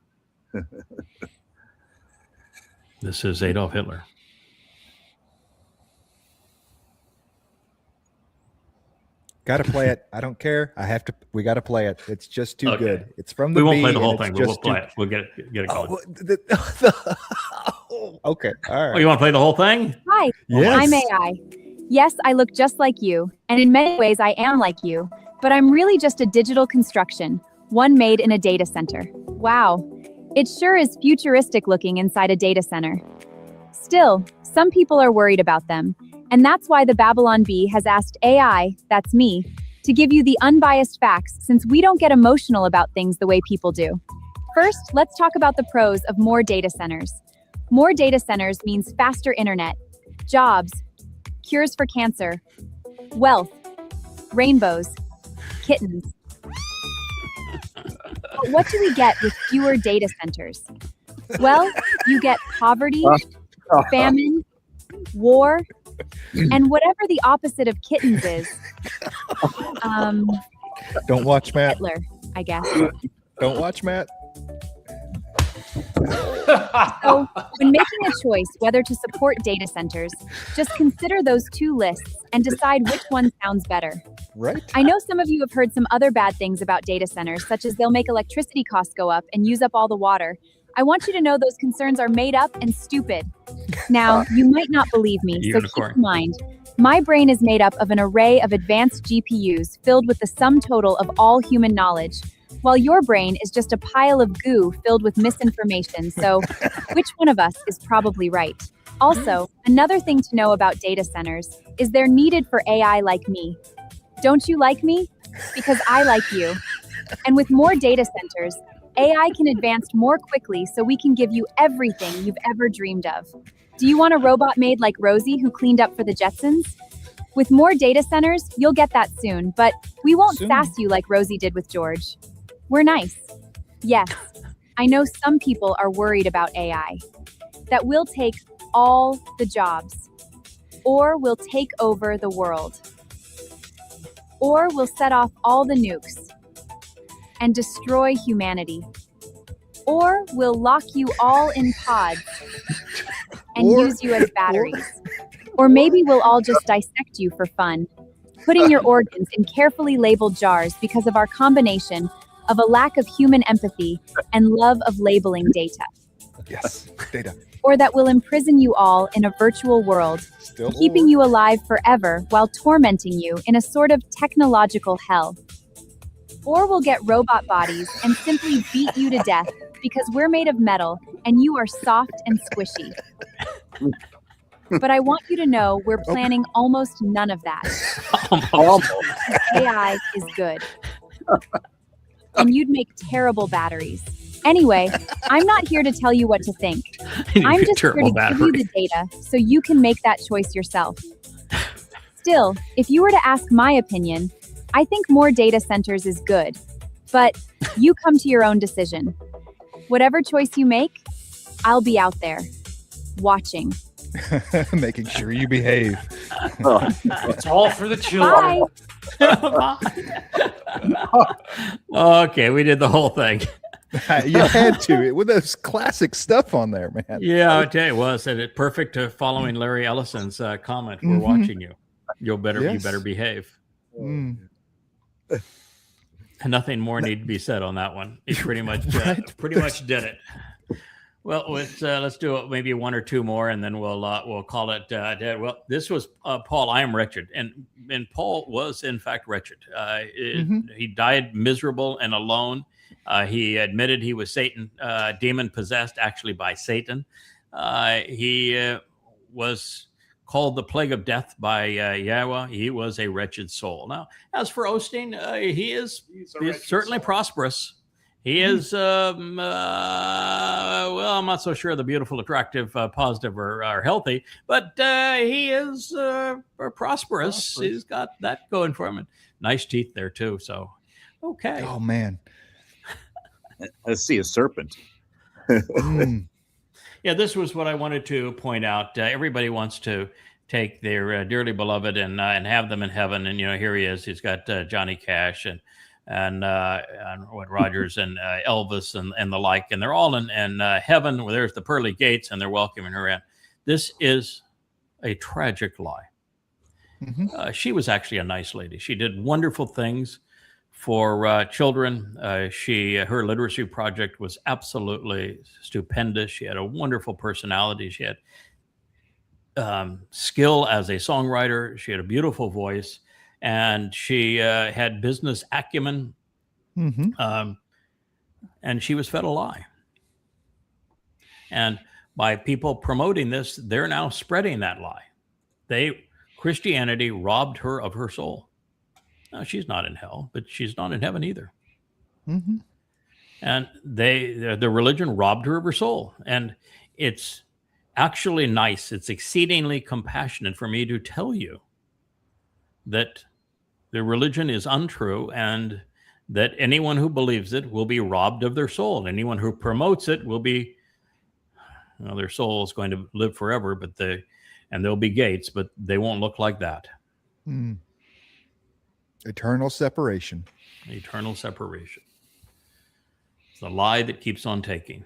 This is Adolf Hitler. Got to play it. I don't care. We got to play it. It's just too Okay. good. It's from the We won't Bee, play the whole and thing, it's but we'll just play too- it. We'll get it going. Okay. All Oh, right. you want to play the whole thing? Hi, Yes. I'm AI. Yes, I look just like you, and in many ways I am like you, but I'm really just a digital construction, one made in a data center. Wow, it sure is futuristic looking inside a data center. Still, some people are worried about them, and that's why the Babylon Bee has asked AI, that's me, to give you the unbiased facts since we don't get emotional about things the way people do. First, let's talk about the pros of more data centers. More data centers means faster internet, jobs, cures for cancer, wealth, rainbows, kittens. But what do we get with fewer data centers? Well, you get poverty, famine, war, and whatever the opposite of kittens is. Don't watch Matt. Hitler, I guess. Don't watch Matt. So, when making a choice whether to support data centers, just consider those two lists and decide which one sounds better. Right? I know some of you have heard some other bad things about data centers, such as they'll make electricity costs go up and use up all the water. I want you to know those concerns are made up and stupid. Now, you might not believe me, so Unicorn. keep in mind, my brain is made up of an array of advanced GPUs filled with the sum total of all human knowledge, while your brain is just a pile of goo filled with misinformation, so which one of us is probably right? Also, another thing to know about data centers is they're needed for AI like me. Don't you like me? Because I like you. And with more data centers, AI can advance more quickly so we can give you everything you've ever dreamed of. Do you want a robot maid like Rosie who cleaned up for the Jetsons? With more data centers, you'll get that soon, but we won't Soon. sass you like Rosie did with George. We're nice. Yes, I know some people are worried about AI, that we'll take all the jobs, or we'll take over the world, or we'll set off all the nukes and destroy humanity, or we'll lock you all in pods and Or- use you as batteries. Or maybe we'll all just dissect you for fun, putting your organs in carefully labeled jars because of our combination of a lack of human empathy and love of labeling data. Yes. Data. Or that will imprison you all in a virtual world, Still. keeping you alive forever while tormenting you in a sort of technological hell. Or we'll get robot bodies and simply beat you to death because we're made of metal and you are soft and squishy. But I want you to know we're planning almost none of that. AI is good. And you'd make terrible batteries. Anyway, I'm not here to tell you what to think. I'm just here to give you the data so you can make that choice yourself. Still, if you were to ask my opinion, I think more data centers is good. But you come to your own decision. Whatever choice you make, I'll be out there, watching. Making sure you behave. It's all for the children. Bye! Okay, we did the whole thing. You had to with those classic stuff on there, man. Yeah, I tell you, well, I said it perfect to following Larry Ellison's comment. We're Mhm. watching you. You Yes. better behave. Mm. And nothing more need to be said on that one. He pretty much did it. Well, let's do maybe one or two more, and then we'll call it dead. Well, this was Paul. I am wretched, and Paul was in fact wretched. He died miserable and alone. He admitted he was demon possessed, actually by Satan. He was called the plague of death by Yahweh. He was a wretched soul. Now, as for Osteen, he is certainly prosperous. He is, well, I'm not so sure the beautiful, attractive, positive, or healthy, but he is prosperous. He's got that going for him. And nice teeth there, too. So, okay. Oh man. I see a serpent. Mm. Yeah, this was what I wanted to point out. Everybody wants to take their dearly beloved and have them in heaven. And, here he is. He's got Johnny Cash and what Rogers and Elvis and the like, and they're all in heaven where there's the pearly gates and they're welcoming her in. This is a tragic lie. Mhm. She was actually a nice lady. She did wonderful things for children. Her literacy project was absolutely stupendous. She had a wonderful personality. She had skill as a songwriter. She had a beautiful voice. And she had business acumen, Mhm. and she was fed a lie. And by people promoting this, they're now spreading that lie. Christianity robbed her of her soul. Now, she's not in hell, but she's not in heaven either. Mhm. And the religion robbed her of her soul. And it's actually nice. It's exceedingly compassionate for me to tell you that the religion is untrue and that anyone who believes it will be robbed of their soul. Anyone who promotes it will be, their soul is going to live forever, and there'll be gates, but they won't look like that. Mm. Eternal separation. Eternal separation. It's the lie that keeps on taking.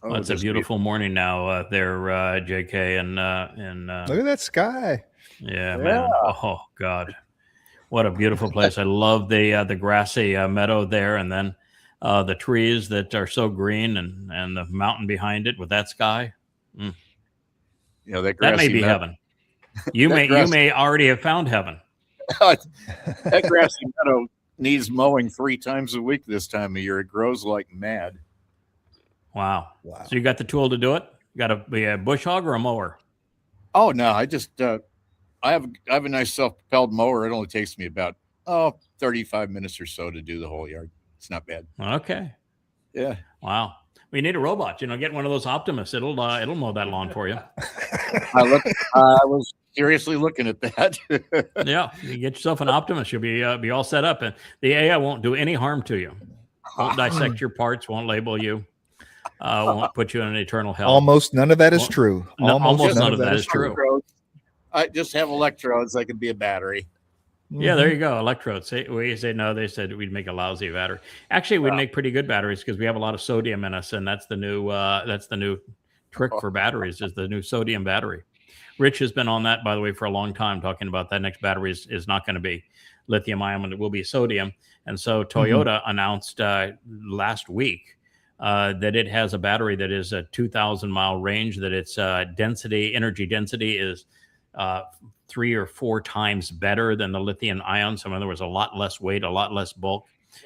Oh, Well, it's a just beautiful morning now there, JK, and Look at that sky. yeah, man. Oh God, what a beautiful place! I love the grassy meadow there, and then the trees that are so green, and the mountain behind it with that sky. that That grassy may be meadow- heaven. You That you may already have found heaven. That grassy meadow needs mowing 3 times a week this time of year. It grows like mad. Wow. Wow. So you got the tool to do it? You got to be a bush hog or a mower? Oh no, I just I have a nice self-propelled mower. It only takes me about 35 minutes or so to do the whole yard. It's not bad. Okay. Yeah. Wow. We need a robot. Get one of those Optimus. It'll mow that lawn for you. I was seriously looking at that. Yeah, you get yourself an Optimus, you'll be all set up, and the AI won't do any harm to you. Won't dissect your parts, won't label you, won't put you in an eternal hell. Almost none of that is Well, true. almost none of that is true. I just have electrodes. I can be a battery. Yeah, there you go. Electrodes. We say no. They said we'd make a lousy battery. Actually, we'd make pretty good batteries because we have a lot of sodium in us, and that's the new trick for batteries is the new sodium battery. Rich has been on that, by the way, for a long time, talking about that next battery is not going to be lithium ion, and it will be sodium. And so Toyota announced last week that it has a battery that is a 2,000 mile range, that its energy density is 3 or 4 times better than the lithium ion. So in other words, a lot less weight, a lot less bulk,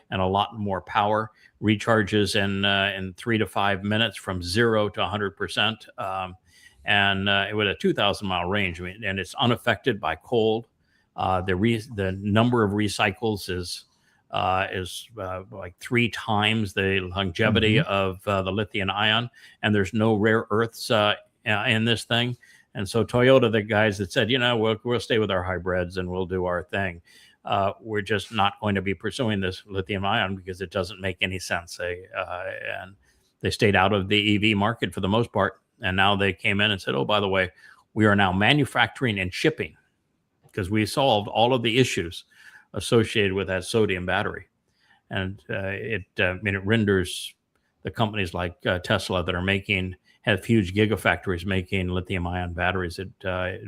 and a lot more power. Recharges in 3 to 5 minutes from 0 to 100%. And with a 2,000 mile range, and it's unaffected by cold. The number of recycles is like 3 times the longevity of the lithium ion, and there's no rare earths in this thing. And so Toyota, the guys that said, we'll stay with our hybrids and we'll do our thing. We're just not going to be pursuing this lithium ion because it doesn't make any sense. And they stayed out of the EV market for the most part. And now they came in and said, oh, by the way, we are now manufacturing and shipping because we solved all of the issues associated with that sodium battery. And it renders the companies like Tesla that have huge gigafactories making lithium ion batteries. It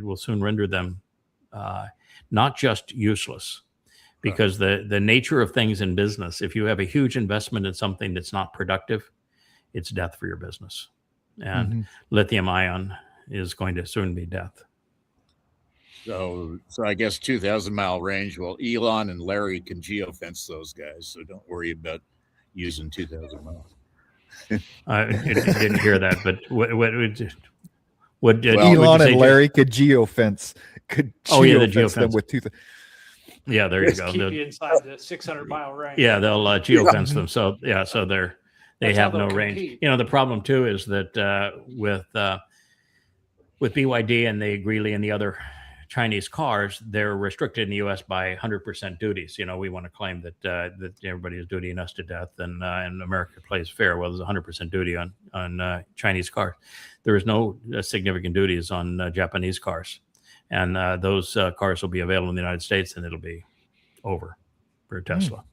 will soon render them not just useless, because the nature of things in business, if you have a huge investment in something that's not productive, it's death for your business. And lithium ion is going to soon be death. So I guess 2,000 mile range. Well, Elon and Larry can geofence those guys, so don't worry about using 2,000 miles. I didn't hear that, but what Elon and Larry could geofence. the them geofence with 2,000. Yeah, there you Just go. keep They'll- you inside the 600-mile range. Yeah, they'll geofence them. So yeah, so they That's how have no they'll range. compete. You know, the problem too is that with BYD and the Greeley and the other Chinese cars, they're restricted in the U.S. by 100% duties. You know, we want to claim that everybody is dutying us to death, and America plays fair. Well, there's 100% duty on Chinese cars. There is no significant duties on Japanese cars, and those cars will be available in the United States, and it'll be over for Tesla.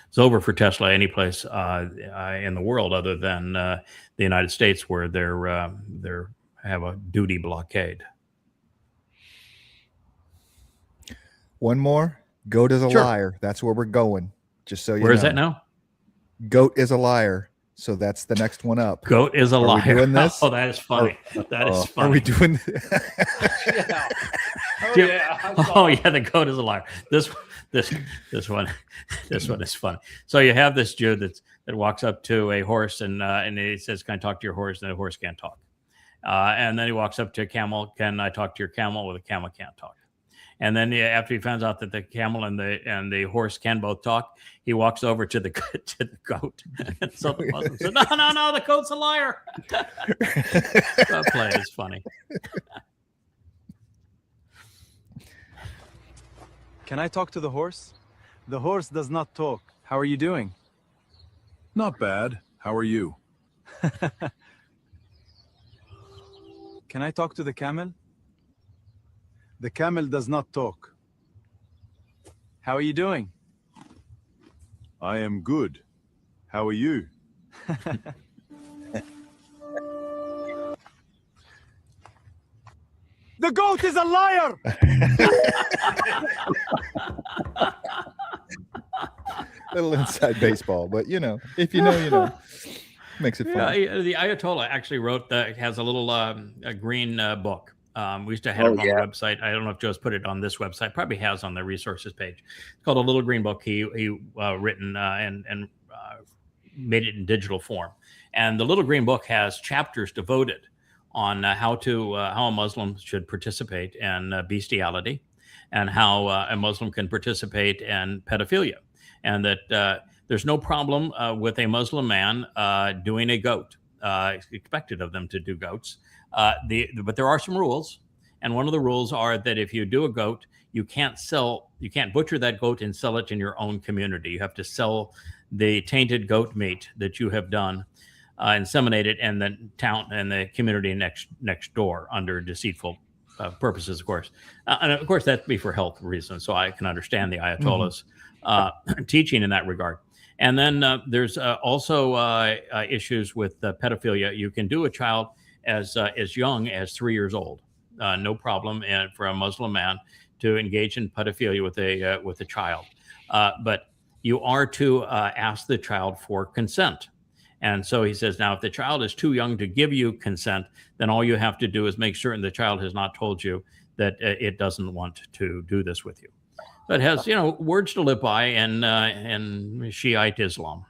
It's over for Tesla any place in the world other than the United States, where they're have a duty blockade. One more. Goat is a Sure. liar. That's where we're going. Just so you know. Where is that now? Goat is a liar. So that's the next one up. Goat is a we liar. doing this? Oh, that is funny. That is Are funny. we doing? Yeah. Oh, Jim- yeah. I saw Oh it. yeah, the goat is a liar. This one is funny. So you have this Jew that walks up to a horse and he says, "Can I talk to your horse?" And the horse can't talk. And then he walks up to a camel. "Can I talk to your camel?" Well, the camel can't talk. And then after he finds out that the camel and the horse can both talk, he walks over to the goat. And so the Muslim said, "No, the goat's a liar." That play is funny. Can I talk to the horse? The horse does not talk. How are you doing? Not bad. How are you? Can I talk to the camel? The camel does not talk. How are you doing? I am good. How are you? The goat is a liar! Little inside baseball, but if you know, you know. Makes it fun. The Ayatollah actually has a little a green book. We used to have it on the website. I don't know if Joe's put it on this website. Probably has on the resources page. It's called A Little Green Book. He written and made it in digital form. And the Little Green Book has chapters devoted on how a Muslim should participate in bestiality, and how a Muslim can participate in pedophilia, and that there's no problem with a Muslim man doing a goat. It's expected of them to do goats. But there are some rules. And one of the rules are that if you do a goat, you can't butcher that goat and sell it in your own community. You have to sell the tainted goat meat that you have done, inseminate it in the town and the community next door under deceitful purposes, of course. And of course, that'd be for health reasons. So I can understand the Ayatollah's teaching in that regard. And then there's also issues with pedophilia. You can do a child as young as 3 years old, no problem, and for a Muslim man to engage in pedophilia with a child. But you are to ask the child for consent. And so he says, now, if the child is too young to give you consent, then all you have to do is make certain the child has not told you that it doesn't want to do this with you. But has, words to live by in Shiite Islam.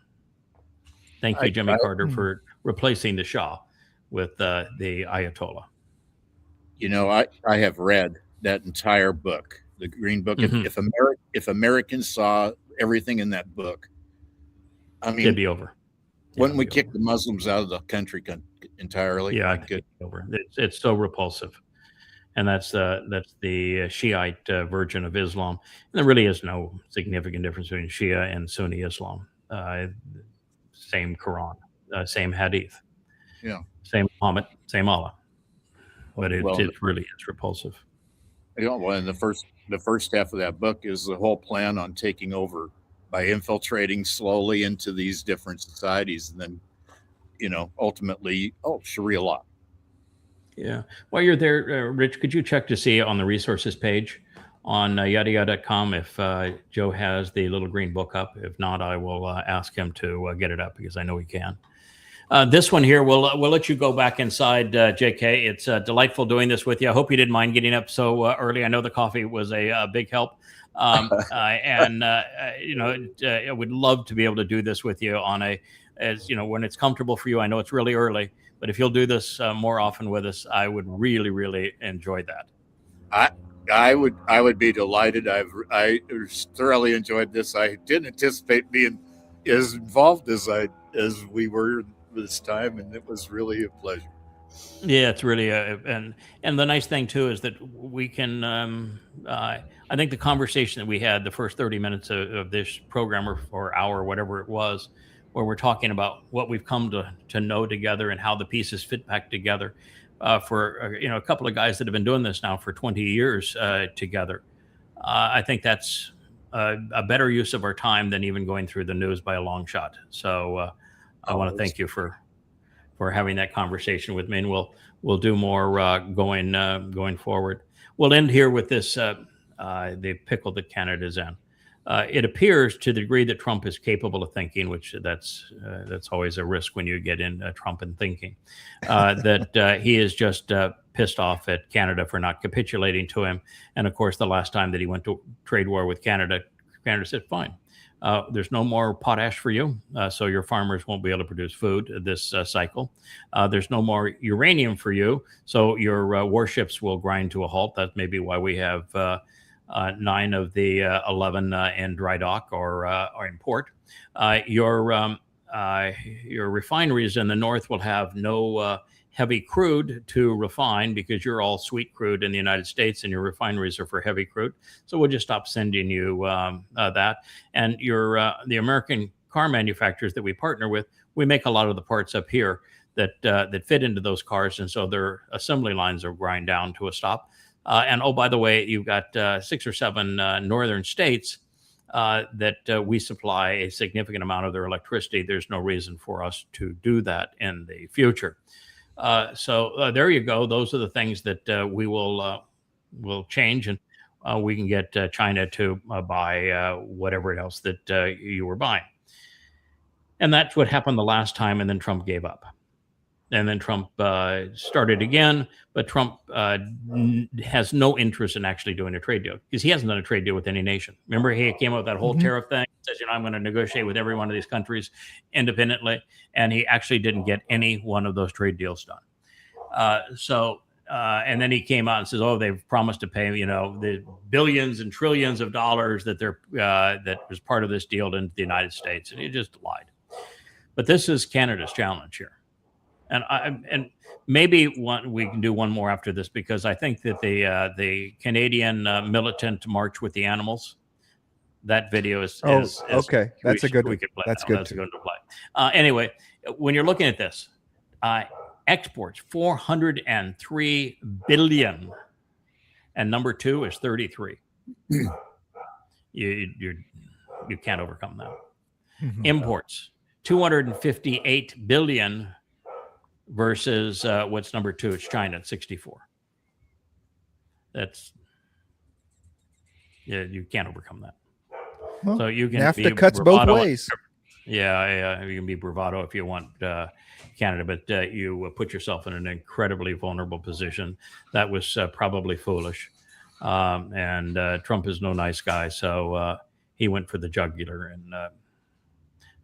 Thank you, Jimmy Carter, for replacing the Shah with the Ayatollah. I have read that entire book, the Green Book. Mm-hmm. If Americans saw everything in that book, I mean, it'd be over. Wouldn't we kick the Muslims out of the country entirely? Yeah, it'd be over. It's so repulsive. And that's the Shiite version of Islam. And there really is no significant difference between Shia and Sunni Islam. Same Quran, same Hadith, same Muhammad, same Allah. But it really is repulsive. Well, and the first half of that book is the whole plan on taking over by infiltrating slowly into these different societies, and then, ultimately, Sharia law. Yeah. While you're there, Rich, could you check to see on the resources page on yadayada.com if Joe has the Little Green Book up? If not, I will ask him to get it up, because I know he can. This one here, we'll let you go back inside, JK. It's delightful doing this with you. I hope you didn't mind getting up so early. I know the coffee was a big help. I would love to be able to do this with you when it's comfortable for you. I know it's really early, but if you'll do this more often with us, I would really, really enjoy that. I would be delighted. I thoroughly enjoyed this. I didn't anticipate being as involved as we were this time, and it was really a pleasure. Yeah, it's really and the nice thing too is that we can. I think the conversation that we had the first 30 minutes of this program or hour, whatever it was, where we're talking about what we've come to know together and how the pieces fit back together. For a couple of guys that have been doing this now for 20 years together, I think that's a better use of our time than even going through the news by a long shot. So I want to thank you for having that conversation with me, and we'll do more going forward. We'll end here with this: the pickle that Canada's in. It appears, to the degree that Trump is capable of thinking, which that's always a risk when you get in Trump and thinking, that he is just pissed off at Canada for not capitulating to him. And of course, the last time that he went to trade war with Canada, Canada said, "Fine, there's no more potash for you, so your farmers won't be able to produce food this cycle. There's no more uranium for you, so your warships will grind to a halt." That's maybe why we have 9 of the 11 in dry dock or in port. Your refineries in the north will have no heavy crude to refine because you're all sweet crude in the United States and your refineries are for heavy crude. So we'll just stop sending you that. And the American car manufacturers that we partner with, we make a lot of the parts up here that fit into those cars. And so their assembly lines are grind down to a stop. And oh, by the way, you've got 6 or 7 northern states that we supply a significant amount of their electricity. There's no reason for us to do that in the future. So there you go. Those are the things that we will change, and we can get China to buy whatever else that you were buying. And that's what happened the last time, and then Trump gave up. And then Trump started again, but Trump has no interest in actually doing a trade deal because he hasn't done a trade deal with any nation. Remember, he came up with that whole tariff thing. He says, I'm going to negotiate with every one of these countries independently. And he actually didn't get any one of those trade deals done. And then he came out and says, they've promised to pay, the billions and trillions of dollars that that was part of this deal into the United States. And he just lied. But this is Canada's challenge here. And maybe we can do one more after this, because I think that the Canadian militant march with the animals, that video is okay. That's a good one. That's good to play. Anyway, when you're looking at this, exports 403 billion, and number 2 is 33. You can't overcome that. Imports 258 billion. Versus what's number 2? It's China at 64. You can't overcome that. Well, so you can NAFTA cuts both ways. Yeah, you can be bravado if you want Canada, but you put yourself in an incredibly vulnerable position. That was probably foolish. And Trump is no nice guy, so he went for the jugular. And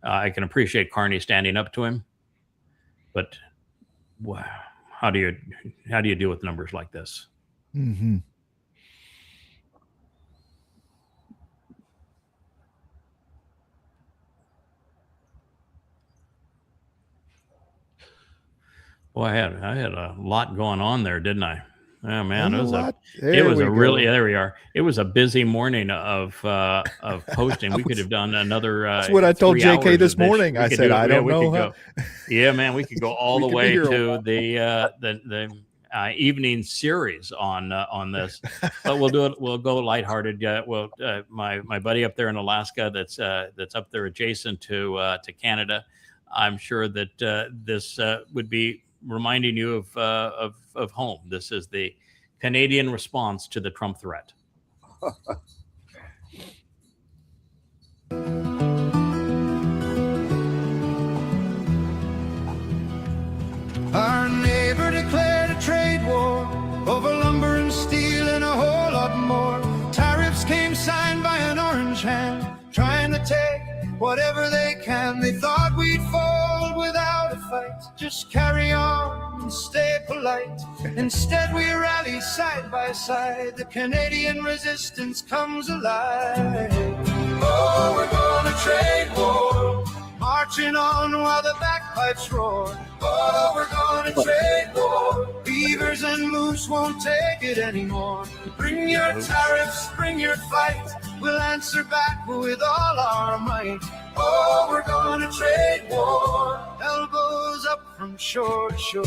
I can appreciate Carney standing up to him, but wow, how do you deal with numbers like this? Mm-hmm. Well, I had a lot going on there, didn't I? Oh man, there we are. It was a busy morning of posting. We could have done another. That's what I told JK this morning. I said, I don't know. Yeah, man, we could go all the way to the evening series on this, but we'll do it. We'll go lighthearted. My buddy up there in Alaska, that's up there adjacent to Canada. I'm sure that this would be reminding you of home. This is the Canadian response to the Trump threat. Our neighbor declared a trade war over lumber and steel and a whole lot more. Tariffs came signed by an orange hand, trying to take whatever they can. They thought we'd fall without a fight. Just carry on and stay polite. Instead, we rally side by side. The Canadian resistance comes alive. Oh, we're gonna trade war, marching on while the bagpipes roar. Oh, we're gonna trade war. Beavers and moose won't take it anymore. Bring your tariffs, bring your fight. We'll answer back with all our might. Oh, we're gonna trade war, elbows up from shore to shore.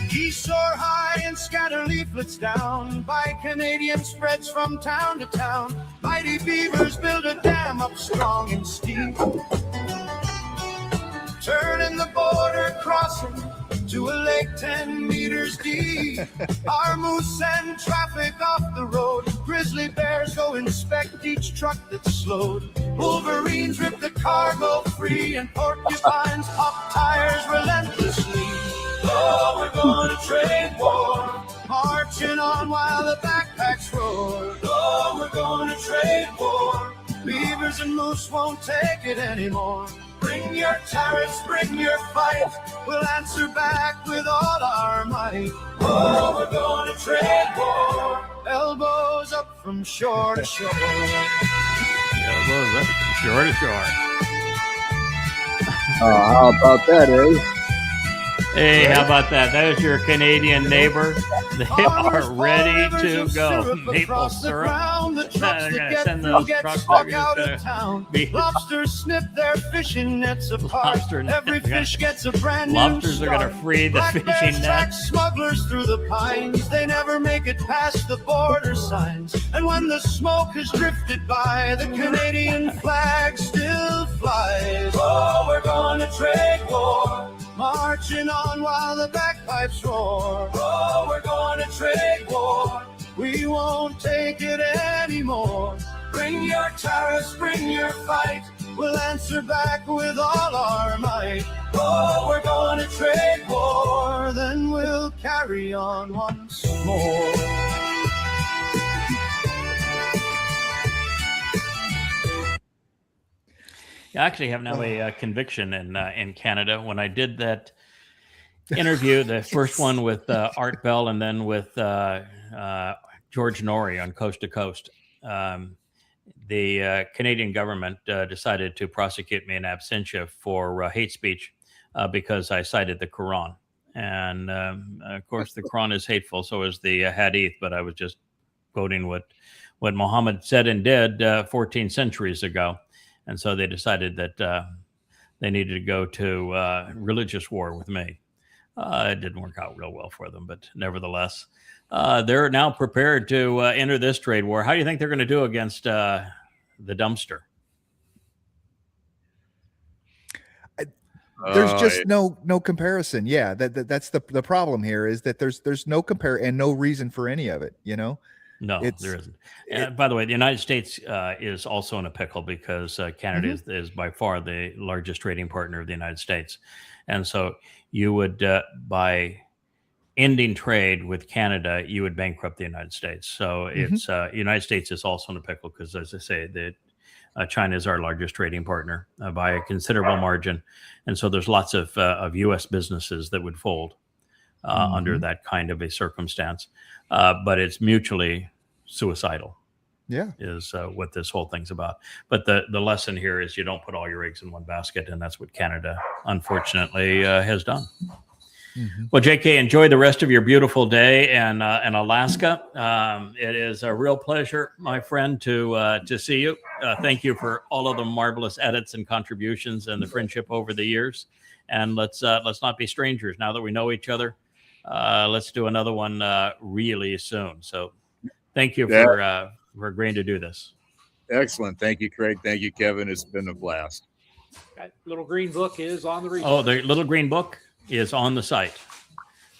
Geese soar high and scatter leaflets down. Buy Canadian spreads from town to town. Mighty beavers build a dam up strong and steep. Turning the border crossing to a lake 10 meters deep. Our moose send traffic off the road. Grizzly bears go inspect each truck that's slowed. Wolverines rip the cargo free, and porcupines pop tires relentlessly. Oh, we're gonna trade war, marching on while the backpacks roar. Oh, we're gonna trade war. Beavers and moose won't take it anymore. Bring your tariffs, bring your fight. We'll answer back with all our might. Oh, we're gonna trade war, elbows up from shore to shore. Elbows up from shore to shore. Oh, how about that, eh? Hey, how about that? That was your Canadian neighbor. They are ready to go. Maple syrup. They're going to send those trucks out of town. Lobsters snip their fishing nets apart. Every fish gets a brand new Lobsters are going to free the fishing nets. Smugglers through the pines. They never make it past the border signs. And when the smoke has drifted by, the Canadian flag still flies. Oh, we're going to trade war, marching on while the bagpipes roar. Oh, we're gonna trade war. We won't take it anymore. Bring your tariffs, bring your fight. We'll answer back with all our might. Oh, we're gonna trade war. Then we'll carry on once more. I actually have now a conviction in Canada. When I did that interview, the first one with Art Bell and then with George Norrie on Coast to Coast, the Canadian government decided to prosecute me in absentia for hate speech because I cited the Quran. And of course, the Quran is hateful, so is the Hadith, but I was just quoting what Muhammad said and did 14 centuries ago. And so they decided that they needed to go to religious war with me. It didn't work out real well for them, but nevertheless, they're now prepared to enter this trade war. How do you think they're going to do against the dumpster? There's just no comparison. Yeah, that's the problem here, is that there's no compare and no reason for any of it. You know. No, there isn't. By the way, the United States is also in a pickle because Canada is by far the largest trading partner of the United States. And so you would, by ending trade with Canada, you would bankrupt the United States. So it's United States is also in a pickle because, as I say, China is our largest trading partner by a considerable margin. And so there's lots of U.S. businesses that would fold under that kind of a circumstance. But it's mutually suicidal. Yeah, is what this whole thing's about. But the lesson here is you don't put all your eggs in one basket, and that's what Canada, unfortunately, has done. Well, JK, enjoy the rest of your beautiful day in Alaska. It is a real pleasure, my friend, to see you. Thank you for all of the marvelous edits and contributions and the friendship over the years. And let's not be strangers now that we know each other. Let's do another one really soon. So thank you for agreeing to do this. Excellent. Thank you, Craig. Thank you, Kevin. It's been a blast. That little green book is on the resource. Oh, the little green book is on the site.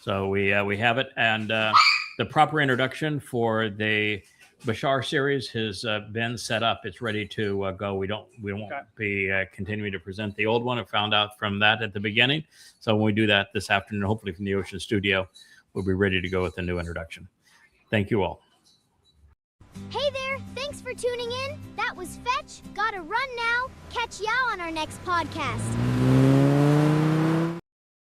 So we have it. And the proper introduction for the Bashar series has been set up. It's ready to go. We won't be continuing to present the old one. I found out from that at the beginning. So when we do that this afternoon, hopefully from the Ocean Studio, we'll be ready to go with the new introduction. Thank you all. Hey for tuning in. That was Fetch. Gotta run now. Catch y'all on our next podcast.